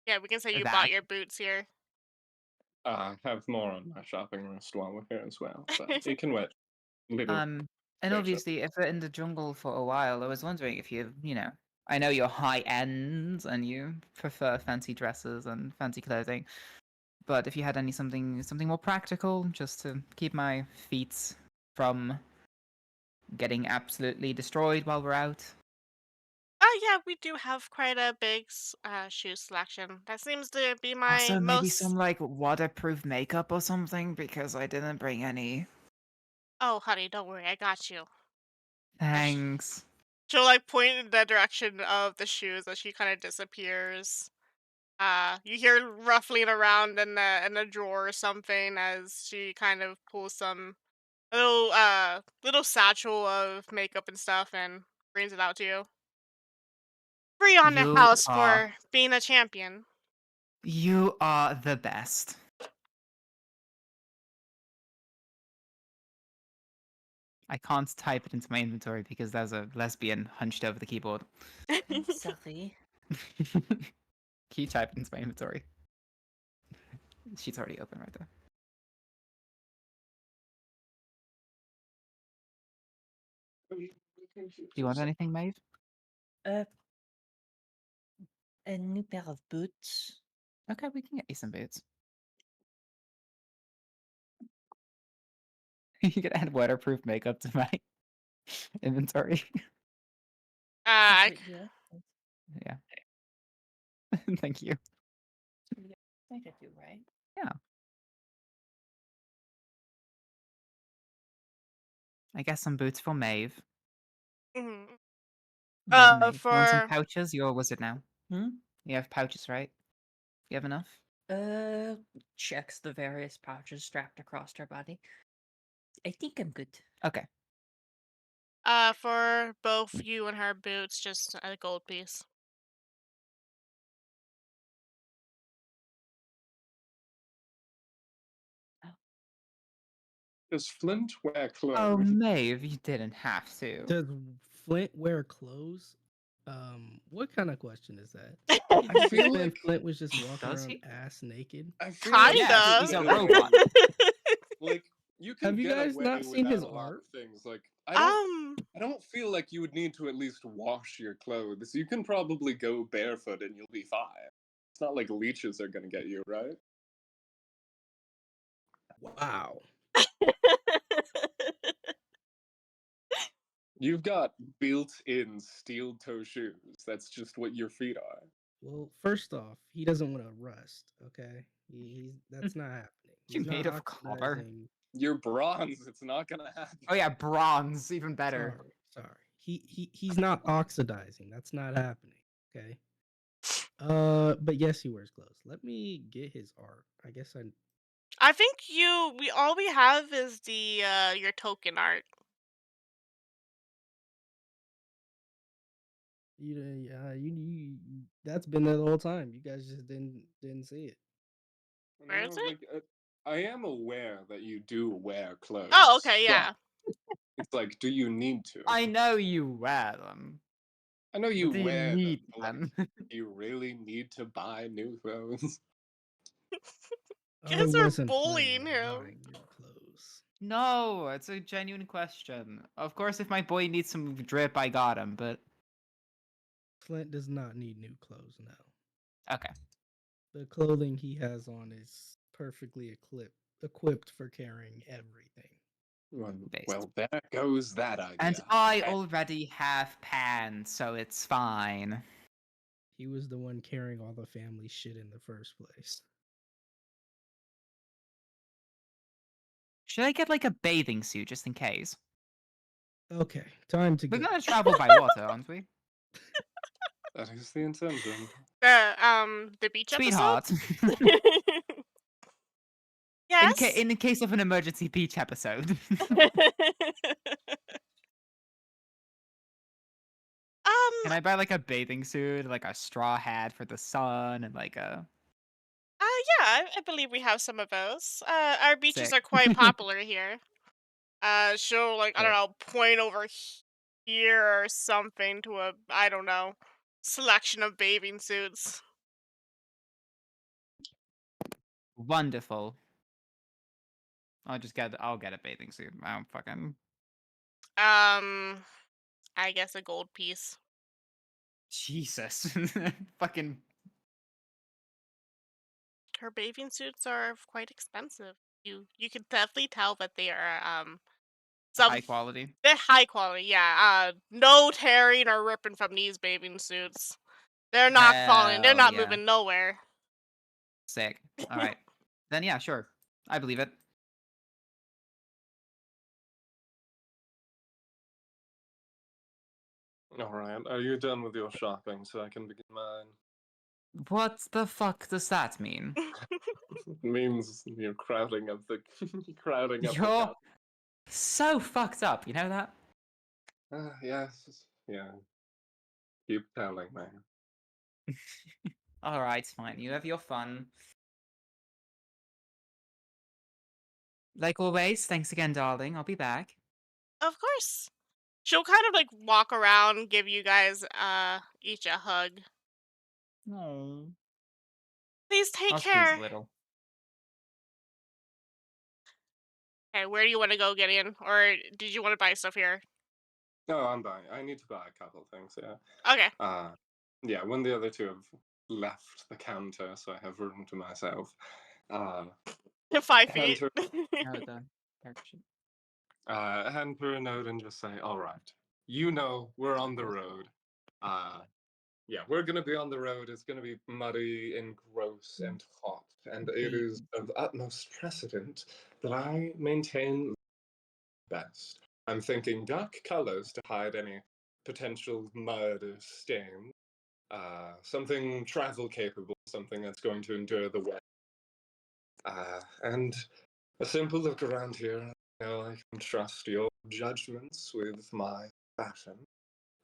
Yeah, we can say you that. bought your boots here. I have more on my shopping list while we're here as well, but you can wait a little And later. obviously, if we're in the jungle for a while, I was wondering if you know, I know you're high end and you prefer fancy dresses and fancy clothing, but if you had something more practical, just to keep my feet from getting absolutely destroyed while we're out. Oh yeah, we do have quite a big shoe selection. That seems to be my Also, maybe most. some like waterproof makeup or something because I didn't bring any. Oh, honey, don't worry, I got you. Thanks. She'll like point in the direction of the shoes as she kind of disappears. You hear ruffling around in the drawer or something as she kind of pulls some little satchel of makeup and stuff and brings it out to you. Free on the You house are for being a champion. you are the best. I can't type it into my inventory because there's a lesbian hunched over the keyboard. I'm sorry. Can you type it into my inventory? She's already open right there. Do you want anything, Maeve? Uh, a new pair of boots. Okay, we can get you some boots. You can add waterproof makeup to my inventory. I c- Yeah. Yeah. Thank you. I could do right. Yeah. I guess some boots for Maeve. mhm. What, Maeve? You want some For pouches? You're a wizard now. Hmm? You have pouches, right? You have enough? Checks the various pouches strapped across her body. I think I'm good. Okay. for both you and her boots, just a gold piece. Does Flint wear Oh, clothes? Maeve, you didn't have to. Does Flint wear clothes? What kind of question is that? I Did you just feel say like Flint was just walking Does around he? ass naked? I feel like you Yes, could Kinda. he's a get robot. like you can Have you get guys away not seen without his a lot art? of things. Like um, I don't feel like you would need to at least wash your clothes. You can probably go barefoot and you'll be fine. It's not like leeches are gonna get you, right? Wow. You've got built-in steel-toe shoes. That's just what your feet are. Well, first off, he doesn't want to rust. Okay, he's that's not happening. You He's not made of copper? oxidizing. You're bronze. It's not gonna happen. Oh yeah, bronze, even better. Sorry. He's not oxidizing. That's not happening. Okay. But yes, he wears clothes. Let me get his art. I guess I think we all we have is the your token art. that's been there the whole time. You guys just didn't see it. Where is No, it? like I am aware that you do wear Oh, clothes, okay, but yeah. it's like, do you need to? I know you wear them, I know you but do you wear them, need but like, them? do you really need to buy new clothes? You I guys are wasn't planning bullying on him. buying your clothes. No, it's a genuine question. Of course, if my boy needs some drip, I got him, but Flint does not need new clothes now. okay. The clothing he has on is perfectly equipped for carrying everything. Based. Well, there goes that And idea. I already have pants, so it's fine. He was the one carrying all the family shit in the first place. Should I get like a bathing suit just in case? Okay, time to We're go. gonna travel by water, aren't we? That is the intention. The beach episode? Sweetheart. Yes. In the case of an emergency beach episode. Can I buy like a bathing suit, like a straw hat for the sun, and like a Yeah, I believe we have some of those. Our beaches sick? are quite popular here. She'll like I don't Sick. know, point over here or something to a I don't know selection of bathing suits. Wonderful. I'll get a bathing suit. I don't fucking I guess a gold piece. Jesus. Fucking Her bathing suits are quite expensive. You can definitely tell that they are some high quality. they're high quality. Yeah. No tearing or ripping from these bathing suits. They're not falling. They're Hell not yeah. moving nowhere. Sick. Alright. Then yeah, sure. I believe it. Alright, are you done with your shopping so I can begin mine? What the fuck does that mean? It means you're crowding up the crowding up the You're couch. so fucked up, you know that? Yes, yeah. Keep telling me. Alright, fine. You have your fun. Like always, thanks again, darling. I'll be back. Of course. She'll kind of like walk around, give you guys each a hug. No. Please take I'll squeeze a care. little. Okay, where do you want to go, Gideon? Or did you want to buy stuff here? No, I'm buying. I need to buy a couple things, yeah. Okay. Yeah, when the other two have left the counter, so I have room to myself. 5 Hand feet. her, No, the character sheet. hand her a note and just say, "All right, you know we're on the road. Yeah, we're gonna be on the road. It's gonna be muddy and gross and hot, and it is of utmost precedent that I maintain best. I'm thinking dark colors to hide any potential mud or stain. Something travel capable, something that's going to endure the wet. And a simple look around here. I know I can trust your judgments with my fashion.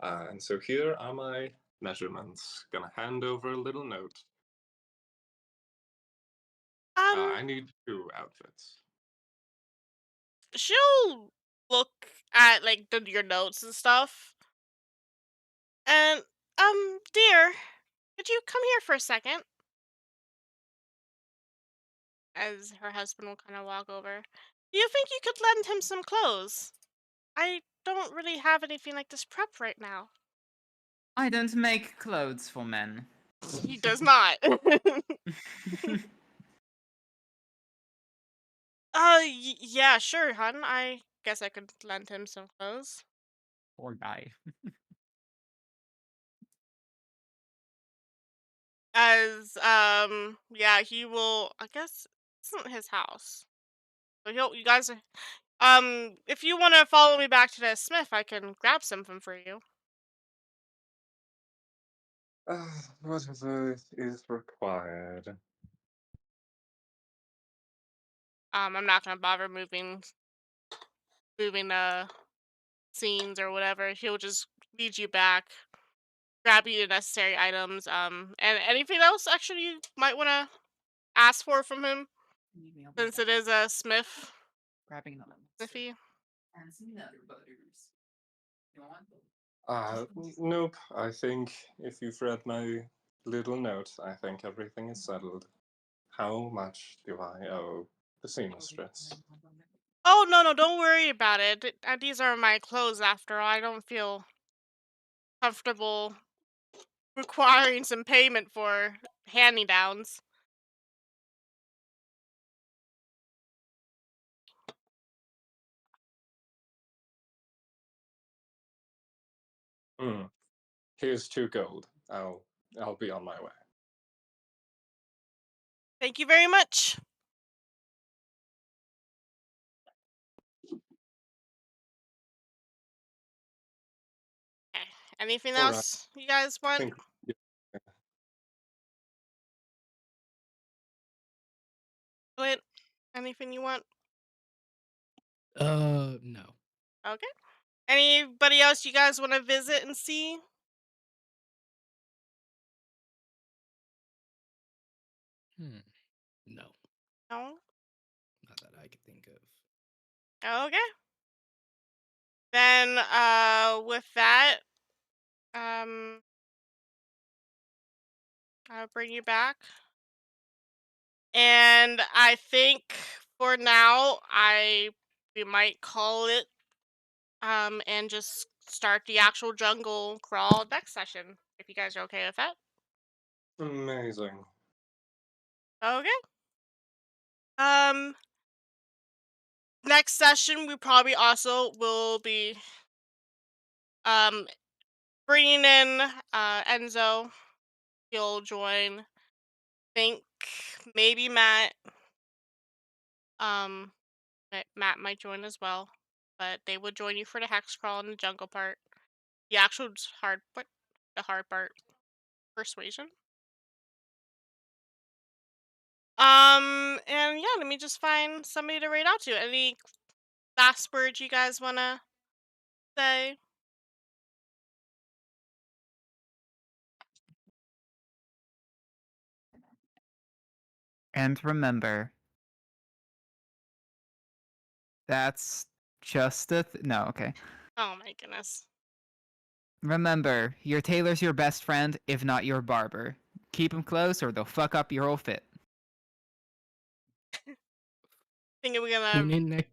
And so here are my measurements. Gonna hand over a little note. um, I need 2 outfits. she'll look at like your notes and stuff. And dear, could you come here for a second? As her husband will kind of walk over. Do you think you could lend him some clothes? I don't really have anything like this prepped right now. I don't make clothes for men. He does not. Yeah, sure, hun. I guess I could lend him some clothes. Poor guy. As yeah, he will. I guess it's not his house. But you guys are. If you want to follow me back to the Smith, I can grab something for you. Whatever is required. I'm not gonna bother moving scenes or whatever. He'll just lead you back, grab you the necessary items. And anything else actually you might want to ask for from him, I'll be since back. it is a Smith Grabbing another monster. Smithy. And some nutter butters. You want them? Nope. I think if you've read my little note, I think everything is settled. How much do I owe the seamstress? Oh no, don't worry about it. These are my clothes after all. I don't feel comfortable requiring some payment for hand-me-downs. Hmm. Here's 2 gold. I'll be on my way. Thank you very much. Okay. Anything All right. else you guys I want? think. Yeah. Clint, anything you want? No. Okay. Anybody else you guys want to visit and see? No, No. not that I could think of. Okay. Then, with that, I'll bring you back. And I think for now, we might call it, and just start the actual jungle crawl next session. If you guys are okay with that. Amazing. Okay. Um, next session we probably also will be um bringing in Enzo. He'll join. Think maybe Matt. Um, Matt might join as well, but they would join you for the hex crawl and the jungle part. The actual hard part, the hard part, persuasion. And yeah, let me just find somebody to raid out to. Any last words you guys wanna say? And remember, that's just no, okay. Oh my goodness. Remember, your tailor's your best friend, if not your barber. Keep him close or they'll fuck up your whole fit. Thinking we're Tune gonna. in next.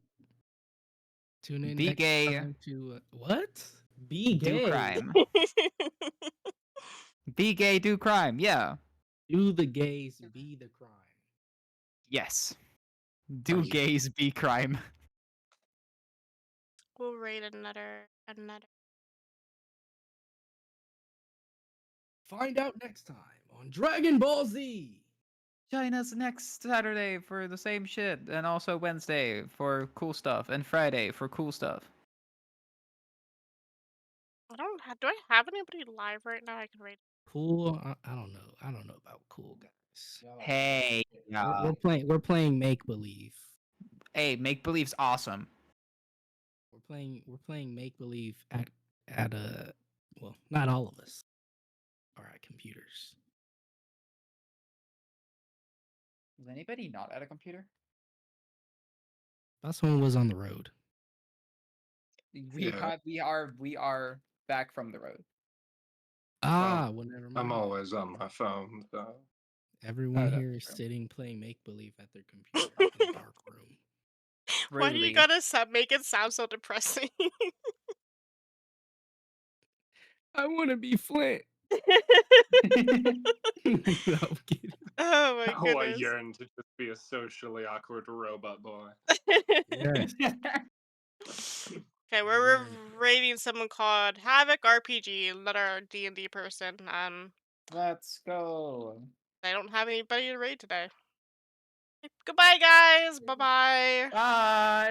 Tune in Be next gay, time to what? Be do gay. crime. Be gay, do crime. Yeah. Do the gays be the crime? Yes. Do gays be crime. We'll raid another. Find out next time on Dragon Ball Z. Join us next Saturday for the same shit, and also Wednesday for cool stuff, and Friday for cool stuff. Do I have anybody live right now I can raid? Cool. I don't know. I don't know about cool guys. Hey, We're playing make believe. hey, make believe's awesome. We're playing make believe at a well, not all of us are at computers. Is anybody not at a computer? Thought someone was on the road. Yeah. We are back from the road. Well, never I'm mind. always on my phone, though. Everyone that's here is true. sitting playing make believe at their computer in a dark room. Why do you Truly. gotta make it sound so depressing? I want to be Flint. No, I'm kidding. Oh my Oh, I goodness. yearn to just be a socially awkward robot boy. Yes. Okay, we're raiding someone called Havoc RPG, another D&D person. Let's go. I don't have anybody to raid today. Goodbye, guys. Bye bye. Bye.